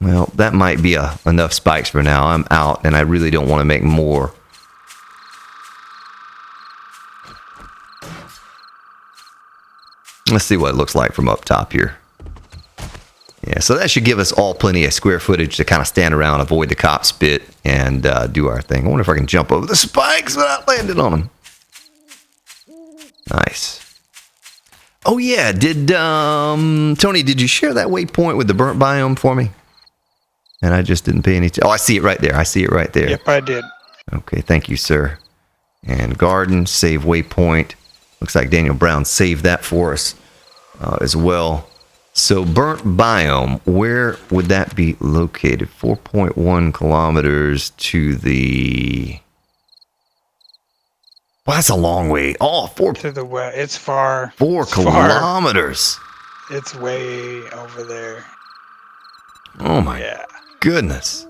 [SPEAKER 2] Well, that might be enough spikes for now. I'm out, and I really don't want to make more. Let's see what it looks like from up top here. Yeah, so that should give us all plenty of square footage to kind of stand around, avoid the cop spit, and do our thing. I wonder if I can jump over the spikes without landing on them. Nice. Oh yeah, Tony, did you share that waypoint with the burnt biome for me? And I just didn't pay any attention. Oh, I see it right there. I see it right there.
[SPEAKER 4] Yep, I did.
[SPEAKER 2] Okay, thank you, sir. And garden, save waypoint. Looks like Daniel Brown saved that for us as well. So burnt biome, where would that be located? 4.1 kilometers to the... Well, that's a long way. Oh,
[SPEAKER 4] to the west. It's far.
[SPEAKER 2] 4 kilometers.
[SPEAKER 4] It's way over there.
[SPEAKER 2] Oh my goodness.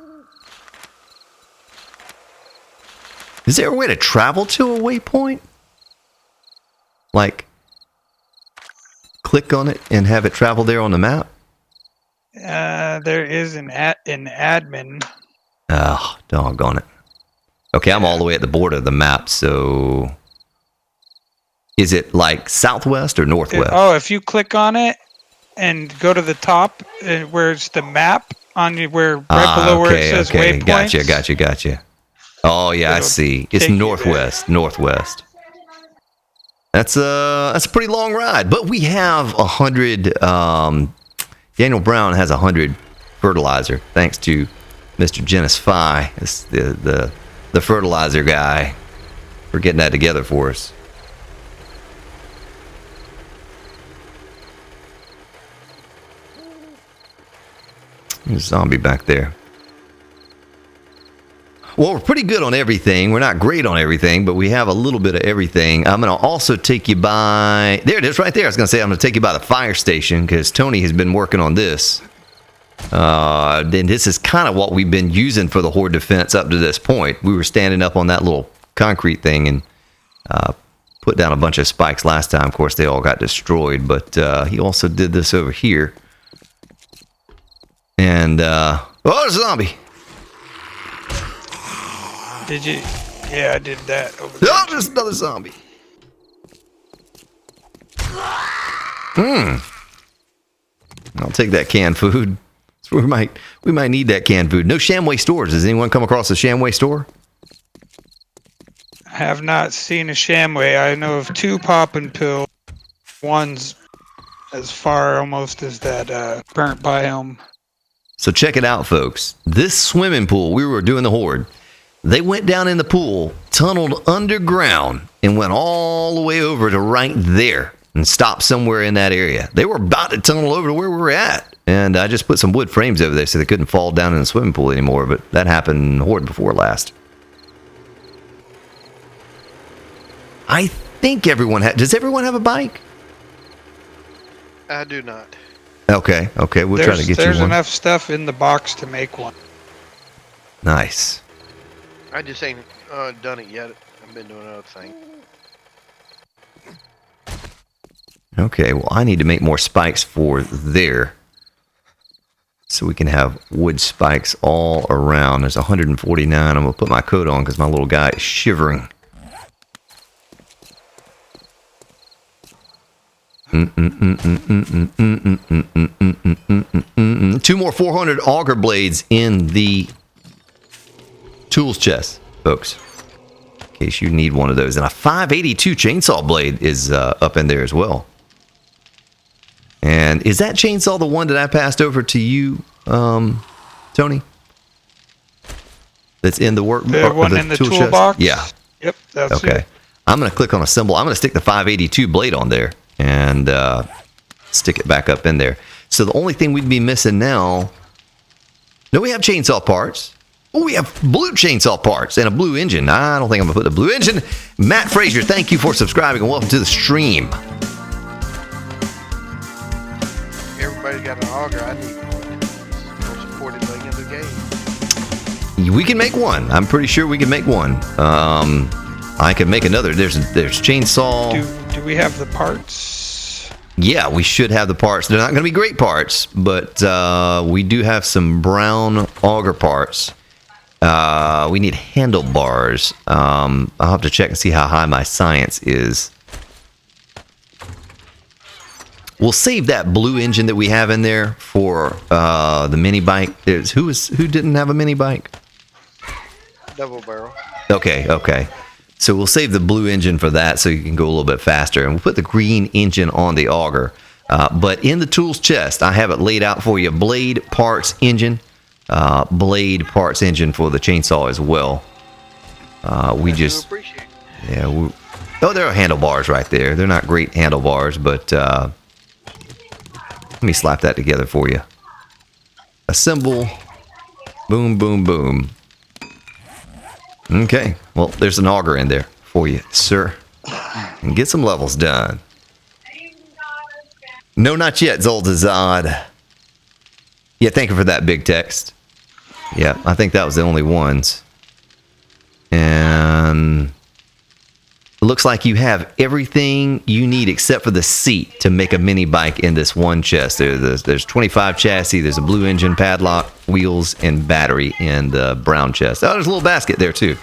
[SPEAKER 2] Is there a way to travel to a waypoint? Like, click on it and have it travel there on the map?
[SPEAKER 4] There is an admin.
[SPEAKER 2] Oh, doggone it. Okay, I'm all the way at the border of the map, so... Is it like southwest or northwest?
[SPEAKER 4] If you click on it and go to the top where it's the map, on where right below where it says waypoints.
[SPEAKER 2] Gotcha. Oh, yeah, I see. It's northwest. That's a pretty long ride, but we have 100. Daniel Brown has 100 fertilizer, thanks to Mr. Genis Phi, the fertilizer guy, for getting that together for us. There's a zombie back there. Well, we're pretty good on everything. We're not great on everything, but we have a little bit of everything. I'm going to also take you by... There it is right there. I was going to say I'm going to take you by the fire station because Tony has been working on this. Then this is kind of what we've been using for the horde defense up to this point. We were standing up on that little concrete thing and put down a bunch of spikes last time. Of course, they all got destroyed, but he also did this over here. And, oh, there's a zombie.
[SPEAKER 4] Did you? Yeah, I did that over there.
[SPEAKER 2] Oh, there's another zombie. I'll take that canned food. So we might need that canned food. No Shamway stores. Has anyone come across a Shamway store?
[SPEAKER 4] I have not seen a Shamway. I know of 2 poppin' pill. One's as far almost as that burnt biome.
[SPEAKER 2] So check it out, folks. This swimming pool, we were doing the horde. They went down in the pool, tunneled underground, and went all the way over to right there and stopped somewhere in that area. They were about to tunnel over to where we were at. And I just put some wood frames over there so they couldn't fall down in the swimming pool anymore. But that happened in horde before last. I think everyone does everyone have a bike?
[SPEAKER 7] I do not.
[SPEAKER 2] Okay, we'll try to get you one.
[SPEAKER 4] There's enough stuff in the box to make one.
[SPEAKER 2] Nice.
[SPEAKER 7] I just ain't done it yet. I've been doing other things.
[SPEAKER 2] Okay, well, I need to make more spikes for there. So we can have wood spikes all around. There's 149. I'm going to put my coat on because my little guy is shivering. 2 more 400 auger blades in the tools chest, folks. In case you need one of those. And a 582 chainsaw blade is up in there as well. And is that chainsaw the one that I passed over to you, Tony? That's in the work.
[SPEAKER 4] The one in the toolbox?
[SPEAKER 2] Yeah.
[SPEAKER 4] Yep, that's
[SPEAKER 2] okay.
[SPEAKER 4] it.
[SPEAKER 2] I'm going to click on assemble. I'm going to stick the 582 blade on there and stick it back up in there. So the only thing we'd be missing now. No, we have chainsaw parts. Oh, we have blue chainsaw parts and a blue engine. I don't think I'm going to put the blue engine. Matt Frazier, thank you for subscribing and welcome to the stream.
[SPEAKER 7] Everybody's got an auger. I need one. Most supported thing in the game.
[SPEAKER 2] We can make one. I'm pretty sure we can make one. I can make another. There's chainsaw.
[SPEAKER 4] Do we have the parts?
[SPEAKER 2] Yeah, we should have the parts. They're not going to be great parts, but we do have some brown auger parts. We need handlebars. I'll have to check and see how high my science is. We'll save that blue engine that we have in there for the mini bike. Who didn't have a mini bike?
[SPEAKER 7] Double barrel.
[SPEAKER 2] Okay. So we'll save the blue engine for that so you can go a little bit faster. And we'll put the green engine on the auger. But in the tools chest, I have it laid out for you. Blade parts engine. Blade parts engine for the chainsaw as well.
[SPEAKER 7] Appreciate it.
[SPEAKER 2] Yeah. There are handlebars right there. They're not great handlebars, but let me slap that together for you. Assemble. Boom, boom, boom. Okay, well, there's an auger in there for you, sir. And get some levels done. No, not yet, Zoldazad. Yeah, thank you for that big text. Yeah, I think that was the only ones. And it looks like you have everything you need except for the seat to make a mini bike in this one chest. There's 25 chassis, there's a blue engine, padlock, wheels, and battery in the brown chest. Oh, there's a little basket there too.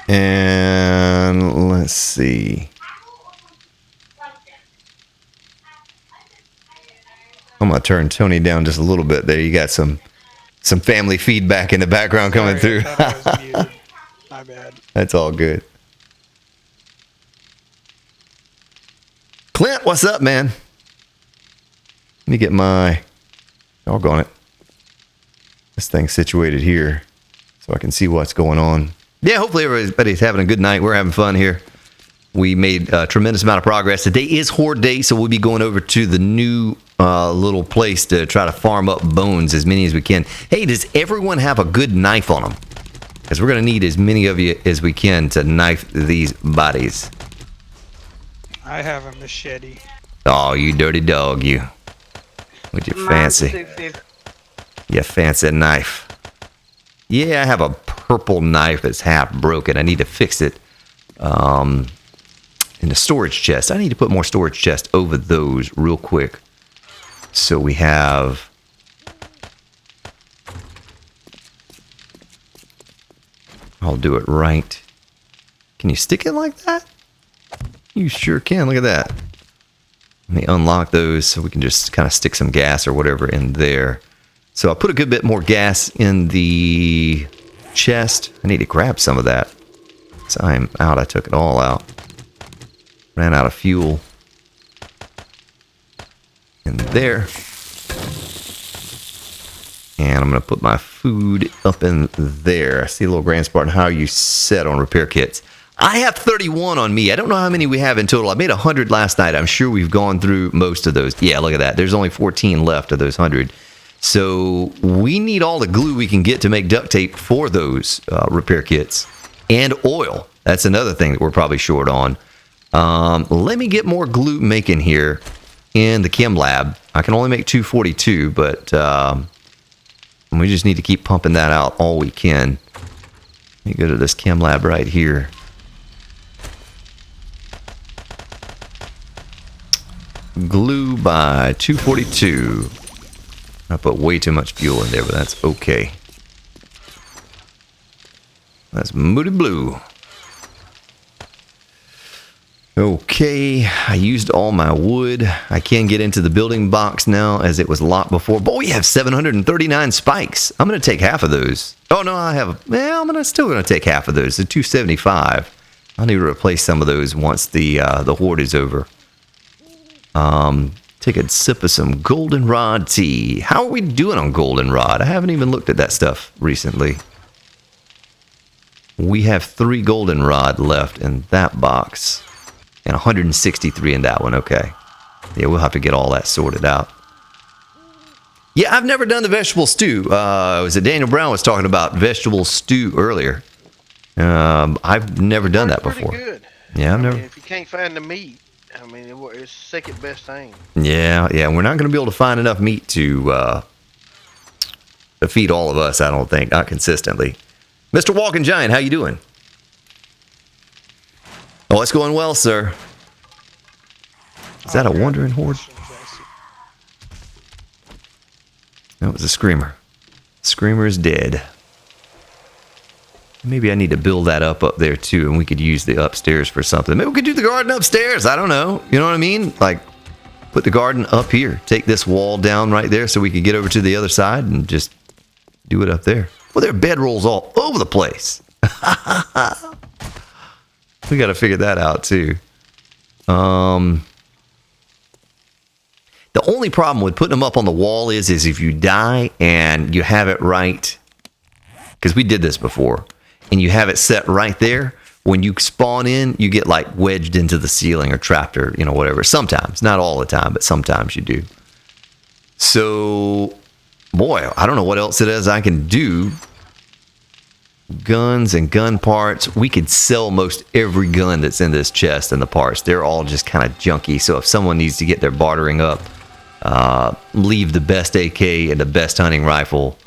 [SPEAKER 2] And let's see. I'm going to turn Tony down just a little bit there. You got some family feedback in the background coming through.
[SPEAKER 4] My bad.
[SPEAKER 2] That's all good. Clint, what's up, man? Let me get my doggone it. This thing's situated here so I can see what's going on. Yeah, hopefully everybody's having a good night. We're having fun here. We made a tremendous amount of progress. Today is Horde Day, so we'll be going over to the new little place to try to farm up bones, as many as we can. Hey, does everyone have a good knife on them? Because we're going to need as many of you as we can to knife these bodies.
[SPEAKER 4] I have a machete.
[SPEAKER 2] Oh, you dirty dog, you. With your
[SPEAKER 10] Mine's
[SPEAKER 2] fancy.
[SPEAKER 10] 250.
[SPEAKER 2] Your fancy knife. Yeah, I have a purple knife that's half broken. I need to fix it. In the storage chest. I need to put more storage chest over those real quick. So we have... I'll do it right. Can you stick it like that? You sure can. Look at that. Let me unlock those so we can just kind of stick some gas or whatever in there. So I put a good bit more gas in the chest. I need to grab some of that. So I'm out. I took it all out. Ran out of fuel. In there. And I'm going to put my food up in there. I see a little Grand Spartan. How are you set on repair kits? I have 31 on me. I don't know how many we have in total. I made 100 last night. I'm sure we've gone through most of those. Yeah, look at that. There's only 14 left of those 100. So we need all the glue we can get to make duct tape for those repair kits. And oil. That's another thing that we're probably short on. Let me get more glue making here in the chem lab. I can only make 242, but we just need to keep pumping that out all we can. Let me go to this chem lab right here. Glue by 242. I put way too much fuel in there, but that's okay. That's moody blue. Okay, I used all my wood. I can get into the building box now as it was locked before. But we have 739 spikes. I'm going to take half of those. Oh, no, I have... Well, I'm still going to take half of those. The 275. I'll need to replace some of those once the horde is over. Take a sip of some goldenrod tea. How are we doing on goldenrod? I haven't even looked at that stuff recently. We have 3 goldenrod left in that box. And 163 in that one. Okay. Yeah, we'll have to get all that sorted out. Yeah, I've never done the vegetable stew. Was it Daniel Brown was talking about vegetable stew earlier? I've never done that before.
[SPEAKER 7] Pretty good.
[SPEAKER 2] Yeah, I've never.
[SPEAKER 7] If you can't find the meat, I mean, it's the second best thing.
[SPEAKER 2] Yeah, we're not going to be able to find enough meat to feed all of us, I don't think. Not consistently. Mr. Walking Giant, how you doing? Oh, it's going well, sir. Is that a wandering horde? That was a screamer. Screamer is dead. Maybe I need to build that up there too, and we could use the upstairs for something. Maybe we could do the garden upstairs. I don't know. You know what I mean? Like, put the garden up here. Take this wall down right there so we can get over to the other side and just do it up there. Well, there are bedrolls all over the place. We got to figure that out too. The only problem with putting them up on the wall is if you die and you have it right, because we did this before, and you have it set right there, when you spawn in, you get like wedged into the ceiling or trapped or, you know, whatever. Sometimes, not all the time, but sometimes you do. So, boy, I don't know what else it is I can do. Guns and gun parts. We could sell most every gun that's in this chest and the parts. They're all just kind of junky. So if someone needs to get their bartering up, leave the best AK and the best hunting rifle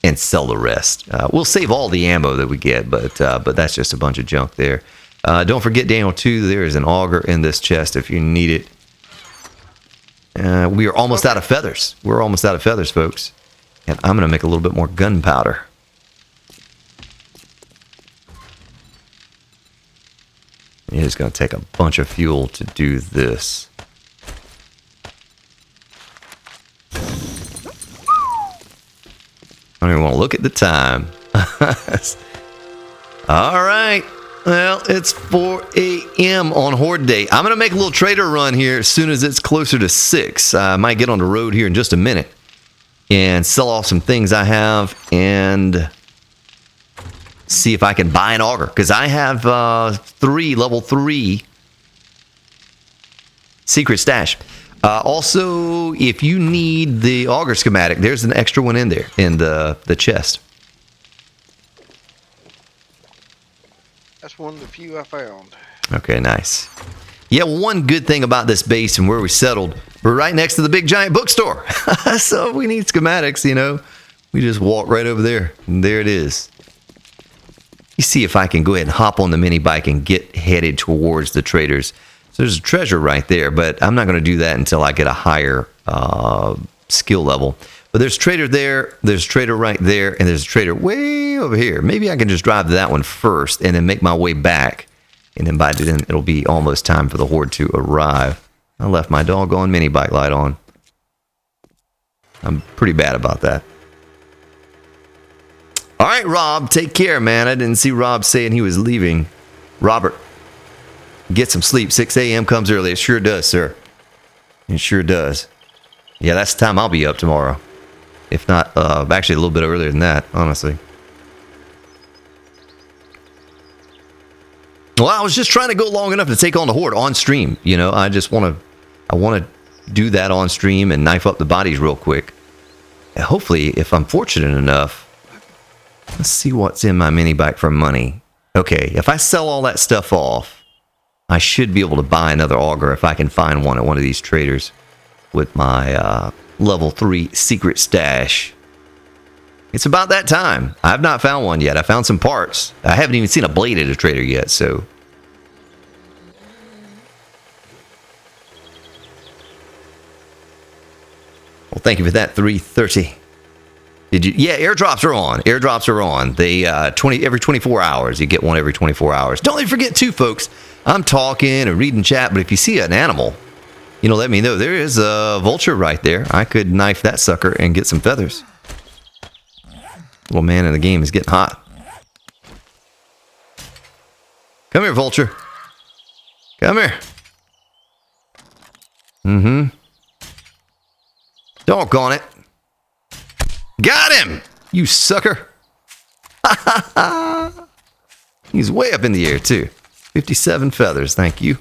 [SPEAKER 2] and sell the rest. We'll save all the ammo that we get, but that's just a bunch of junk there. Don't forget, Daniel, too, there is an auger in this chest if you need it. We are almost out of feathers. We're almost out of feathers, folks. And I'm going to make a little bit more gunpowder. It is going to take a bunch of fuel to do this. I don't even want to look at the time. All right. Well, it's 4 a.m. on Horde Day. I'm going to make a little trader run here as soon as it's closer to 6. I might get on the road here in just a minute and sell off some things I have and see if I can buy an auger, because I have level 3 secret stash. Also, if you need the auger schematic, there's an extra one in there in the chest.
[SPEAKER 7] That's one of the few I found.
[SPEAKER 2] Okay, nice. Yeah, one good thing about this base and where we settled, we're right next to the big giant bookstore. So if we need schematics, you know, we just walk right over there, and there it is. You see if I can go ahead and hop on the mini bike and get headed towards the traders. So there's a treasure right there, but I'm not going to do that until I get a higher skill level. But there's a trader there, there's a trader right there, and there's a trader way over here. Maybe I can just drive to that one first and then make my way back. And then by then, it'll be almost time for the horde to arrive. I left my doggone mini bike light on. I'm pretty bad about that. All right, Rob, take care, man. I didn't see Rob saying he was leaving. Robert, get some sleep. 6 a.m. comes early. It sure does, sir. It sure does. Yeah, that's the time I'll be up tomorrow. If not, actually a little bit earlier than that, honestly. Well, I was just trying to go long enough to take on the horde on stream. You know, I want to do that on stream and knife up the bodies real quick. And hopefully, if I'm fortunate enough, let's see what's in my mini bike for money. Okay, if I sell all that stuff off, I should be able to buy another auger if I can find one at one of these traders with my level 3 secret stash. It's about that time. I have not found one yet. I found some parts. I haven't even seen a blade at a trader yet, so. Well, thank you for that, 330. Did you? Yeah, airdrops are on. Airdrops are on. They every 24 hours. You get one every 24 hours. Don't even forget, too, folks. I'm talking and reading chat, but if you see an animal, you know, let me know. There is a vulture right there. I could knife that sucker and get some feathers. Little man in the game is getting hot. Come here, vulture. Come here. Mm-hmm. Doggone it. Got him! You sucker. He's way up in the air, too. 57 feathers, thank you.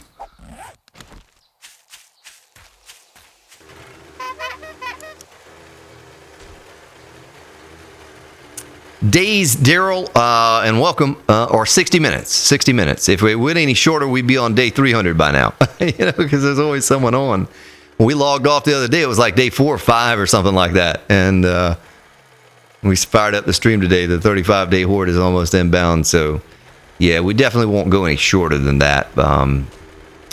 [SPEAKER 2] Days, Daryl, and welcome, or 60 minutes. 60 minutes. If we went any shorter, we'd be on day 300 by now. You know, because there's always someone on. When we logged off the other day, it was like day 4 or 5 or something like that. And we fired up the stream today. The 35-day horde is almost inbound. So, yeah, we definitely won't go any shorter than that.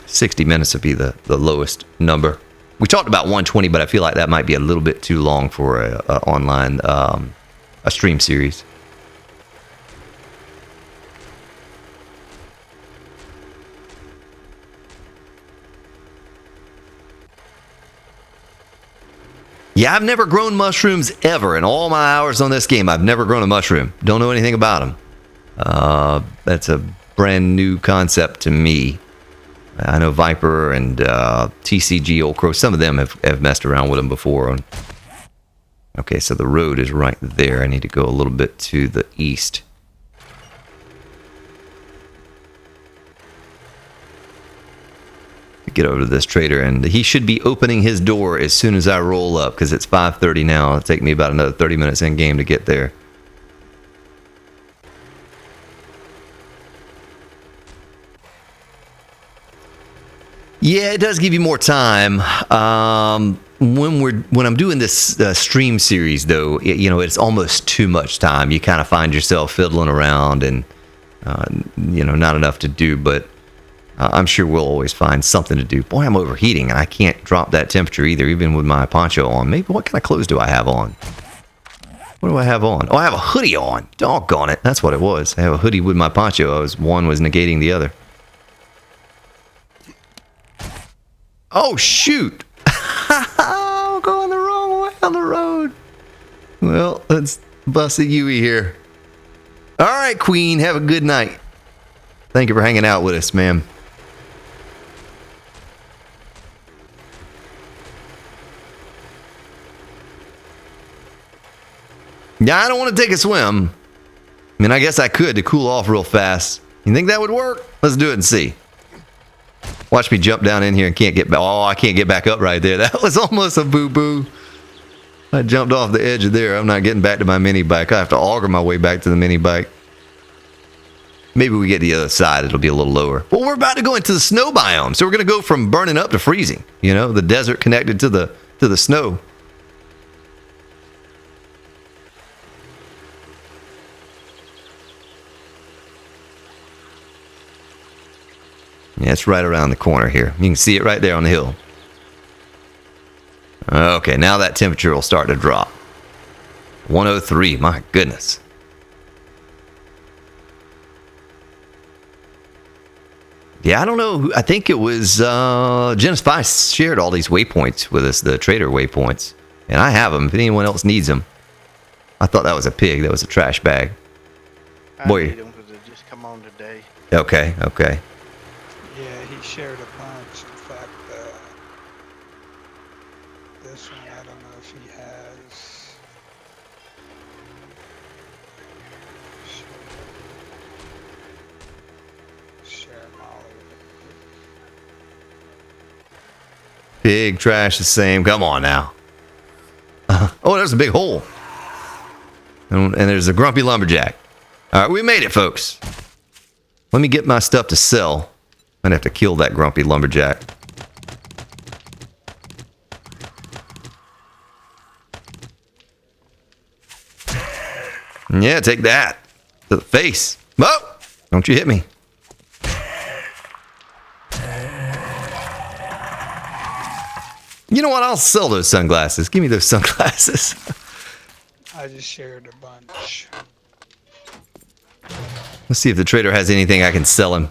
[SPEAKER 2] 60 minutes would be the lowest number. We talked about 120, but I feel like that might be a little bit too long for a online a stream series. Yeah, I've never grown mushrooms ever. In all my hours on this game, I've never grown a mushroom. Don't know anything about them. That's a brand new concept to me. I know Viper and TCG, Old Crow, some of them have messed around with them before. Okay, so the road is right there. I need to go a little bit to the east. Get over to this trader, and he should be opening his door as soon as I roll up, because it's 5:30 now. It'll take me about another 30 minutes in game to get there. Yeah, it does give you more time. When I'm doing this stream series, though, you know, it's almost too much time. You kind of find yourself fiddling around, and you know, not enough to do. But I'm sure we'll always find something to do. Boy, I'm overheating, and I can't drop that temperature either, even with my poncho on. Maybe what kind of clothes do I have on? What do I have on? Oh, I have a hoodie on. Doggone it, that's what it was. I have a hoodie with my poncho. One was negating the other. Oh shoot! I'm going the wrong way on the road. Well, let's bust a Yui here. All right, Queen, have a good night. Thank you for hanging out with us, ma'am. Yeah, I don't want to take a swim. I mean, I guess I could to cool off real fast. You think that would work? Let's do it and see. Watch me jump down in here and can't get back. Oh, I can't get back up right there. That was almost a boo-boo. I jumped off the edge of there. I'm not getting back to my mini bike. I have to auger my way back to the mini bike. Maybe we get the other side, it'll be a little lower. Well, we're about to go into the snow biome, so we're going to go from burning up to freezing. You know, the desert connected to the snow. Yeah, it's right around the corner here. You can see it right there on the hill. Okay, now that temperature will start to drop. 103, my goodness. Yeah, I don't know. I think it was Genesis 5 shared all these waypoints with us, the trader waypoints. And I have them if anyone else needs them. I thought that was a pig. That was a trash bag.
[SPEAKER 7] I
[SPEAKER 2] Boy.
[SPEAKER 7] need them because they just come on today.
[SPEAKER 2] Okay, okay.
[SPEAKER 4] Yeah, he shared a bunch. In fact, this one, I don't know if he has. Share them all over.
[SPEAKER 2] Big trash the same. Come on now. Oh, there's a big hole. And there's a grumpy lumberjack. All right, we made it, folks. Let me get my stuff to sell. I'm gonna have to kill that grumpy lumberjack. Yeah, take that. To the face. Whoa! Don't you hit me. You know what? I'll sell those sunglasses. Give me those sunglasses.
[SPEAKER 4] I just shared a bunch.
[SPEAKER 2] Let's see if the trader has anything I can sell him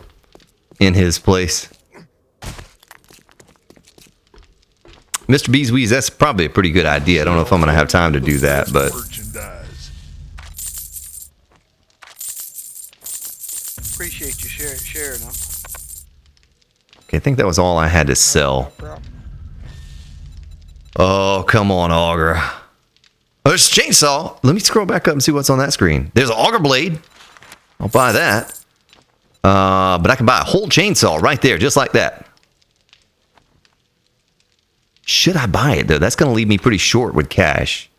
[SPEAKER 2] in his place. Mr. Beeswees, that's probably a pretty good idea. I don't know if I'm going to have time to do that, but...
[SPEAKER 7] Appreciate you sharing them.
[SPEAKER 2] Okay, I think that was all I had to sell. Oh, come on, auger. Oh, there's a chainsaw. Let me scroll back up and see what's on that screen. There's an auger blade. I'll buy that. But I can buy a whole chainsaw right there, just like that. Should I buy it, though? That's going to leave me pretty short with cash.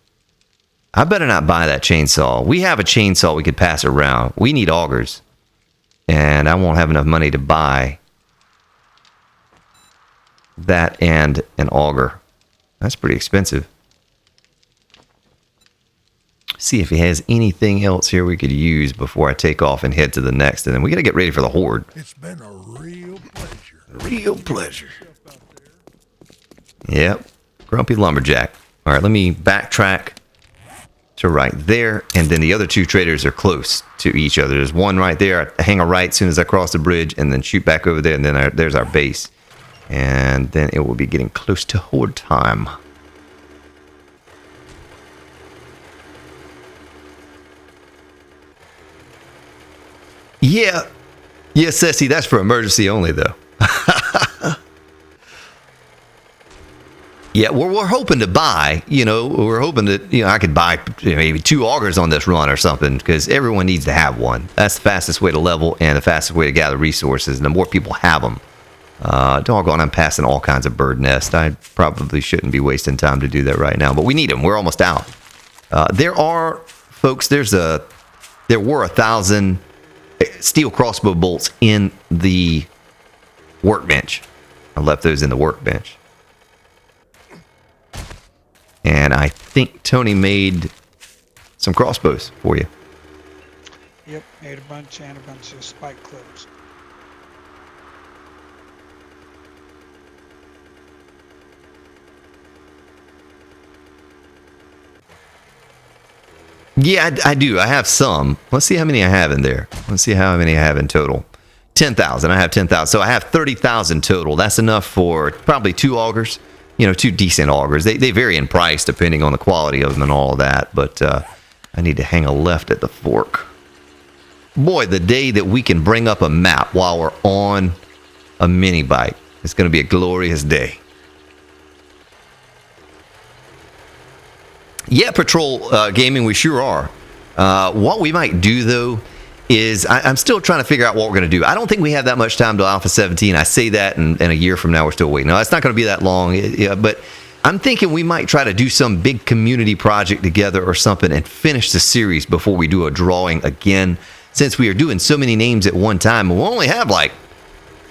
[SPEAKER 2] I better not buy that chainsaw. We have a chainsaw we could pass around. We need augers. And I won't have enough money to buy that and an auger. That's pretty expensive. See if he has anything else here we could use before I take off and head to the next. And then we got to get ready for the horde.
[SPEAKER 8] It's been a real pleasure.
[SPEAKER 2] Real pleasure. Yep. Grumpy lumberjack. All right, let me backtrack to right there. And then the other two traders are close to each other. There's one right there. I hang a right as soon as I cross the bridge and then shoot back over there. And then there's our base. And then it will be getting close to horde time. Yeah. Yeah, Ceci, that's for emergency only, though. Yeah, we're hoping to buy, we're hoping that, I could buy maybe 2 augers on this run or something, because everyone needs to have one. That's the fastest way to level and the fastest way to gather resources, and the more people have them. Doggone, I'm passing all kinds of bird nests. I probably shouldn't be wasting time to do that right now, but we need them. We're almost out. There are, folks, there were 1,000 steel crossbow bolts in the workbench. I left those in the workbench. And I think Tony made some crossbows for you.
[SPEAKER 4] Yep, made a bunch and a bunch of spike clips.
[SPEAKER 2] Yeah, I do. I have some. Let's see how many I have in there. Let's see how many I have in total. 10,000. I have 10,000. So I have 30,000 total. That's enough for probably 2 augers. 2 decent augers. They vary in price depending on the quality of them and all of that. But I need to hang a left at the fork. Boy, the day that we can bring up a map while we're on a mini bike, it's going to be a glorious day. Yeah, Patrol Gaming, we sure are. What we might do, though, is I'm still trying to figure out what we're going to do. I don't think we have that much time till Alpha 17. I say that, and a year from now, we're still waiting. No, it's not going to be that long. But I'm thinking we might try to do some big community project together or something and finish the series before we do a drawing again. since we are doing so many names at one time, we'll only have like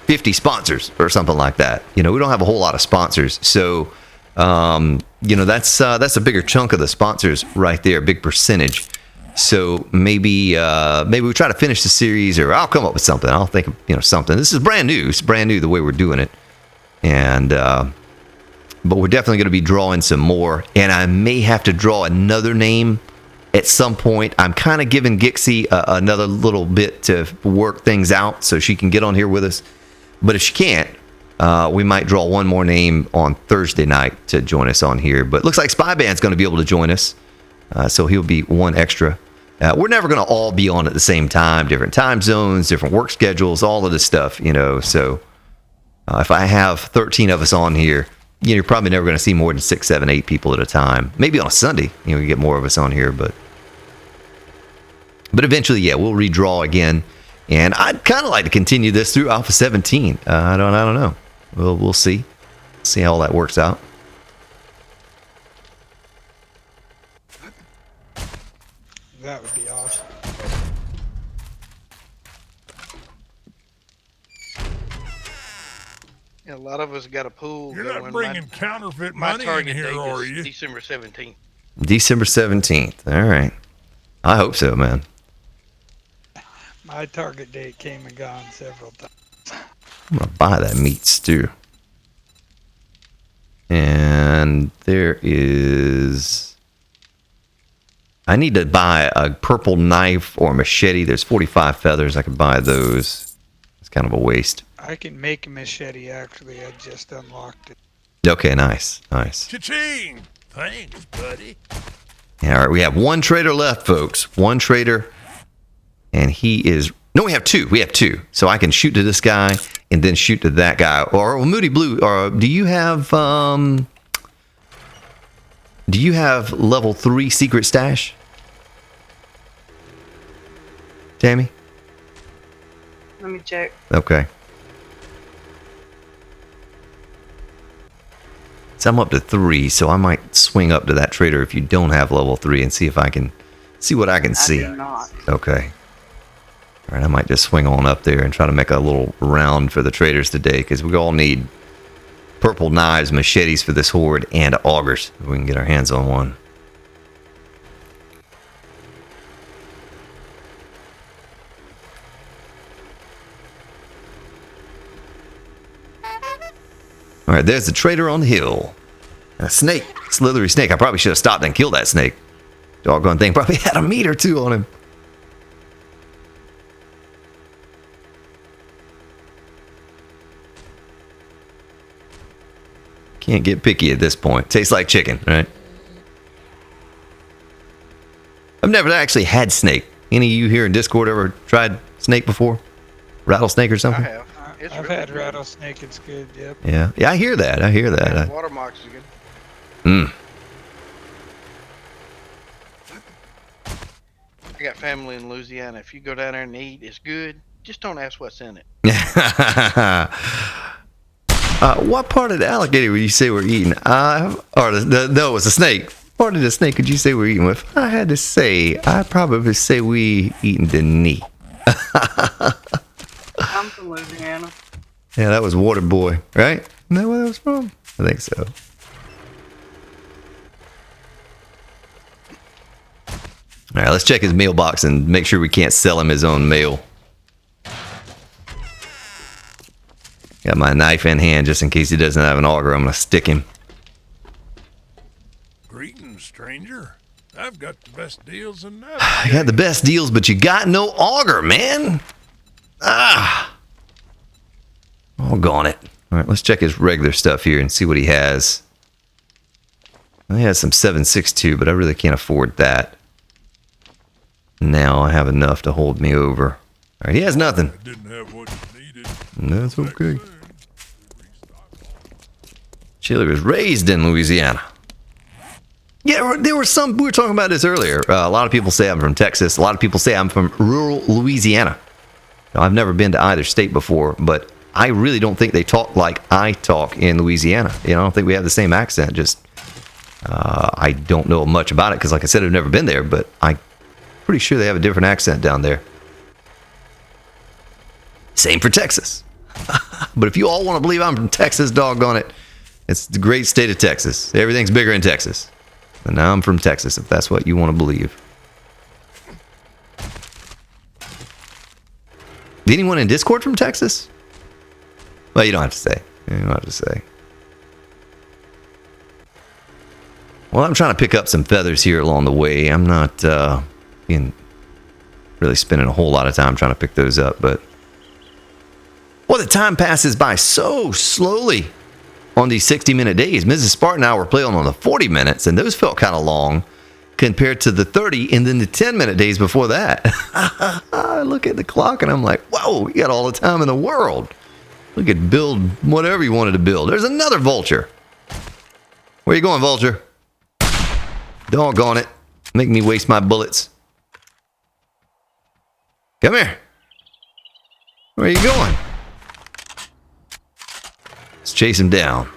[SPEAKER 2] 50 sponsors or something like that. You know, we don't have a whole lot of sponsors. So, you know, that's a bigger chunk of the sponsors right there, big percentage. So maybe we try to finish the series, or I'll come up with something. I'll think of, you know, something. This is brand new. It's brand new the way we're doing it. And, but we're definitely going to be drawing some more. And I may have to draw another name at some point. I'm kind of giving Gixie another little bit to work things out so she can get on here with us. But if she can't, we might draw one more name on Thursday night to join us on here. But it looks like Spyband's going to be able to join us. So he'll be one extra. We're never going to all be on at the same time. Different time zones, different work schedules, all of this stuff, you know. So if I have 13 of us on here, you know, you're probably never going to see more than 6, 7, 8 people at a time. Maybe on a Sunday, you know, you get more of us on here. But eventually, yeah, we'll redraw again. And I'd kind of like to continue this through Alpha 17. I don't know. We'll see. See how all that works out.
[SPEAKER 4] That would be awesome.
[SPEAKER 7] Yeah, a lot of us got a pool.
[SPEAKER 8] You're
[SPEAKER 7] going.
[SPEAKER 8] not bringing counterfeit
[SPEAKER 7] My
[SPEAKER 8] money in
[SPEAKER 7] target
[SPEAKER 8] here,
[SPEAKER 7] date
[SPEAKER 8] are
[SPEAKER 7] is
[SPEAKER 8] you?
[SPEAKER 7] December 17th.
[SPEAKER 2] December 17th. All right. I hope so, man.
[SPEAKER 4] My target date came and gone several times.
[SPEAKER 2] I'm going to buy that meat stew. And there is... I need to buy a purple knife or machete. There's 45 feathers. I could buy those. It's kind of a waste.
[SPEAKER 4] I can make a machete, actually. I just unlocked it.
[SPEAKER 2] Okay, nice. Nice.
[SPEAKER 8] Cha-ching! Thanks, buddy.
[SPEAKER 2] Yeah, all right, we have one trader left, folks. One trader. And he is... No, we have two. We have two. So I can shoot to this guy and then shoot to that guy. Or Moody Blue, or do you have... Do you have level 3 secret stash? Tammy?
[SPEAKER 10] Let me check.
[SPEAKER 2] Okay. So I'm up to 3, so I might swing up to that trader if you don't have level 3 and see if I can see what I can see.
[SPEAKER 10] I do not.
[SPEAKER 2] Okay. All right, I might just swing on up there and try to make a little round for the traders today, because we all need purple knives, machetes for this horde, and augers if we can get our hands on one. All right, there's the trader on the hill. And a snake, slithery snake. I probably should have stopped and killed that snake. Doggone thing probably had a meat or two on him. Can't get picky at this point. Tastes like chicken, right? I've never actually had snake. Any of you here in Discord ever tried snake before? Rattlesnake or something?
[SPEAKER 7] I have. It's
[SPEAKER 4] I've
[SPEAKER 7] really
[SPEAKER 4] had
[SPEAKER 7] good.
[SPEAKER 4] rattlesnake. It's good. Yep.
[SPEAKER 2] Yeah. Yeah, I hear that. I hear
[SPEAKER 7] Yeah,
[SPEAKER 2] that.
[SPEAKER 7] water mox is good. I got family in Louisiana. If you go down there and eat, it's good. Just don't ask what's in it.
[SPEAKER 2] What part of the alligator would you say we're eating? No, it was a snake. What part of the snake could you say we're eating with? I had to say, I'd probably say we eating the knee.
[SPEAKER 10] I'm from Louisiana.
[SPEAKER 2] Yeah, that was Water Boy, right? Isn't that where that was from? I think so. All right, let's check his mailbox and make sure we can't sell him his own mail. Got my knife in hand just in case he doesn't have an auger. I'm going to stick him.
[SPEAKER 8] Greetings, stranger. I've got the best deals in that.
[SPEAKER 2] I got the best deals, but you got no auger, man. Doggone it. All right, let's check his regular stuff here and see what he has. He has some 7.62, but I really can't afford that. Now I have enough to hold me over. All right, he has nothing.
[SPEAKER 8] I didn't have what you needed.
[SPEAKER 2] That's okay. Chili was raised in Louisiana. Yeah, there were some, we were talking about this earlier. A lot of people say I'm from Texas. A lot of people say I'm from rural Louisiana. Now, I've never been to either state before, but I really don't think they talk like I talk in Louisiana. You know, I don't think we have the same accent. Just, I don't know much about it because, like I said, I've never been there, but I'm pretty sure they have a different accent down there. Same for Texas. But if you all want to believe I'm from Texas, doggone it, it's the great state of Texas. Everything's bigger in Texas. And now I'm from Texas, if that's what you want to believe. Anyone in Discord from Texas? Well, you don't have to say. You don't have to say. Well, I'm trying to pick up some feathers here along the way. I'm not really spending a whole lot of time trying to pick those up, but well, the time passes by so slowly on these 60-minute days. Mrs. Spartan and I were playing on the 40 minutes, and those felt kind of long compared to the 30 and then the 10-minute days before that. I look at the clock and I'm like, whoa, we got all the time in the world. We could build whatever you wanted to build. There's another vulture. Where you going, vulture? Doggone it. Make me waste my bullets. Come here. Where are you going? Let's chase him down.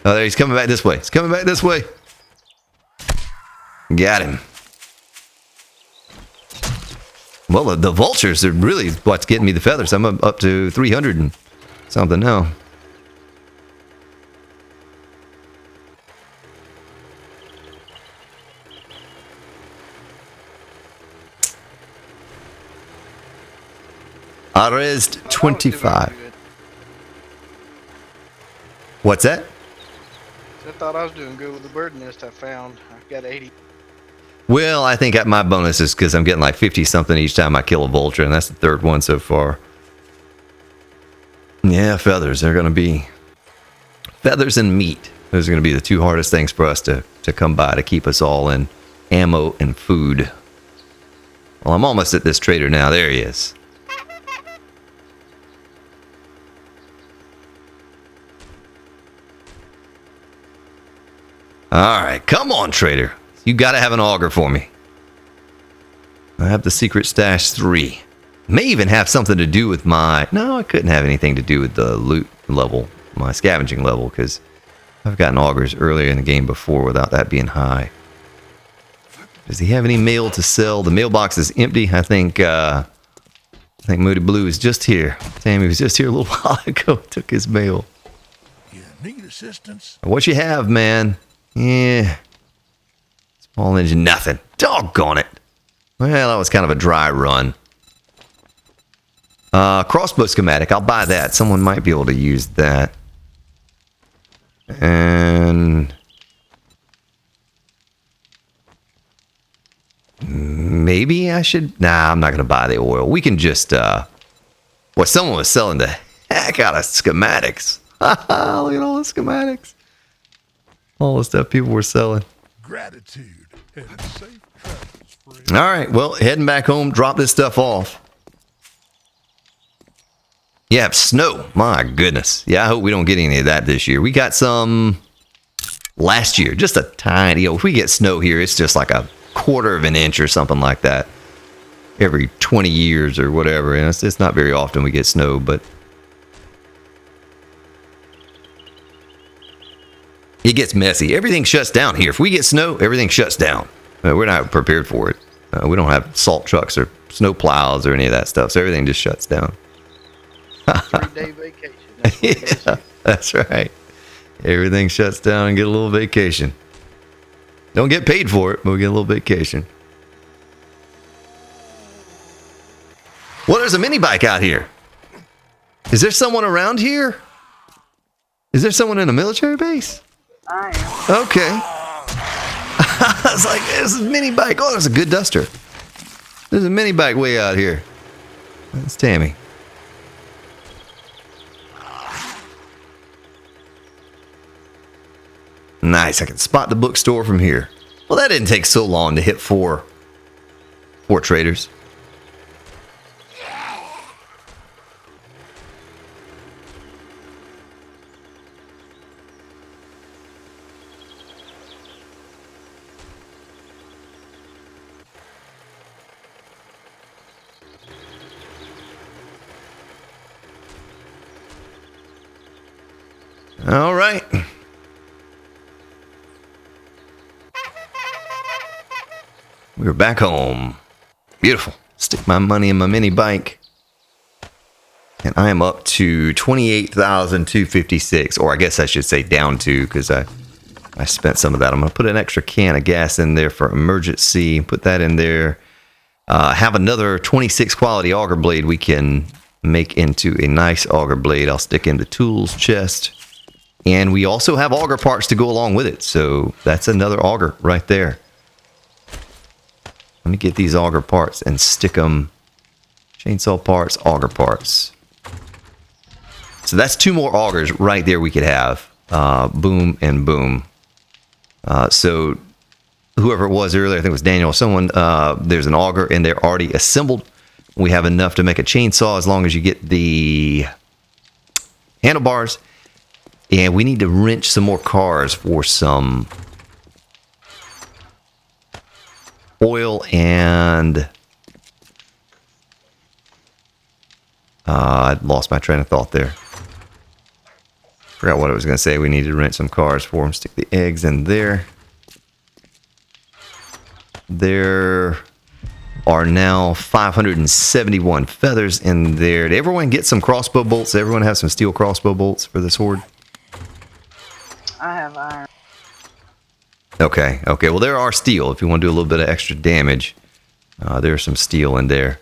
[SPEAKER 2] Oh, there he's coming back this way. He's coming back this way. Got him. Well, the vultures are really what's getting me the feathers. I'm up to 300 and something now. I raised 25. What's that?
[SPEAKER 7] I thought I was doing good with the bird nest I found. I got 80.
[SPEAKER 2] Well, I think my bonus is because I'm getting like 50 something each time I kill a vulture, and that's the third one so far. Yeah, feathers. They're going to be feathers and meat. Those are going to be the two hardest things for us to come by to keep us all in ammo and food. Well, I'm almost at this trader now. There he is. All right, come on, trader. You got to have an auger for me. I have the secret stash 3. May even have something to do with my... No, it couldn't have anything to do with the loot level, my scavenging level, because I've gotten augers earlier in the game before without that being high. Does he have any mail to sell? The mailbox is empty. I think Moody Blue is just here. Tammy was just here a little while ago. Took his mail.
[SPEAKER 8] You need assistance?
[SPEAKER 2] What you have, man? Yeah. Small engine, nothing. Doggone it. Well, that was kind of a dry run. Crossbow schematic. I'll buy that. Someone might be able to use that. And maybe I should... Nah, I'm not going to buy the oil. We can just... Well, someone was selling the heck out of schematics. Look at all the schematics. All the stuff people were selling.
[SPEAKER 8] Gratitude and safe travels, friend.
[SPEAKER 2] All right, well, heading back home, drop this stuff off. Yeah, snow. My goodness. Yeah, I hope we don't get any of that this year. We got some last year, just a tiny... if we get snow here, it's just like a quarter of an inch or something like that. Every 20 years or whatever. And it's not very often we get snow, but... it gets messy. Everything shuts down here. If we get snow, everything shuts down. We're not prepared for it. We don't have salt trucks or snow plows or any of that stuff, so everything just shuts down.
[SPEAKER 7] 3-day vacation. That's what it is.
[SPEAKER 2] Yeah, that's right. Everything shuts down and get a little vacation. Don't get paid for it, but we get a little vacation. Well, there's a mini bike out here. Is there someone around here? Is there someone in a military base?
[SPEAKER 10] I am.
[SPEAKER 2] Okay. I was like, there's a mini bike. Oh, there's a good duster. There's a mini bike way out here. That's Tammy. Nice. I can spot the bookstore from here. Well, that didn't take so long to hit four traders. All right. We're back home. Beautiful. Stick my money in my mini bike. And I am up to 28,256, or I guess I should say down to, because I spent some of that. I'm going to put an extra can of gas in there for emergency. Put that in there. Have another 26 quality auger blade we can make into a nice auger blade. I'll stick in the tools chest. And we also have auger parts to go along with it. So that's another auger right there. Let me get these auger parts and stick them. Chainsaw parts, auger parts. So that's 2 more augers right there we could have. Boom and boom. So whoever it was earlier, I think it was Daniel, someone, there's an auger in there already assembled. We have enough to make a chainsaw as long as you get the handlebars. And we need to wrench some more cars for some oil and... I lost my train of thought there. Forgot what I was going to say. We need to rent some cars for them. Stick the eggs in there. There are now 571 feathers in there. Did everyone get some crossbow bolts? Did everyone have some steel crossbow bolts for this horde?
[SPEAKER 10] I have iron.
[SPEAKER 2] Okay. Okay. Well, there are steel. If you want to do a little bit of extra damage, there's some steel in there.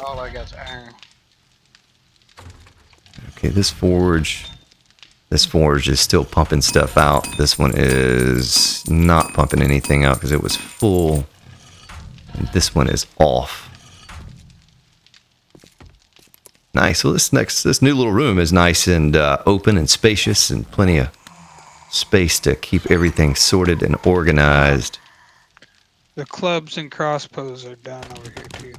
[SPEAKER 7] All I got's iron.
[SPEAKER 2] Okay, this forge is still pumping stuff out. This one is not pumping anything out because it was full. And this one is off. Nice. So this new little room is nice and open and spacious and plenty of space to keep everything sorted and organized.
[SPEAKER 4] The clubs and crossbows are done over here too.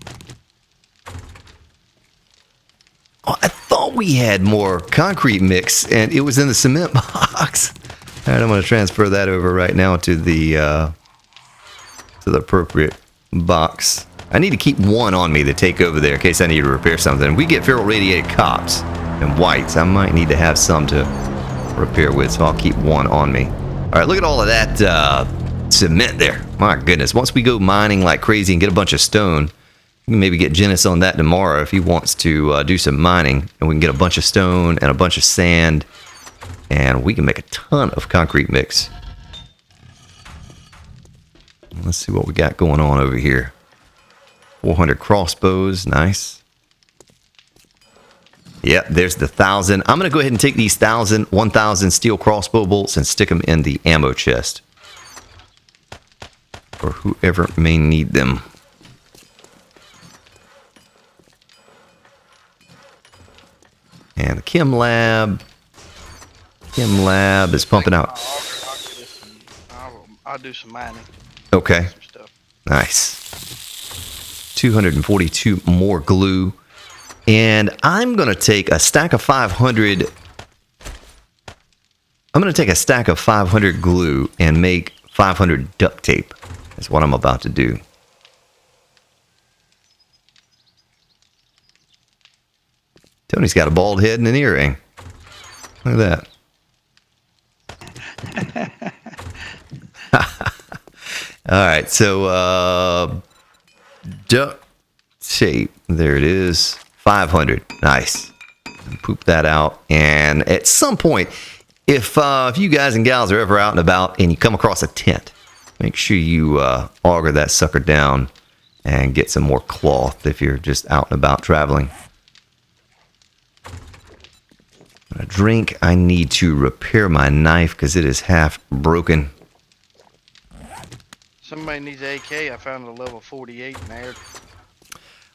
[SPEAKER 2] Oh, I thought we had more concrete mix, and it was in the cement box. All right, I'm going to transfer that over right now to the appropriate box. I need to keep one on me to take over there in case I need to repair something. If we get feral radiated cops and whites, I might need to have some to repair with, so I'll keep one on me. All right, look at all of that cement there. My goodness. Once we go mining like crazy and get a bunch of stone, we can maybe get Genis on that tomorrow if he wants to do some mining, and we can get a bunch of stone and a bunch of sand, and we can make a ton of concrete mix. Let's see what we got going on over here. 400 crossbows, nice. Yep, there's the 1,000. I'm going to go ahead and take these 1,000 steel crossbow bolts and stick them in the ammo chest for whoever may need them. And the chem lab is pumping out.
[SPEAKER 7] I'll do some mining.
[SPEAKER 2] Okay.
[SPEAKER 7] Some stuff.
[SPEAKER 2] Nice. 242 more glue. And I'm going to take a stack of 500. I'm going to take a stack of 500 glue and make 500 duct tape. That's what I'm about to do. Tony's got a bald head and an earring. Look at that. All right, so duct tape. There it is. 500. Nice. Poop that out. And at some point, if you guys and gals are ever out and about and you come across a tent, make sure you auger that sucker down and get some more cloth if you're just out and about traveling. A drink. I need to repair my knife because it is half broken.
[SPEAKER 7] Somebody needs an AK. I found a level 48 in there.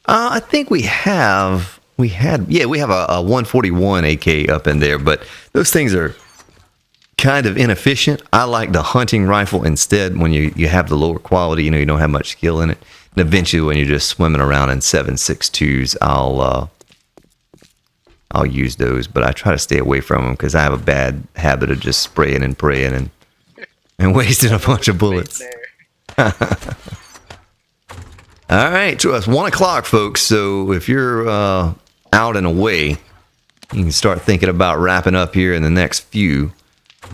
[SPEAKER 2] I think we have a 141 AK up in there, but those things are kind of inefficient. I like the hunting rifle instead when you have the lower quality, you don't have much skill in it. And eventually when you're just swimming around in 7.62s, I'll use those, but I try to stay away from them because I have a bad habit of just spraying and praying and wasting a bunch of bullets. All right, so it's 1 o'clock, folks. So if you're out and away, you can start thinking about wrapping up here in the next few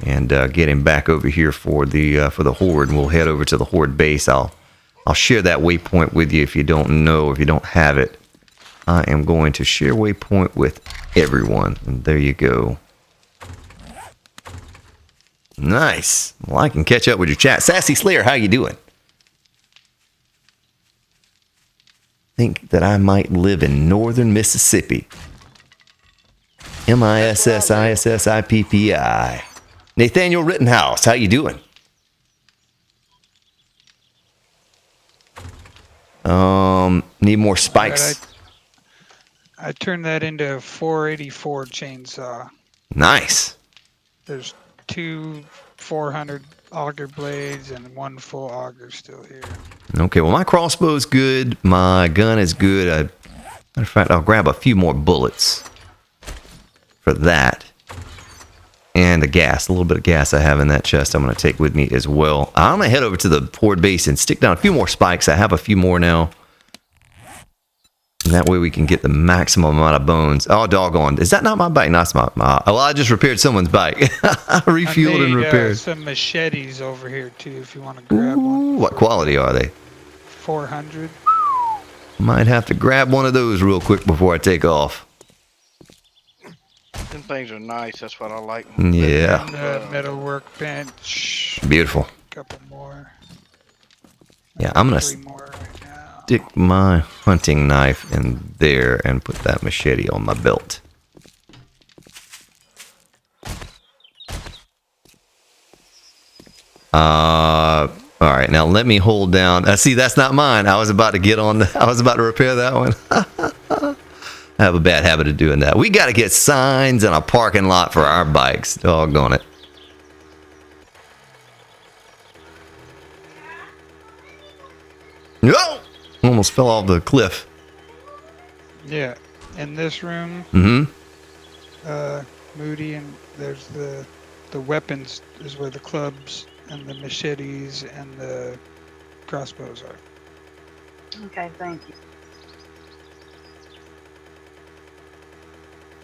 [SPEAKER 2] and getting back over here for the horde. And we'll head over to the horde base. I'll share that waypoint with you if you don't know, if you don't have it. I am going to share waypoint with everyone. And there you go. Nice. Well, I can catch up with your chat. Sassy Slayer, how you doing? Think that I might live in northern Mississippi. MISSISSIPPI. Nathaniel Rittenhouse, how you doing? Need more spikes.
[SPEAKER 4] I turned that into a 484 chainsaw.
[SPEAKER 2] Nice.
[SPEAKER 4] There's 2 400 auger blades and 1 full auger still here.
[SPEAKER 2] Okay, well, my crossbow's good. My gun is good. Matter of fact, I'll grab a few more bullets for that. And the gas, a little bit of gas I have in that chest I'm going to take with me as well. I'm going to head over to the horde base and stick down a few more spikes. I have a few more now. And that way we can get the maximum amount of bones. Oh, doggone. Is that not my bike? No, it's my well, I just repaired someone's bike. Refueled and repaired.
[SPEAKER 4] Some machetes over here, too, if you want to grab one.
[SPEAKER 2] What quality are they?
[SPEAKER 4] 400.
[SPEAKER 2] Might have to grab one of those real quick before I take off.
[SPEAKER 7] Them things are nice. That's what I like.
[SPEAKER 2] Yeah.
[SPEAKER 4] The metal workbench.
[SPEAKER 2] Beautiful.
[SPEAKER 4] Couple more.
[SPEAKER 2] Yeah, I'm going to
[SPEAKER 4] 3 more right now.
[SPEAKER 2] stick my hunting knife in there and put that machete on my belt. All right, now let me hold down. See, that's not mine. I was about to get on. I was about to repair that one. I have a bad habit of doing that. We got to get signs in a parking lot for our bikes. Doggone it. No! Almost fell off the cliff.
[SPEAKER 4] Yeah, in this room, Moody, and there's the weapons is where the clubs and the machetes and the crossbows are.
[SPEAKER 10] Okay, thank you.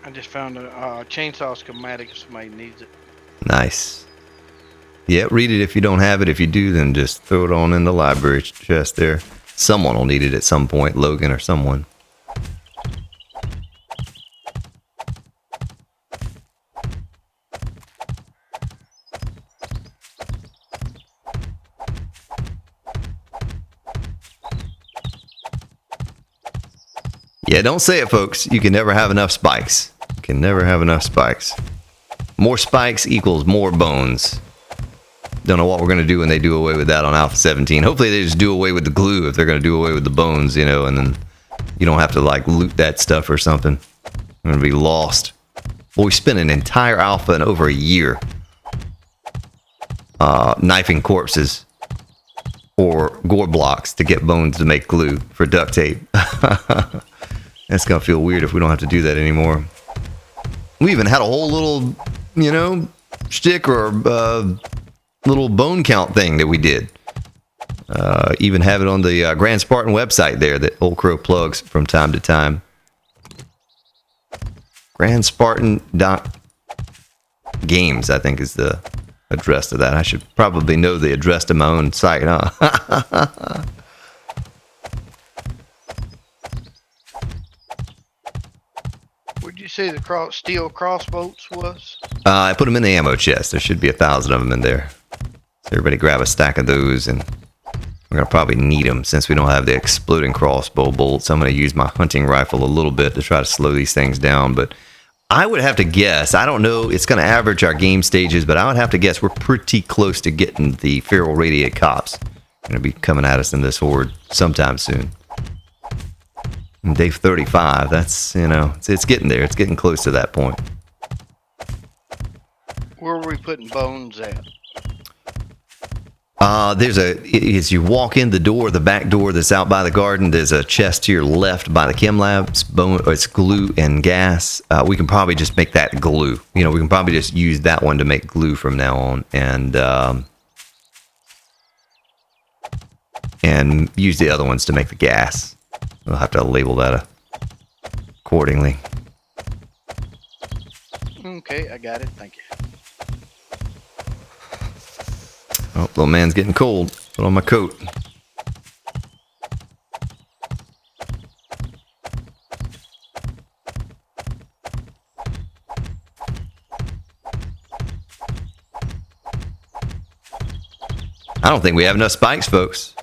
[SPEAKER 7] I just found a chainsaw schematic if somebody needs it.
[SPEAKER 2] Nice. Yeah, read it if you don't have it. If you do, then just throw it on in the library chest there. Someone will need it at some point, Logan or someone. Yeah, don't say it, folks. You can never have enough spikes. You can never have enough spikes. More spikes equals more bones. Don't know what we're going to do when they do away with that on Alpha 17. Hopefully they just do away with the glue if they're going to do away with the bones, you know, and then you don't have to, like, loot that stuff or something. I'm going to be lost. Well, we spent an entire Alpha in over a year knifing corpses or gore blocks to get bones to make glue for duct tape. That's going to feel weird if we don't have to do that anymore. We even had a whole little, you know, shtick or little bone count thing that we did. Even have it on the Grand Spartan website there that Old Crow plugs from time to time. GrandSpartan.games, I think, is the address to that. I should probably know the address to my own site, huh?
[SPEAKER 7] Where'd you say the steel crossbows was?
[SPEAKER 2] I put them in the ammo chest. There should be 1,000 of them in there. So everybody grab a stack of those, and we're going to probably need them since we don't have the exploding crossbow bolts. I'm going to use my hunting rifle a little bit to try to slow these things down, but I would have to guess, I don't know, it's going to average our game stages, but I would have to guess we're pretty close to getting the feral radiate cops. Going to be coming at us in this horde sometime soon. And day 35, that's, you know, it's getting there. It's getting close to that point.
[SPEAKER 7] Where are we putting bones at?
[SPEAKER 2] As you walk in the door, the back door that's out by the garden, there's a chest to your left by the chem labs. It's glue and gas. We can probably just make that glue. You know, we can probably just use that one to make glue from now on, and use the other ones to make the gas. We'll have to label that accordingly.
[SPEAKER 7] Okay, I got it. Thank you.
[SPEAKER 2] Oh, little man's getting cold. Put on my coat. I don't think we have enough spikes, folks.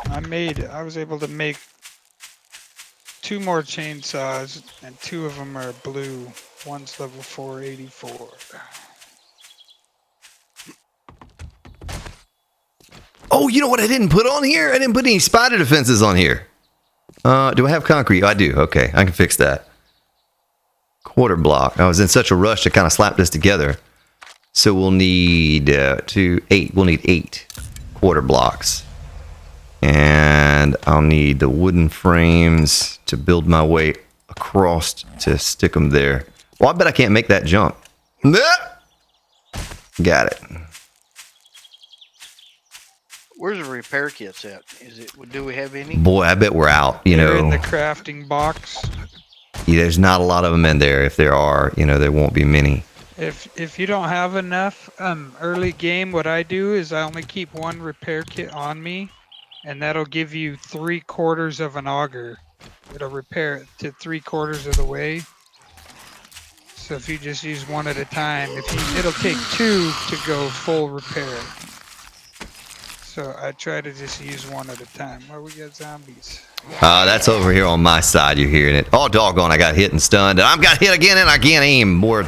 [SPEAKER 4] I was able to make 2 more chainsaws, and 2 of them are blue. One's level 484.
[SPEAKER 2] Oh, you know what I didn't put on here? I didn't put any spider defenses on here. Do I have concrete? I do. Okay, I can fix that. Quarter block. I was in such a rush to kind of slap this together. So we'll need 8. We'll need 8 quarter blocks. And I'll need the wooden frames to build my way across to stick them there. Well, I bet I can't make that jump. Got it.
[SPEAKER 7] Where's the repair kits at? Do we have any?
[SPEAKER 2] Boy, I bet we're out. You
[SPEAKER 4] They're
[SPEAKER 2] know,
[SPEAKER 4] in the crafting box.
[SPEAKER 2] yeah, there's not a lot of them in there. If there are, you know, there won't be many.
[SPEAKER 4] If you don't have enough early game, what I do is I only keep 1 repair kit on me, and that'll give you 3/4 of an auger. It'll repair it to 3/4 of the way. So if you just use 1 at a time, it'll take 2 to go full repair. So I try to just use 1 at a time. Where we got zombies?
[SPEAKER 2] That's over here on my side. You're hearing it. Oh, doggone! I got hit and stunned, and I've got hit again, and I can't aim more.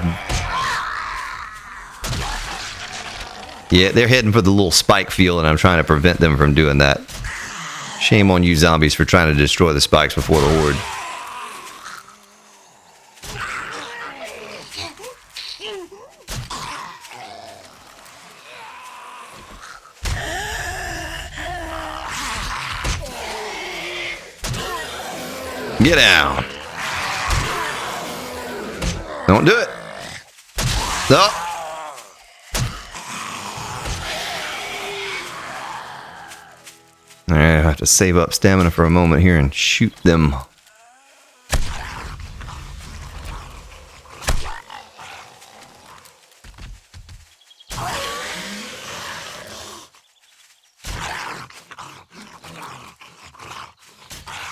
[SPEAKER 2] Yeah, they're heading for the little spike field, and I'm trying to prevent them from doing that. Shame on you zombies for trying to destroy the spikes before the horde. Get down. Don't do it. No. Alright, I have to save up stamina for a moment here and shoot them.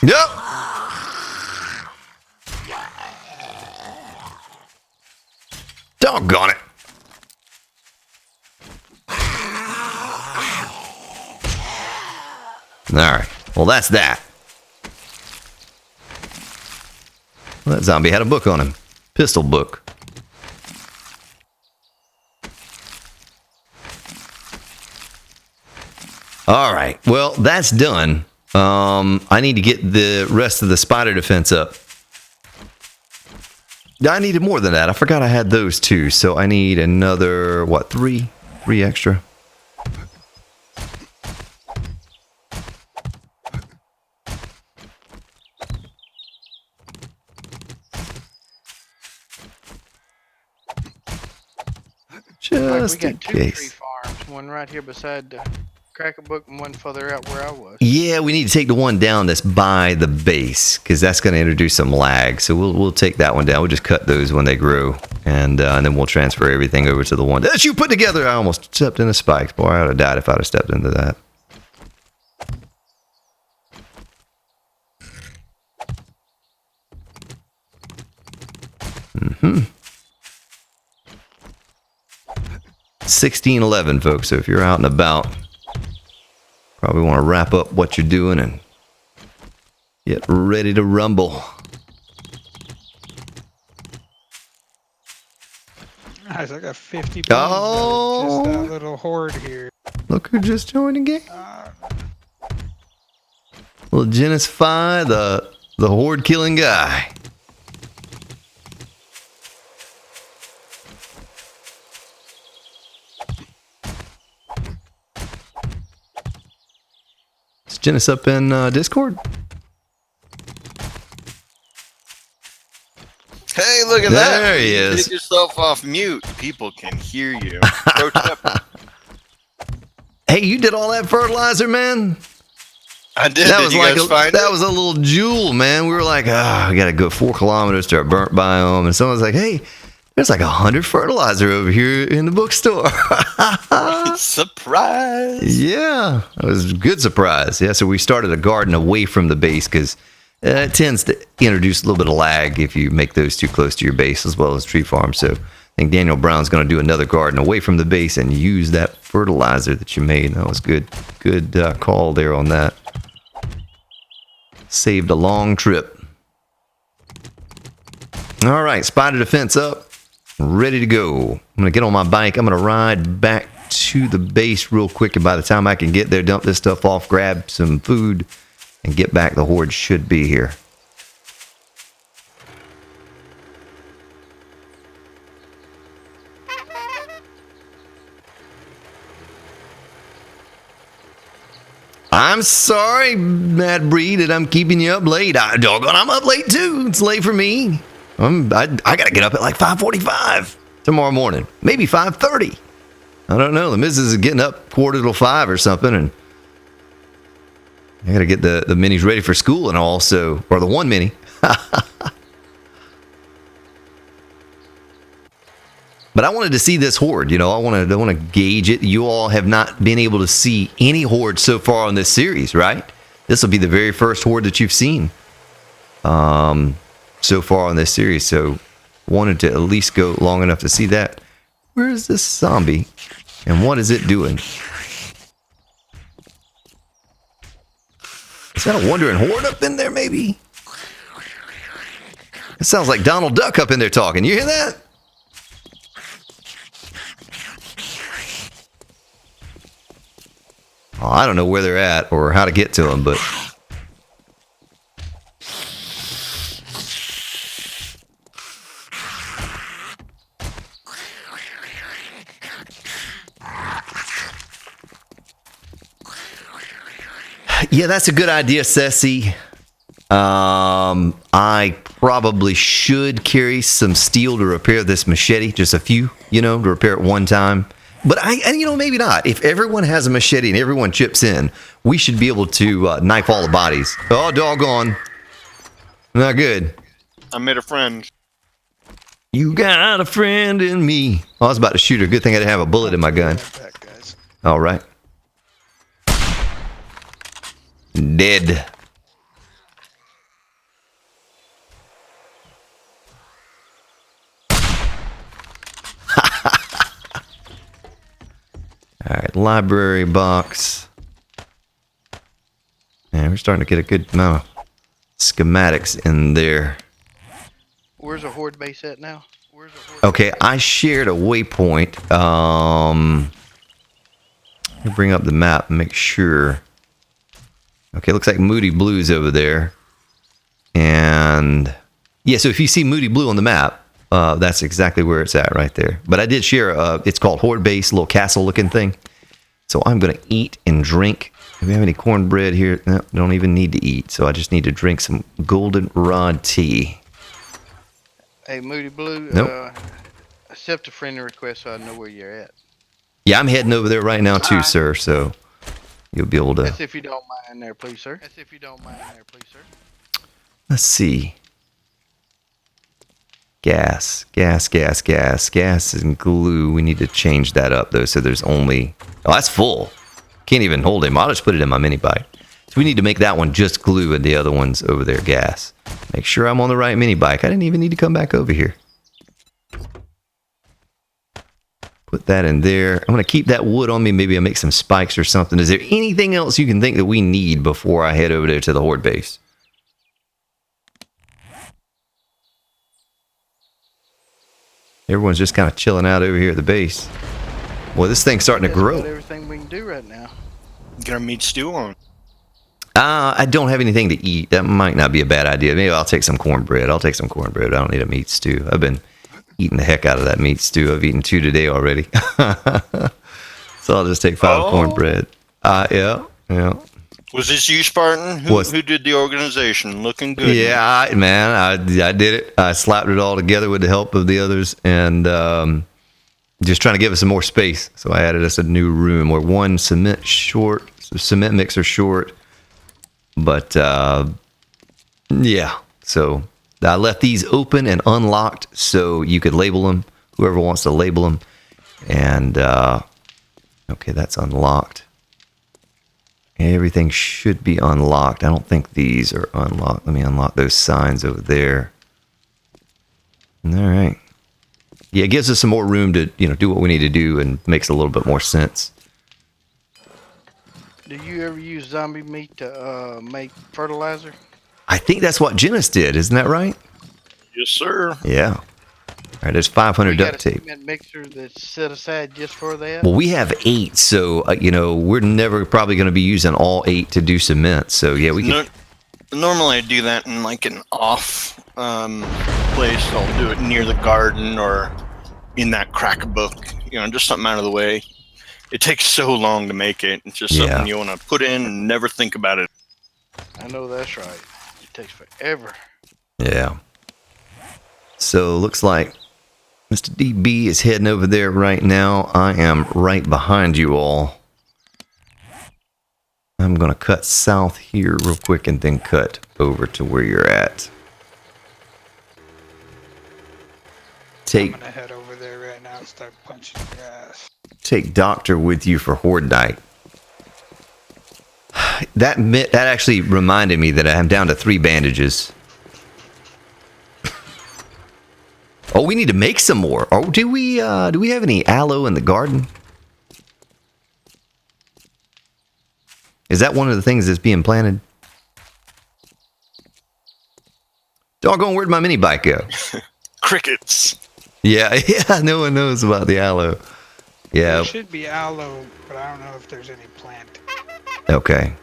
[SPEAKER 2] Yep. Doggone it. Alright, well that's that. Well, that zombie had a book on him. Pistol book. Alright, well that's done. I need to get the rest of the spider defense up. I needed more than that. I forgot I had those too. So I need another, what, 3? 3 extra. Just
[SPEAKER 7] we
[SPEAKER 2] in
[SPEAKER 7] got 2 tree
[SPEAKER 2] case.
[SPEAKER 7] farms. One right here beside the Kraken book and one further out where I was.
[SPEAKER 2] Yeah, we need to take the one down that's by the base because that's going to introduce some lag. So we'll take that one down. We'll just cut those when they grow, and then we'll transfer everything over to the one that you put together. I almost stepped into spikes. Boy, I would have died if I'd have stepped into that. Mm-hmm. 16:11, folks. So if you're out and about, probably want to wrap up what you're doing and get ready to rumble.
[SPEAKER 4] Guys, I got 50 bones.
[SPEAKER 2] Oh.
[SPEAKER 4] Just that little horde here.
[SPEAKER 2] Look who just joined the game. Little Genesis Phi, the horde killing guy. Is Genesis up in Discord?
[SPEAKER 12] Hey, look at
[SPEAKER 2] There
[SPEAKER 12] that.
[SPEAKER 2] he is.
[SPEAKER 12] Take yourself off mute. People can hear you. Pro tip.
[SPEAKER 2] Hey, you did all that fertilizer, man?
[SPEAKER 12] I did.
[SPEAKER 2] That
[SPEAKER 12] Did
[SPEAKER 2] was
[SPEAKER 12] you
[SPEAKER 2] like
[SPEAKER 12] guys find
[SPEAKER 2] that
[SPEAKER 12] it?
[SPEAKER 2] was a little jewel, man. We were like, we got to go 4 kilometers to a burnt biome, and someone's like, hey, there's like 100 fertilizer over here in the bookstore.
[SPEAKER 12] Surprise!
[SPEAKER 2] Yeah, it was a good surprise. Yeah, so we started a garden away from the base because it tends to introduce a little bit of lag if you make those too close to your base as well as tree farm. So think Daniel Brown's going to do another garden away from the base and use that fertilizer that you made. That was good call there on that. Saved a long trip. All right, spotted a fence up. Ready to go. I'm going to get on my bike. I'm going to ride back to the base real quick, and by the time I can get there, dump this stuff off, grab some food, and get back, the horde should be here. I'm sorry, Mad Breed, that I'm keeping you up late. Doggone, I'm up late too. It's late for me. I gotta get up at like 5:45 tomorrow morning, maybe 5:30. I don't know. The missus is getting up 4:45 or something, and I gotta get the minis ready for school and all. So, or the one mini. But I wanted to see this horde. You know, I want to gauge it. You all have not been able to see any horde so far on this series, right? This will be the very first horde that you've seen so far on this series. So, wanted to at least go long enough to see that. Where is this zombie? And what is it doing? Is that a wandering horde up in there, maybe? It sounds like Donald Duck up in there talking. You hear that? Oh, I don't know where they're at or how to get to them, but... Yeah, that's a good idea, Ceci. I probably should carry some steel to repair this machete, just a few, you know, to repair it one time. But maybe not. If everyone has a machete and everyone chips in, we should be able to knife all the bodies. Oh, doggone. Not good.
[SPEAKER 12] I made a friend.
[SPEAKER 2] You got a friend in me. Oh, I was about to shoot her. Good thing I didn't have a bullet in my gun. All right. Dead. All right, library box. And we're starting to get a good amount of schematics in there.
[SPEAKER 7] Where's the horde base at now?
[SPEAKER 2] Okay, I shared a waypoint. Let me bring up the map and make sure. Okay, looks like Moody Blue's over there. And yeah, so if you see Moody Blue on the map, that's exactly where it's at right there. But I did share, it's called Horde Base, little castle looking thing. So I'm going to eat and drink. Do we have any cornbread here? No, don't even need to eat. So I just need to drink some goldenrod tea.
[SPEAKER 7] Hey, Moody Blue,
[SPEAKER 2] nope.
[SPEAKER 7] Accept a friendly request so I know where you're at.
[SPEAKER 2] Yeah, I'm heading over there right now too, sir. So you'll be able to...
[SPEAKER 7] That's if you don't mind there, please, sir. That's if you don't mind there, please, sir.
[SPEAKER 2] Let's see. Gas and glue. We need to change that up though, so there's only... Oh, that's full. Can't even hold him. I'll just put it in my mini bike. So we need to make that one just glue and the other one's over there gas. Make sure I'm on the right mini bike. I didn't even need to come back over here. Put that in there. I'm going to keep that wood on me. Maybe I'll make some spikes or something. Is there anything else you can think that we need before I head over there to the horde base? Everyone's just kind of chilling out over here at the base. Well, this thing's starting to grow.
[SPEAKER 7] Everything we can do right now.
[SPEAKER 12] Got a meat stew on.
[SPEAKER 2] I don't have anything to eat. That might not be a bad idea. Maybe I'll take some cornbread. I don't need a meat stew. I've been eating the heck out of that meat stew. I've eaten 2 today already. So I'll just take 5 cornbread. Yeah.
[SPEAKER 12] Was this you, Spartan? Who did the organization? Looking good.
[SPEAKER 2] Yeah, I did it. I slapped it all together with the help of the others, and just trying to give us some more space. So I added us a new room. We're 1 cement mixer short. But yeah, so I left these open and unlocked so you could label them, whoever wants to label them. And okay, that's unlocked. Everything should be unlocked. I don't think these are unlocked. Let me unlock those signs over there. All right. Yeah, it gives us some more room to, do what we need to do and makes a little bit more sense.
[SPEAKER 7] Do you ever use zombie meat to make fertilizer?
[SPEAKER 2] I think that's what Genesis did, isn't that right?
[SPEAKER 12] Yes, sir.
[SPEAKER 2] Yeah. All right, there's 500 duct tape.
[SPEAKER 7] You got a cement mixer that's set aside just for that?
[SPEAKER 2] Well, we have 8, so, we're never probably going to be using all 8 to do cement. So, yeah, we can...
[SPEAKER 12] Normally I do that in like an off place. I'll do it near the garden or in that crack book, just something out of the way. It takes so long to make it. It's just something you want to put in and never think about it.
[SPEAKER 7] I know that's right. It takes forever.
[SPEAKER 2] Yeah. So, looks like Mr. DB is heading over there right now. I am right behind you all. I'm going to cut south here real quick and then cut over to where you're at.
[SPEAKER 4] I'm gonna head over there right now and start punching your ass.
[SPEAKER 2] Take Doctor with you for Horde Night. That actually reminded me that I'm down to 3 bandages. Oh, we need to make some more. Oh, do we have any aloe in the garden? Is that one of the things that's being planted? Doggone, where'd my mini bike go?
[SPEAKER 12] Crickets.
[SPEAKER 2] Yeah, no one knows about the aloe. Yeah.
[SPEAKER 4] There should be aloe, but I don't know if there's any plant.
[SPEAKER 2] Okay.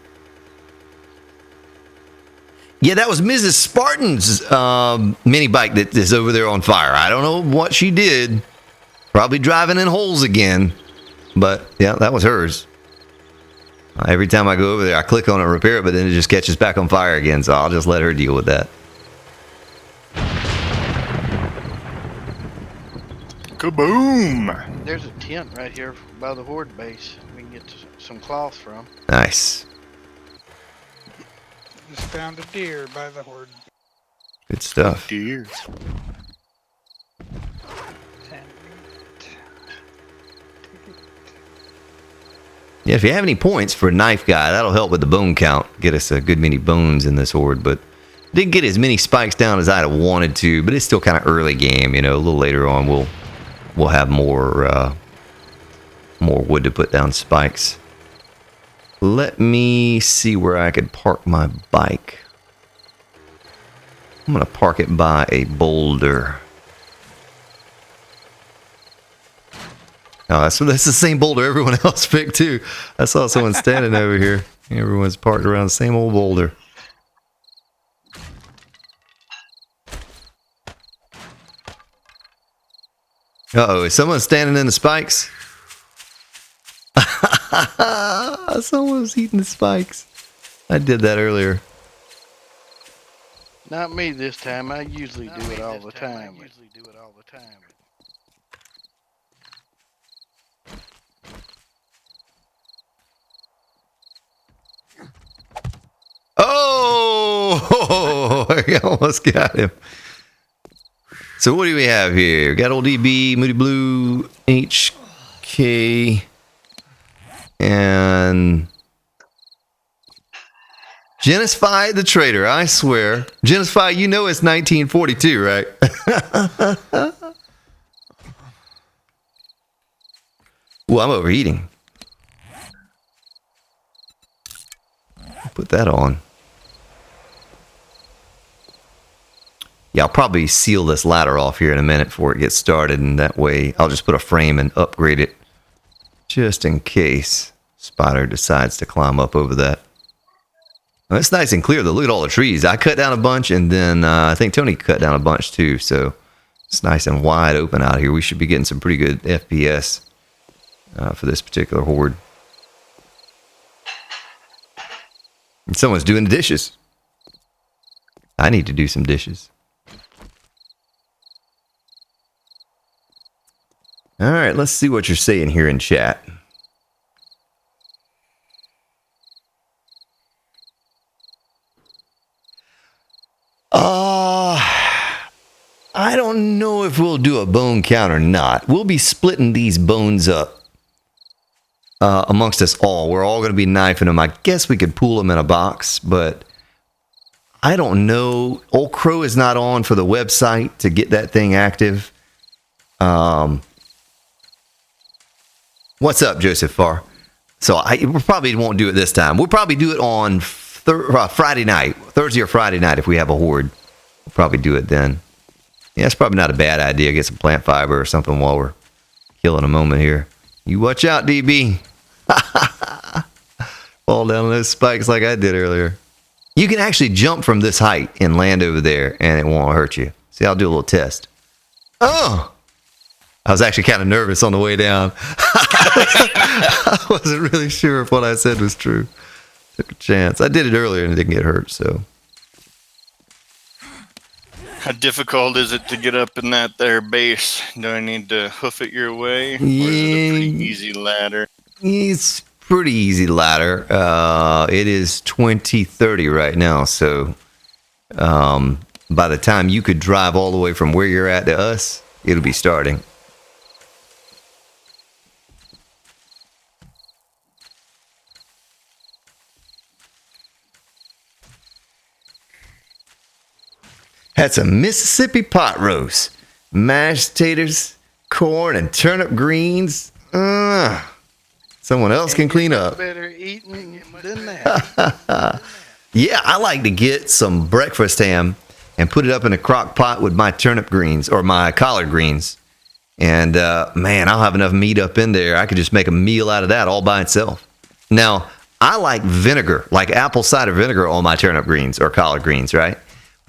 [SPEAKER 2] Yeah, that was Mrs. Spartan's mini bike that is over there on fire. I don't know what she did. Probably driving in holes again. But, yeah, that was hers. Every time I go over there, I click on it, repair it, but then it just catches back on fire again, so I'll just let her deal with that.
[SPEAKER 12] Kaboom!
[SPEAKER 7] There's a tent right here by the Horde base. We can get some cloth from.
[SPEAKER 2] Nice.
[SPEAKER 4] Just found a deer by the Horde.
[SPEAKER 2] Good stuff.
[SPEAKER 12] Deer.
[SPEAKER 2] Yeah, if you have any points for a knife guy, that'll help with the bone count. Get us a good many bones in this horde, but didn't get as many spikes down as I'd have wanted to, but it's still kind of early game, a little later on we'll have more wood to put down spikes. Let me see where I could park my bike. I'm going to park it by a boulder. Oh, that's the same boulder everyone else picked too. I saw someone standing over here. Everyone's parked around the same old boulder. Uh-oh, is someone standing in the spikes? Someone was eating the spikes. I did that earlier.
[SPEAKER 7] Not me this time. I usually do it all the time.
[SPEAKER 2] Oh, I almost got him. So what do we have here? Got old DB, Moody Blue, HK, and Genesis the Trader, I swear. Genesis, you know it's 1942, right? Well, I'm overheating. Put that on. Yeah, I'll probably seal this ladder off here in a minute before it gets started, and that way I'll just put a frame and upgrade it just in case Spider decides to climb up over that. Well, it's nice and clear though. Look at all the trees. I cut down a bunch, and then I think Tony cut down a bunch too, so it's nice and wide open out here. We should be getting some pretty good FPS for this particular horde. And someone's doing the dishes. I need to do some dishes. All right, let's see what you're saying here in chat. I don't know if we'll do a bone count or not. We'll be splitting these bones up amongst us all. We're all going to be knifing them. I guess we could pool them in a box, but I don't know. Old Crow is not on for the website to get that thing active. What's up, Joseph Farr? So we probably won't do it this time. We'll probably do it on Friday night, Thursday or Friday night if we have a horde. We'll probably do it then. Yeah, it's probably not a bad idea. Get some plant fiber or something while we're killing a moment here. You watch out, DB. Fall down those spikes like I did earlier. You can actually jump from this height and land over there, and it won't hurt you. See, I'll do a little test. Oh! I was actually kind of nervous on the way down. I wasn't really sure if what I said was true. Took a chance. I did it earlier and it didn't get hurt, so.
[SPEAKER 12] How difficult is it to get up in that there base? Do I need to hoof it your way? Or is it a pretty easy ladder?
[SPEAKER 2] It's pretty easy ladder. It is 2030 right now, so by the time you could drive all the way from where you're at to us, it'll be starting. Had some Mississippi pot roast, mashed taters, corn, and turnip greens. Someone else can clean up.
[SPEAKER 7] Better eating than that.
[SPEAKER 2] Yeah, I like to get some breakfast ham and put it up in a crock pot with my turnip greens or my collard greens. And man, I'll have enough meat up in there. I could just make a meal out of that all by itself. Now, I like vinegar, like apple cider vinegar on my turnip greens or collard greens, right?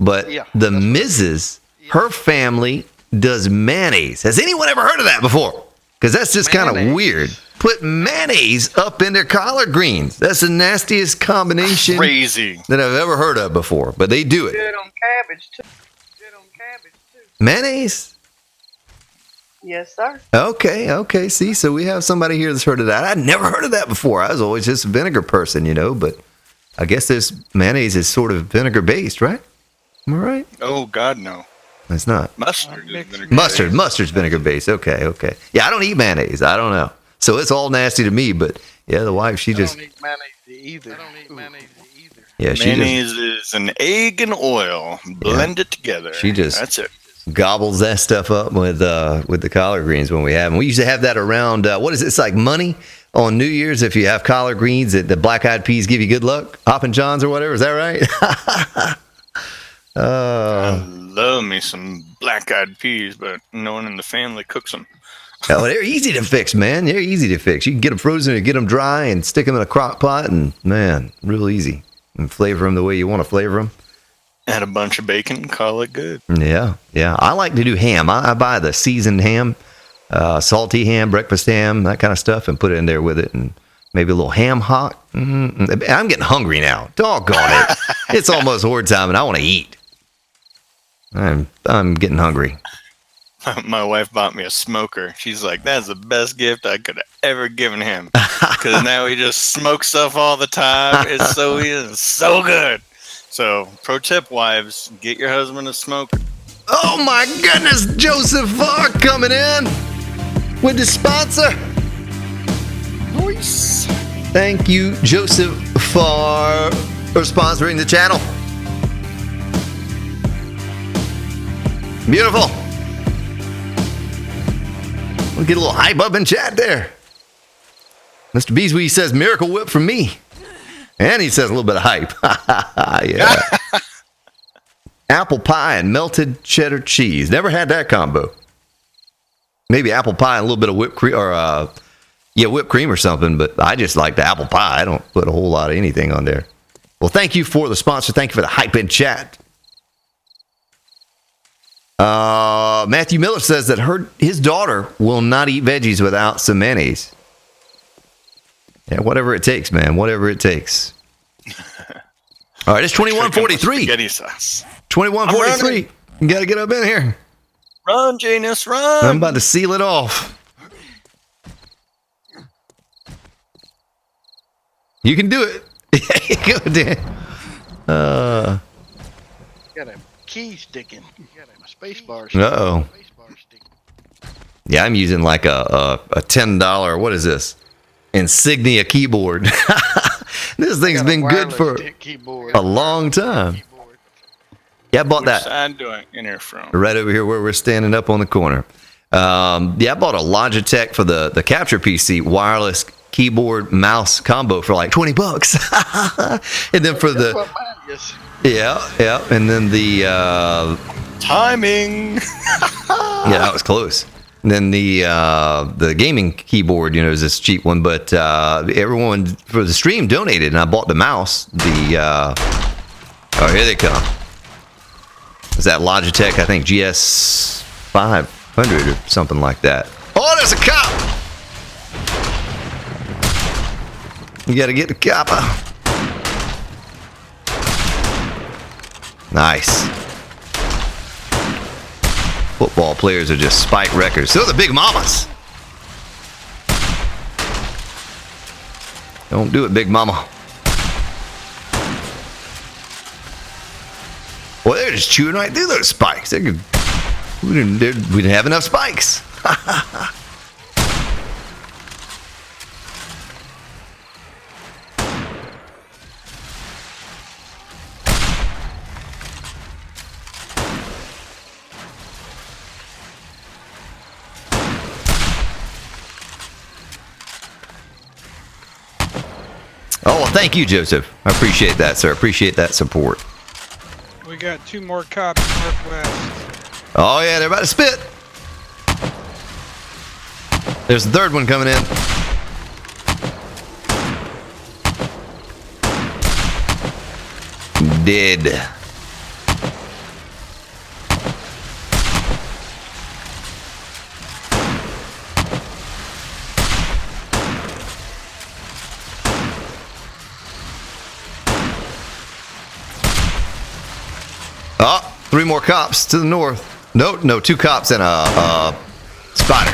[SPEAKER 2] But the Mrs., her family does mayonnaise. Has anyone ever heard of that before? Because that's just kind of weird. Put mayonnaise up in their collard greens. That's the nastiest combination that I've ever heard of before. But they do it.
[SPEAKER 10] Good on cabbage too. Good on cabbage too.
[SPEAKER 2] Mayonnaise?
[SPEAKER 10] Yes, sir.
[SPEAKER 2] Okay. See, so we have somebody here that's heard of that. I'd never heard of that before. I was always just a vinegar person, you know. But I guess this mayonnaise is sort of vinegar based, right? Am I right?
[SPEAKER 12] Oh, God, no.
[SPEAKER 2] It's not.
[SPEAKER 12] Mustard is vinegar based.
[SPEAKER 2] Mustard's vinegar based. Okay. Yeah, I don't eat mayonnaise. I don't know. So it's all nasty to me, but yeah, the wife, she just.
[SPEAKER 7] I don't eat mayonnaise either. I don't eat mayonnaise either.
[SPEAKER 2] Yeah,
[SPEAKER 12] mayonnaise is an egg and oil. Blend it together.
[SPEAKER 2] She just.
[SPEAKER 12] That's it.
[SPEAKER 2] Gobbles that stuff up with the collard greens when we have them. We used to have that around, what is it? It's like money on New Year's if you have collard greens, that the black-eyed peas give you good luck. Hoppin' Johns or whatever. Is that right?
[SPEAKER 12] I love me some black-eyed peas, but no one in the family cooks them.
[SPEAKER 2] Oh, they're easy to fix, man. They're easy to fix. You can get them frozen or get them dry and stick them in a crock pot, and man, real easy. And flavor them the way you want to flavor them.
[SPEAKER 12] Add a bunch of bacon, call it good.
[SPEAKER 2] Yeah. I like to do ham. I buy the seasoned ham, salty ham, breakfast ham, that kind of stuff, and put it in there with it, and maybe a little ham hock. I'm getting hungry now. Doggone it. It's almost horde time, and I want to eat. I'm getting hungry.
[SPEAKER 12] My wife bought me a smoker. She's like, that's the best gift I could have ever given him. Because now he just smokes stuff all the time. It's so good. So, pro tip, wives, get your husband a smoker.
[SPEAKER 2] Oh my goodness, Joseph Farr coming in with the sponsor. Nice. Thank you, Joseph Farr, for sponsoring the channel. Beautiful. We'll get a little hype up in chat there. Mr. Beeswee says, miracle whip from me. And he says a little bit of hype. Yeah. Apple pie and melted cheddar cheese. Never had that combo. Maybe apple pie and a little bit of whipped cream or whipped cream or something, but I just like the apple pie. I don't put a whole lot of anything on there. Well, thank you for the sponsor. Thank you for the hype in chat. Matthew Miller says that his daughter will not eat veggies without some mayonnaise. Yeah, whatever it takes, man. Whatever it takes. All right, it's 21:43.
[SPEAKER 12] Spaghetti sauce.
[SPEAKER 2] 21:43. You got to get up in here.
[SPEAKER 12] Run, Janus, run.
[SPEAKER 2] I'm about to seal it off. You can do it. Go, Dan.
[SPEAKER 7] Got a key sticking. Got a space bar sticking.
[SPEAKER 2] Uh-oh. Yeah, I'm using like a $10, what is this? Insignia keyboard. This thing's been good for a long time. Yeah, I bought that.
[SPEAKER 12] Which side do I enter from?
[SPEAKER 2] Right over here where we're standing up on the corner. Yeah, I bought a Logitech for the capture PC wireless keyboard mouse combo for like $20. And then for
[SPEAKER 7] That's
[SPEAKER 2] the
[SPEAKER 7] what mine is.
[SPEAKER 2] yeah, and then the
[SPEAKER 12] Timing.
[SPEAKER 2] yeah, that was close. And then the gaming keyboard, is this cheap one, but everyone for the stream donated, and I bought the mouse. Oh, here they come. Is that Logitech? I think GS500 or something like that. Oh, there's a cop! You gotta get the copper. Nice. Football players are just spike wreckers. So are the big mamas. Don't do it, big mama. Well, they're just chewing right through those spikes. We didn't have enough spikes. Oh, well, thank you, Joseph. I appreciate that, sir. Appreciate that support.
[SPEAKER 4] We got 2 more cops northwest.
[SPEAKER 2] Oh, yeah, they're about to spit. There's the third one coming in. Dead. Oh, 3 more cops to the north. No, 2 cops and a spider.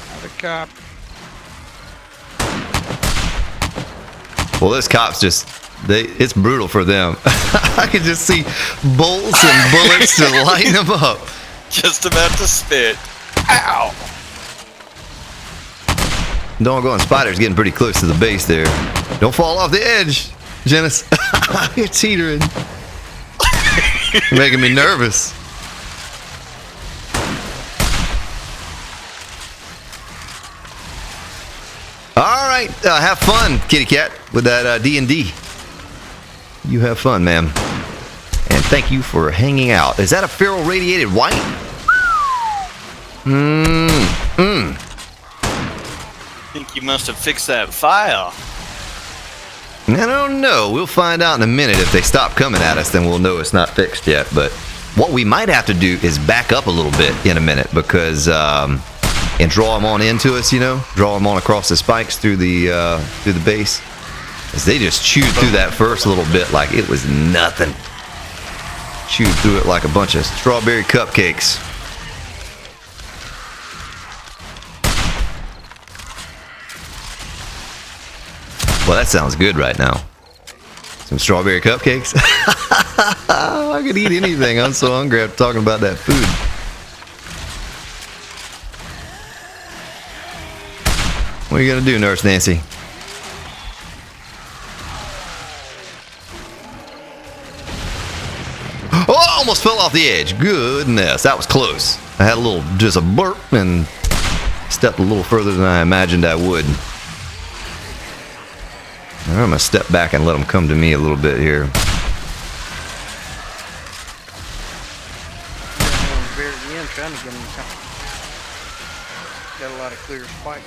[SPEAKER 4] Another cop.
[SPEAKER 2] Well, those cops it's brutal for them. I can just see bolts and bullets to light them up.
[SPEAKER 12] Just about to spit. Ow!
[SPEAKER 2] Doggone spider's getting pretty close to the base there. Don't fall off the edge, Janice. You're teetering. You're making me nervous. All right, have fun, kitty cat, with that D&D. You have fun, ma'am. And thank you for hanging out. Is that a feral radiated white?
[SPEAKER 12] I think you must have fixed that file.
[SPEAKER 2] I don't know. We'll find out in a minute. If they stop coming at us, then we'll know it's not fixed yet. But what we might have to do is back up a little bit in a minute, because and draw them on into us, draw them on across the spikes through the base, as they just chewed through that first little bit like it was nothing. Chewed through it like a bunch of strawberry cupcakes. Well, that sounds good right now. Some strawberry cupcakes. I could eat anything. I'm so hungry after talking about that food. What are you gonna do, Nurse Nancy? Oh, I almost fell off the edge. Goodness, that was close. I had just a burp and stepped a little further than I imagined I would. I'm going to step back and let them come to me a little bit here.
[SPEAKER 7] Got a lot of clear spikes.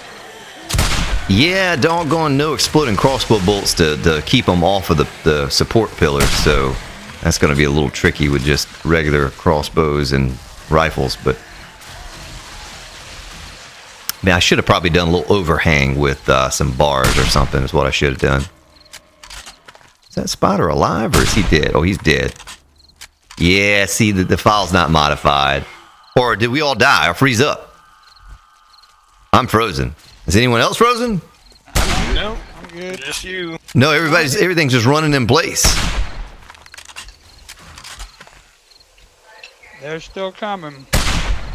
[SPEAKER 2] Yeah, doggone no exploding crossbow bolts to keep them off of the support pillars, so that's going to be a little tricky with just regular crossbows and rifles. But man, I should have probably done a little overhang with some bars or something is what I should have done. Is that spider alive or is he dead? Oh, he's dead. Yeah, see, the file's not modified. Or did we all die or freeze up? I'm frozen. Is anyone else frozen?
[SPEAKER 12] No,
[SPEAKER 4] I'm good.
[SPEAKER 12] Just you.
[SPEAKER 2] No, everything's just running in place.
[SPEAKER 4] They're still coming.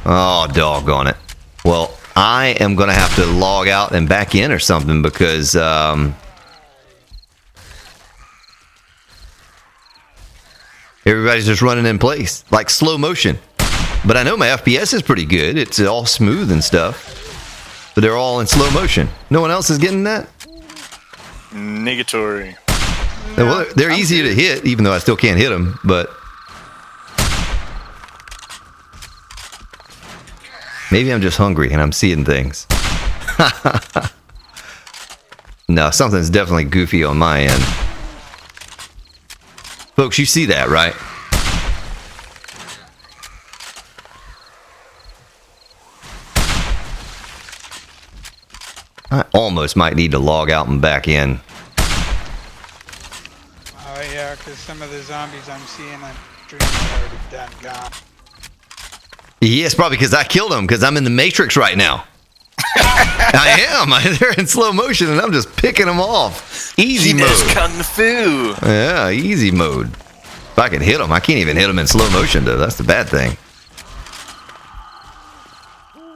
[SPEAKER 2] Oh, doggone it. Well, I am going to have to log out and back in or something because everybody's just running in place like slow motion. But I know my FPS is pretty good. It's all smooth and stuff. But they're all in slow motion. No one else is getting that?
[SPEAKER 12] Negatory.
[SPEAKER 2] Well, they're easier to hit, even though I still can't hit them. But maybe I'm just hungry and I'm seeing things. No, something's definitely goofy on my end. Folks, you see that, right? I almost might need to log out and back in.
[SPEAKER 4] Oh yeah, because some of the zombies I'm seeing on stream are already done gone.
[SPEAKER 2] Yeah, it's probably because I killed them because I'm in the Matrix right now. I am. They're in slow motion and I'm just picking them off. Easy mode.
[SPEAKER 12] Kung Fu.
[SPEAKER 2] Yeah, easy mode. If I can hit them, I can't even hit them in slow motion though. That's the bad thing.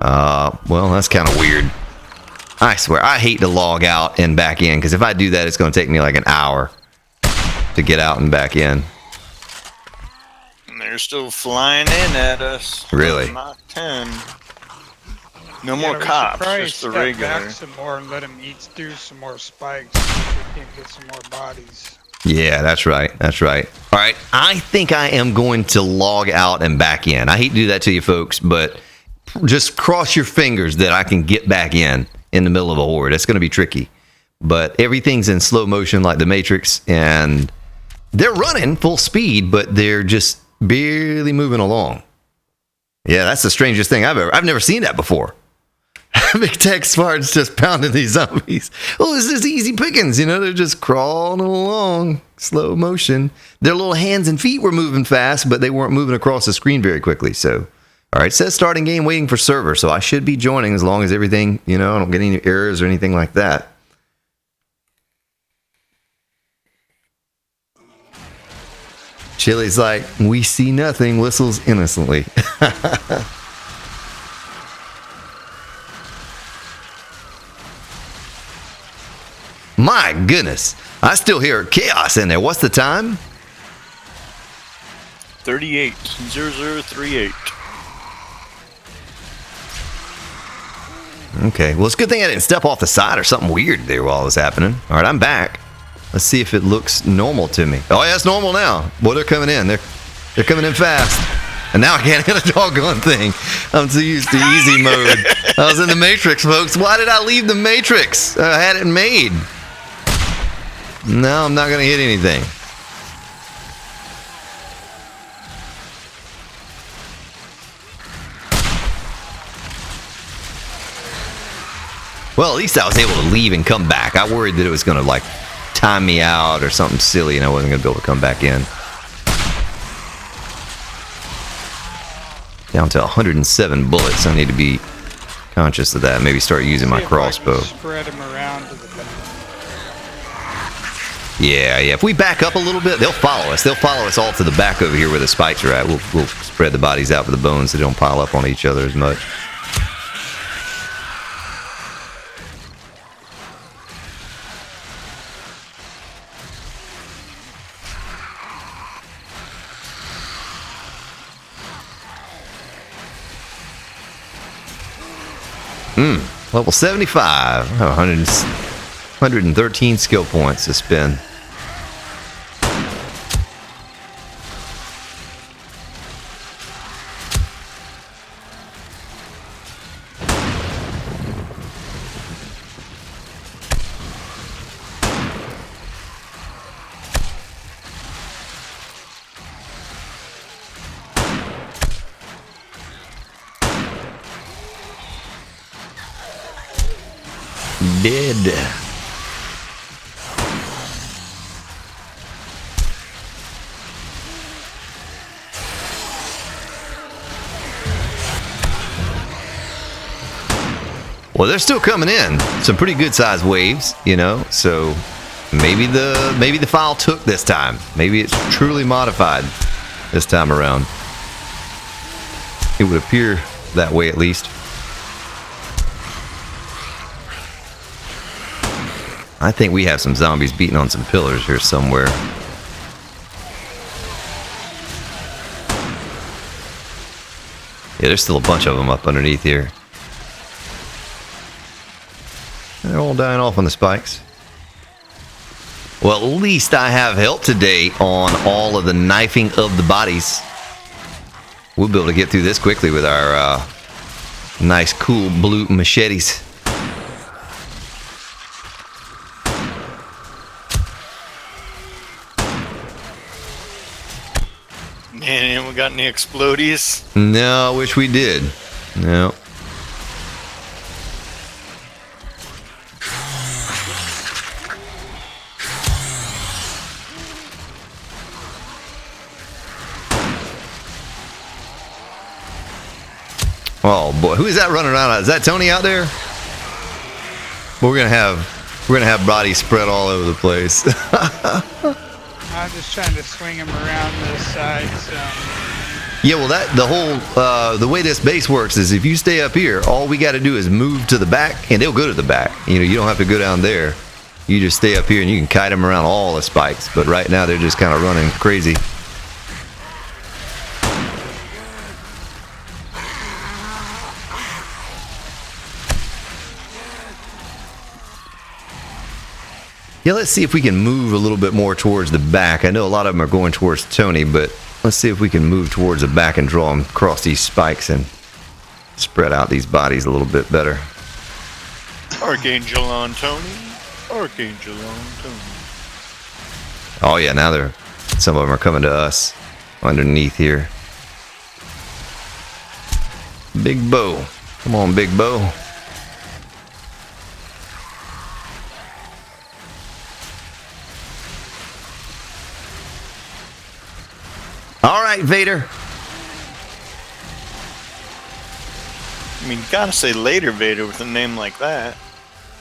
[SPEAKER 2] Well, that's kind of weird. I swear, I hate to log out and back in because if I do that, it's going to take me like an hour to get out and back in.
[SPEAKER 12] And they're still flying in at us.
[SPEAKER 2] Really?
[SPEAKER 12] Mach 10. No more cops, just the regular.
[SPEAKER 4] Back some more and let them eat through some more spikes so we can get some more bodies.
[SPEAKER 2] Yeah, that's right. That's right. All right, I think I am going to log out and back in. I hate to do that to you folks, but just cross your fingers that I can get back in the middle of a horde. It's going to be tricky. But everything's in slow motion like the Matrix, and they're running full speed, but they're just barely moving along. Yeah, that's the strangest thing I've never seen that before. Big Tech Smart's just pounding these zombies. Oh, it's just easy pickings, you know, they're just crawling along, slow motion. Their little hands and feet were moving fast, but they weren't moving across the screen very quickly, so. All right, it says starting game waiting for server, so I should be joining as long as everything, you know, I don't get any errors or anything like that. Chili's like, we see nothing, whistles innocently. My goodness, I still hear chaos in there. What's the time?
[SPEAKER 12] 38:0038.
[SPEAKER 2] Okay, well, it's a good thing I didn't step off the side or something weird there while it was happening. All right, I'm back. Let's see if it looks normal to me. Oh, yeah, it's normal now. Boy, they're coming in. They're coming in fast. And now I can't hit a doggone thing. I'm too used to easy mode. I was in the Matrix, folks. Why did I leave the Matrix? I had it made. No, I'm not going to hit anything. Well, at least I was able to leave and come back. I worried that it was going to, like, time me out or something silly and I wasn't going to be able to come back in. Down to 107 bullets. I need to be conscious of that. Maybe start using my crossbow.
[SPEAKER 4] Spread them around to the back.
[SPEAKER 2] Yeah. If we back up a little bit, they'll follow us. They'll follow us all to the back over here where the spikes are at. We'll spread the bodies out for the bones so they don't pile up on each other as much. Level 75. I have 113 skill points to spend. Dead. Well, they're still coming in. Some pretty good sized waves, you know. So maybe the file took this time. Maybe it's truly modified this time around. It would appear that way at least. I think we have some zombies beating on some pillars here somewhere. Yeah, there's still a bunch of them up underneath here. They're all dying off on the spikes. Well, at least I have help today on all of the knifing of the bodies. We'll be able to get through this quickly with our nice, cool blue machetes.
[SPEAKER 12] Man, we got any explodies?
[SPEAKER 2] No, I wish we did. No. Oh boy, who is that running around? Is that Tony out there? We're gonna have bodies spread all over the place.
[SPEAKER 4] I'm just trying to swing him around the sides.
[SPEAKER 2] Yeah, well, the whole the way this base works is if you stay up here, all we got to do is move to the back, and they'll go to the back. You know, you don't have to go down there. You just stay up here, and you can kite them around all the spikes. But right now, they're just kind of running crazy. Yeah, let's see if we can move a little bit more towards the back. I know a lot of them are going towards Tony, but let's see if we can move towards the back and draw them across these spikes and spread out these bodies a little bit better.
[SPEAKER 12] Archangel on Tony. Archangel on Tony.
[SPEAKER 2] Oh yeah, now some of them are coming to us underneath here. Big Bo. Come on, Big Bo. All right, Vader.
[SPEAKER 12] I mean, you gotta say later, Vader, with a name like that.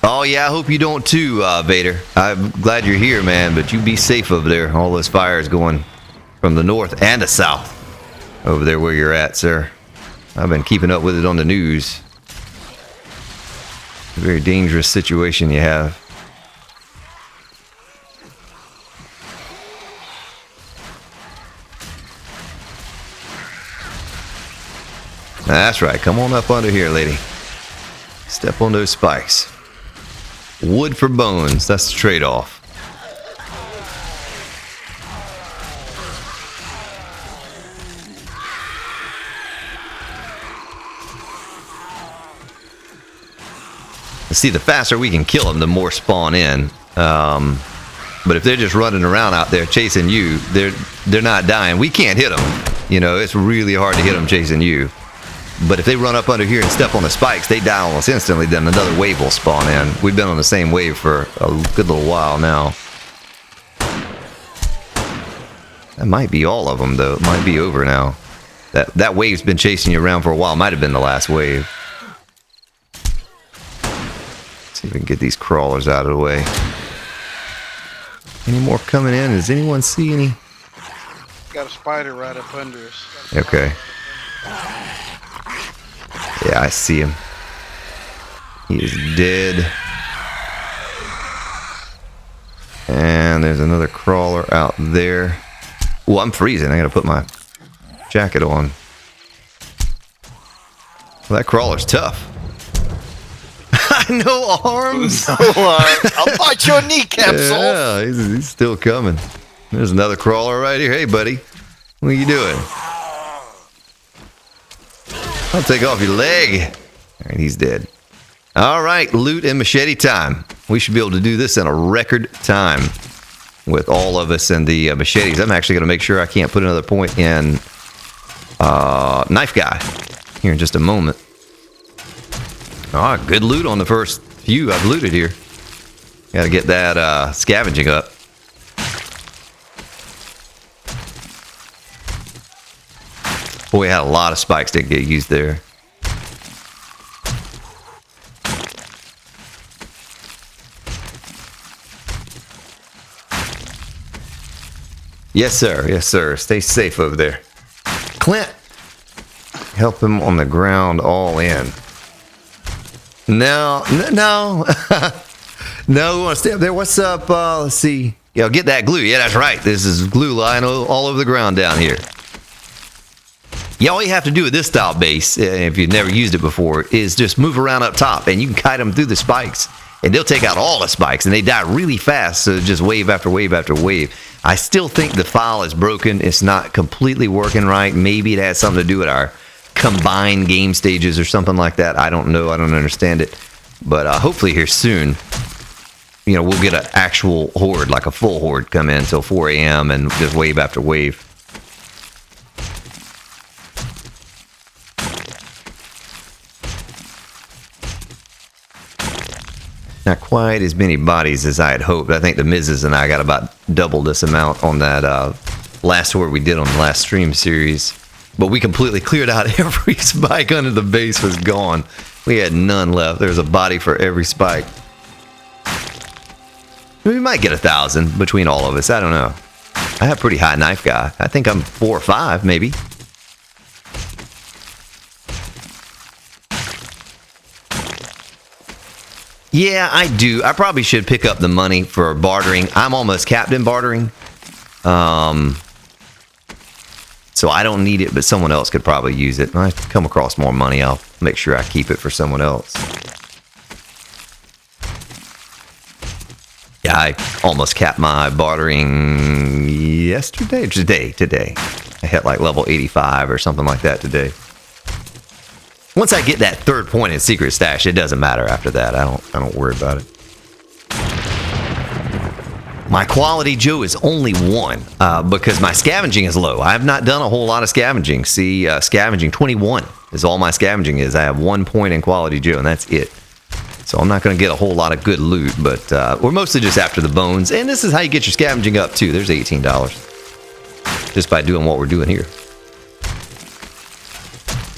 [SPEAKER 2] Oh, yeah, I hope you don't too, Vader. I'm glad you're here, man, but you be safe over there. All those fires going from the north and the south over there where you're at, sir. I've been keeping up with it on the news. A very dangerous situation you have. That's right. Come on up under here, lady. Step on those spikes. Wood for bones. That's the trade-off. See, the faster we can kill them, the more spawn in. But if they're just running around out there chasing you, they're not dying. We can't hit them. You know, it's really hard to hit them chasing you. But if they run up under here and step on the spikes, they die almost instantly, then another wave will spawn in. We've been on the same wave for a good little while now. That might be all of them, though. It might be over now. That wave's been chasing you around for a while. Might have been the last wave. Let's see if we can get these crawlers out of the way. Any more coming in? Does anyone see any?
[SPEAKER 7] Got a spider right up under us.
[SPEAKER 2] Okay. Yeah, I see him. He is dead. And there's another crawler out there. Oh, I'm freezing. I gotta put my jacket on. Well, that crawler's tough. No arms.
[SPEAKER 12] No arms. I'll bite your kneecaps off.
[SPEAKER 2] Yeah, he's still coming. There's another crawler right here. Hey, buddy. What are you doing? I'll take off your leg. All right, he's dead. All right, loot and machete time. We should be able to do this in a record time with all of us and the machetes. I'm actually going to make sure I can't put another point in Knife Guy here in just a moment. Ah, good loot on the first few I've looted here. Got to get that scavenging up. Boy, we had a lot of spikes that get used there. Yes, sir. Yes, sir. Stay safe over there. Clint, help him on the ground all in. No. No, we want to stay up there. What's up? Let's see. Yeah, get that glue. Yeah, that's right. This is glue lying all over the ground down here. Yeah, all you have to do with this style base, if you've never used it before, is just move around up top, and you can kite them through the spikes, and they'll take out all the spikes, and they die really fast, so just wave after wave after wave. I still think the file is broken. It's not completely working right. Maybe it has something to do with our combined game stages or something like that. I don't know. I don't understand it. But hopefully here soon, you know, we'll get an actual horde, like a full horde, come in until 4 a.m. and just wave after wave. Not quite as many bodies as I had hoped. I think the Mrs. and I got about double this amount on that last horde we did on the last stream series. But we completely cleared out every spike under the base was gone. We had none left. There was a body for every spike. We might get 1,000 between all of us. I don't know. I have a pretty high knife guy. I think I'm 4 or 5, maybe. Yeah, I do. I probably should pick up the money for bartering. I'm almost capped in bartering. So I don't need it, but someone else could probably use it. When I come across more money, I'll make sure I keep it for someone else. Yeah, I almost capped my bartering yesterday. Today. I hit like level 85 or something like that today. Once I get that third point in secret stash, it doesn't matter after that. I don't worry about it. My quality, Joe, is only 1 because my scavenging is low. I have not done a whole lot of scavenging. See, scavenging 21 is all my scavenging is. I have 1 point in quality, Joe, and that's it. So I'm not going to get a whole lot of good loot, but we're mostly just after the bones. And this is how you get your scavenging up, too. There's $18 just by doing what we're doing here.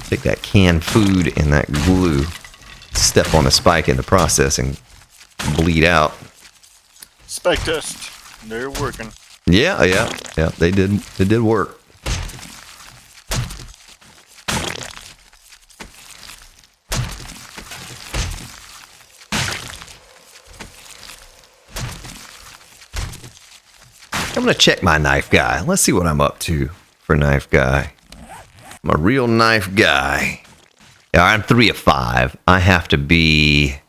[SPEAKER 2] Take that canned food and that glue, step on a spike in the process, and bleed out.
[SPEAKER 12] Spike test. They're working.
[SPEAKER 2] Yeah, they did work. I'm gonna check my knife guy. Let's see what I'm up to for knife guy. I'm a real knife guy. Yeah, I'm 3 of 5. I have to be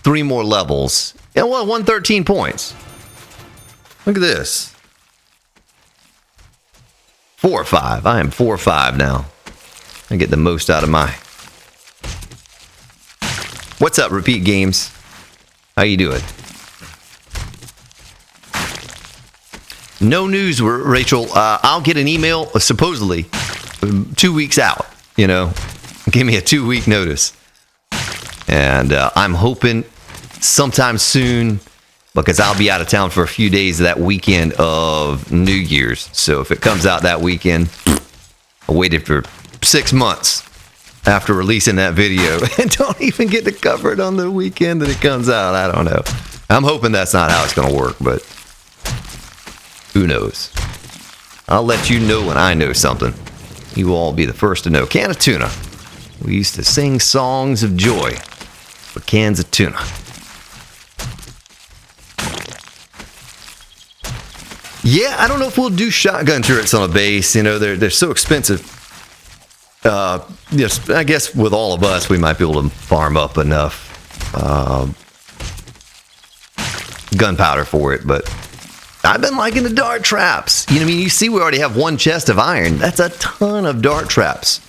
[SPEAKER 2] 3 more levels. Yeah, well, 113 points. Look at this. 4 or 5. I am 4 or 5 now. I get the most out of my. What's up, Repeat Games? How you doing? No news, Rachel. I'll get an email, supposedly, 2 weeks out. You know, give me a 2-week notice. And I'm hoping sometime soon, because I'll be out of town for a few days that weekend of New Year's. So if it comes out that weekend, I waited for 6 months after releasing that video and don't even get to cover it on the weekend that it comes out. I don't know. I'm hoping that's not how it's going to work, but who knows? I'll let you know when I know something. You will all be the first to know. Can of tuna. We used to sing songs of joy for cans of tuna. Yeah, I don't know if we'll do shotgun turrets on a base. You know, they're so expensive. Yes, I guess with all of us, we might be able to farm up enough gunpowder for it, but I've been liking the dart traps. You know what I mean? You see we already have 1 chest of iron. That's a ton of dart traps.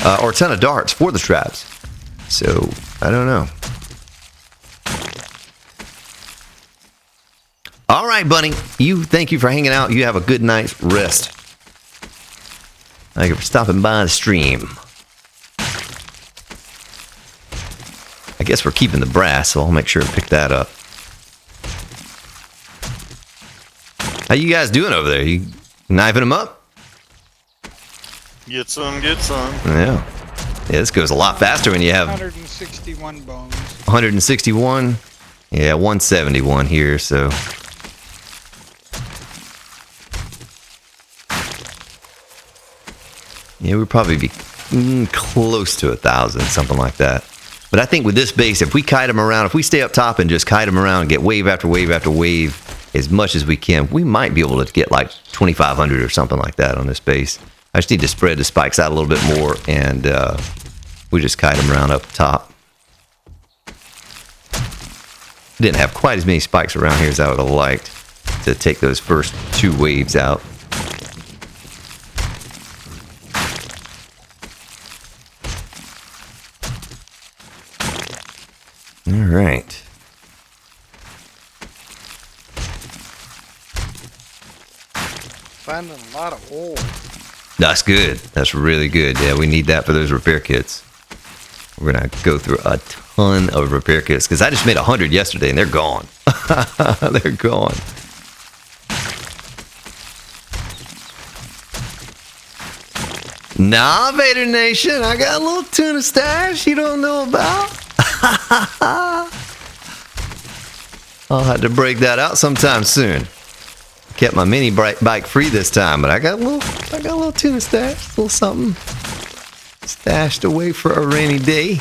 [SPEAKER 2] Or a ton of darts for the traps. So, I don't know. All right, Bunny. Thank you for hanging out. You have a good night's rest. Thank you for stopping by the stream. I guess we're keeping the brass, so I'll make sure to pick that up. How you guys doing over there? You knifing them up?
[SPEAKER 12] Get some, get some.
[SPEAKER 2] Yeah. Yeah, this goes a lot faster when you have
[SPEAKER 4] 161 bones.
[SPEAKER 2] 161. Yeah, 171 here, so. Yeah, we'd probably be close to 1,000, something like that. But I think with this base, if we kite them around, if we stay up top and just kite them around and get wave after wave after wave as much as we can, we might be able to get like 2,500 or something like that on this base. I just need to spread the spikes out a little bit more, and we just kite them around up top. Didn't have quite as many spikes around here as I would have liked to take those first 2 waves out. All right.
[SPEAKER 7] Finding a lot of oil.
[SPEAKER 2] That's good. That's really good. Yeah, we need that for those repair kits. We're going to go through a ton of repair kits because I just made 100 yesterday and they're gone. They're gone. Nah, Vader Nation, I got a little tuna stash you don't know about. I'll have to break that out sometime soon. Kept my mini bike free this time, but I got a little tuna stash, a little something stashed away for a rainy day.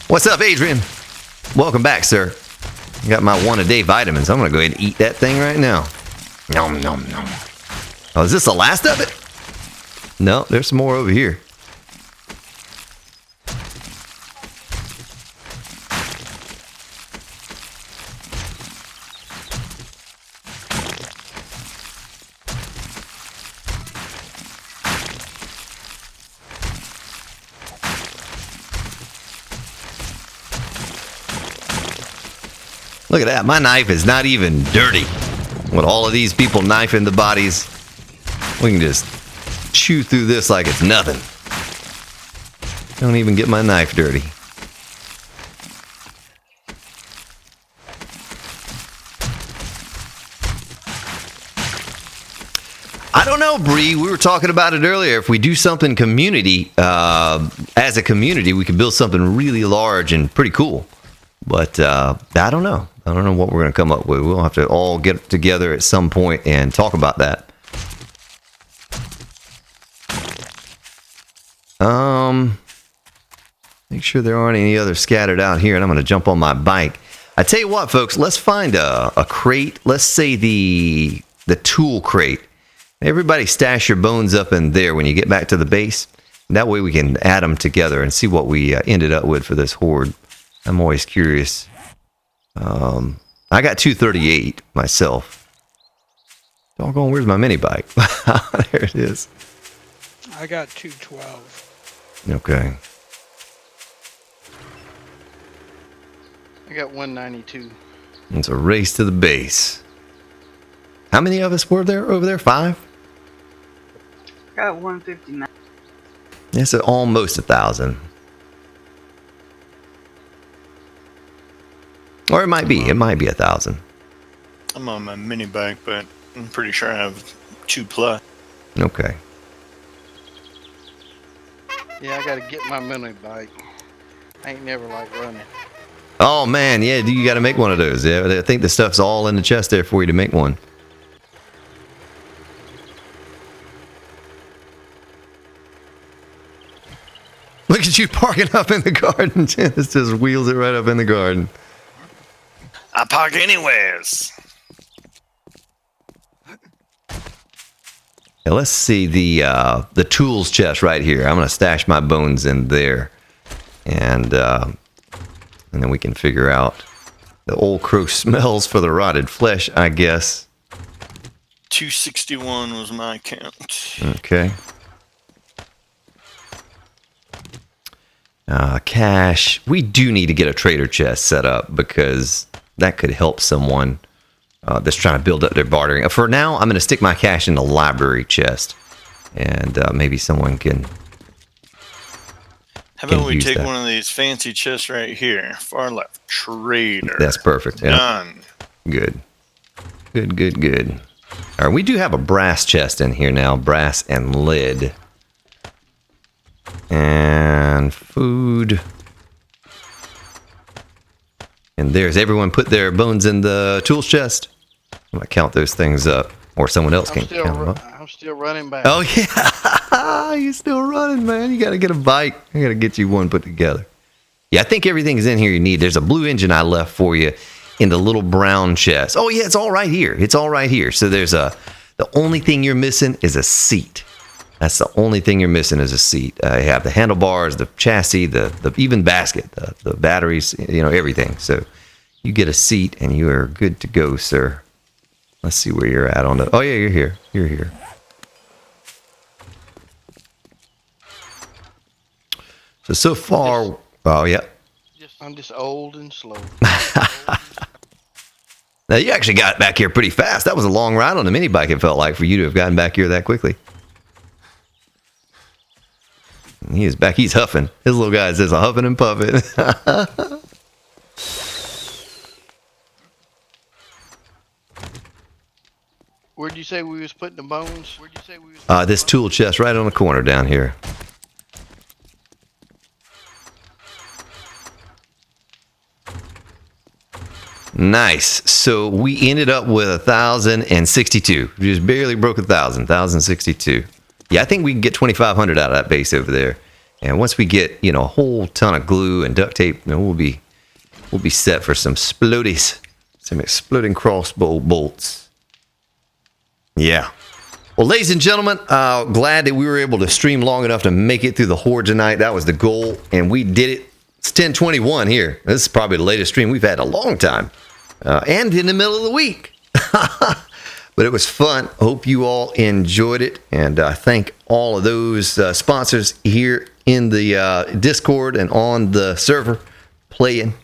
[SPEAKER 2] What's up, Adrian? Welcome back, sir. Got my 1-a-day vitamins. I'm gonna go ahead and eat that thing right now. Nom nom nom. Oh, is this the last of it? No, there's some more over here. Look at that. My knife is not even dirty. With all of these people knifing the bodies, we can just chew through this like it's nothing. Don't even get my knife dirty. I don't know, Bree. We were talking about it earlier. If we do something community, as a community, we could build something really large and pretty cool. But I don't know. I don't know what we're going to come up with. We'll have to all get together at some point and talk about that. Make sure there aren't any others scattered out here, and I'm going to jump on my bike. I tell you what, folks, let's find a crate. Let's say the tool crate. Everybody stash your bones up in there when you get back to the base. That way we can add them together and see what we ended up with for this horde. I'm always curious. I got 238 myself. Doggone, where's my mini bike? There it is.
[SPEAKER 4] I got 212.
[SPEAKER 2] Okay.
[SPEAKER 7] I got 192.
[SPEAKER 2] It's a race to the base. How many of us were there over there? 5?
[SPEAKER 10] Got 159.
[SPEAKER 2] It's almost 1,000. Or it might be 1,000.
[SPEAKER 12] I'm on my mini bike, but I'm pretty sure I have 2+.
[SPEAKER 2] Okay.
[SPEAKER 7] Yeah, I gotta get my mini bike. I ain't never liked running.
[SPEAKER 2] Oh man, yeah, you got to make one of those. Yeah, I think the stuff's all in the chest there for you to make one. Look at you parking up in the garden. Janice just wheels it right up in the garden.
[SPEAKER 12] I park anywheres.
[SPEAKER 2] Now let's see the tools chest right here. I'm gonna stash my bones in there, and then we can figure out the old crow smells for the rotted flesh, I guess.
[SPEAKER 12] 261 was my count.
[SPEAKER 2] Okay. Cash. We do need to get a trader chest set up because that could help someone that's trying to build up their bartering. For now, I'm going to stick my cash in the library chest, and maybe someone can.
[SPEAKER 12] How about we take one of these fancy chests right here, far left, trader.
[SPEAKER 2] That's perfect. Yeah.
[SPEAKER 12] Done.
[SPEAKER 2] Good. Good, good, good. All right, we do have a brass chest in here now, brass and lead. And food. And there's everyone put their bones in the tools chest. I'm going to count those things up, or someone else can count them up.
[SPEAKER 7] I'm still running back.
[SPEAKER 2] Oh yeah, you still running, man. You gotta get a bike. I gotta get you one put together. Yeah, I think everything's in here you need. There's a blue engine I left for you in the little brown chest. Oh yeah, it's all right here. It's all right here. So there's the only thing you're missing is a seat. That's the only thing you're missing is a seat. You have the handlebars, the chassis, the even basket, the batteries, everything. So you get a seat and you are good to go, sir. Let's see where you're at on the. Oh yeah, you're here. You're here. So far, oh yeah.
[SPEAKER 7] I'm just old and slow.
[SPEAKER 2] Now you actually got back here pretty fast. That was a long ride on the mini bike. It felt like for you to have gotten back here that quickly. He is back. He's huffing. His little guy says, "Huffing and puffing."
[SPEAKER 7] Where'd you say we was putting the bones? Where'd you say we was?
[SPEAKER 2] This tool chest right on the corner down here. Nice. So we ended up with 1,062. We just barely broke 1,000. 1,062. Yeah, I think we can get 2,500 out of that base over there. And once we get a whole ton of glue and duct tape, we'll be set for some splodies, some exploding crossbow bolts. Yeah. Well, ladies and gentlemen, glad that we were able to stream long enough to make it through the horde tonight. That was the goal, and we did it. It's 10:21 here. This is probably the latest stream we've had in a long time, and in the middle of the week. But it was fun. Hope you all enjoyed it, and thank all of those sponsors here in the Discord and on the server playing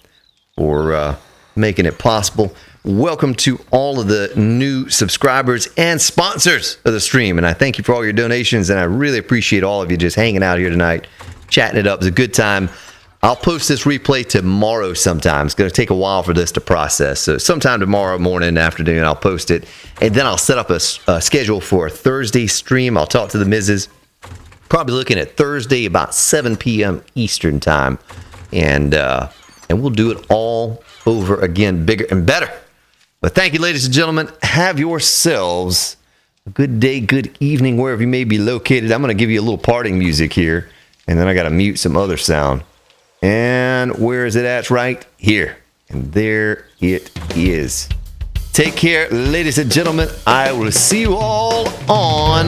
[SPEAKER 2] for making it possible. Welcome to all of the new subscribers and sponsors of the stream, and I thank you for all your donations, and I really appreciate all of you just hanging out here tonight, chatting it up. It was a good time. I'll post this replay tomorrow sometime. It's going to take a while for this to process. So sometime tomorrow morning, afternoon, I'll post it. And then I'll set up a schedule for a Thursday stream. I'll talk to the Mrs. Probably looking at Thursday about 7 p.m. Eastern time. And we'll do it all over again, bigger and better. But thank you, ladies and gentlemen. Have yourselves a good day, good evening, wherever you may be located. I'm going to give you a little parting music here. And then I got to mute some other sound. And where is it at? Right here. And there it is. Take care, ladies and gentlemen. I will see you all on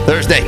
[SPEAKER 2] Thursday.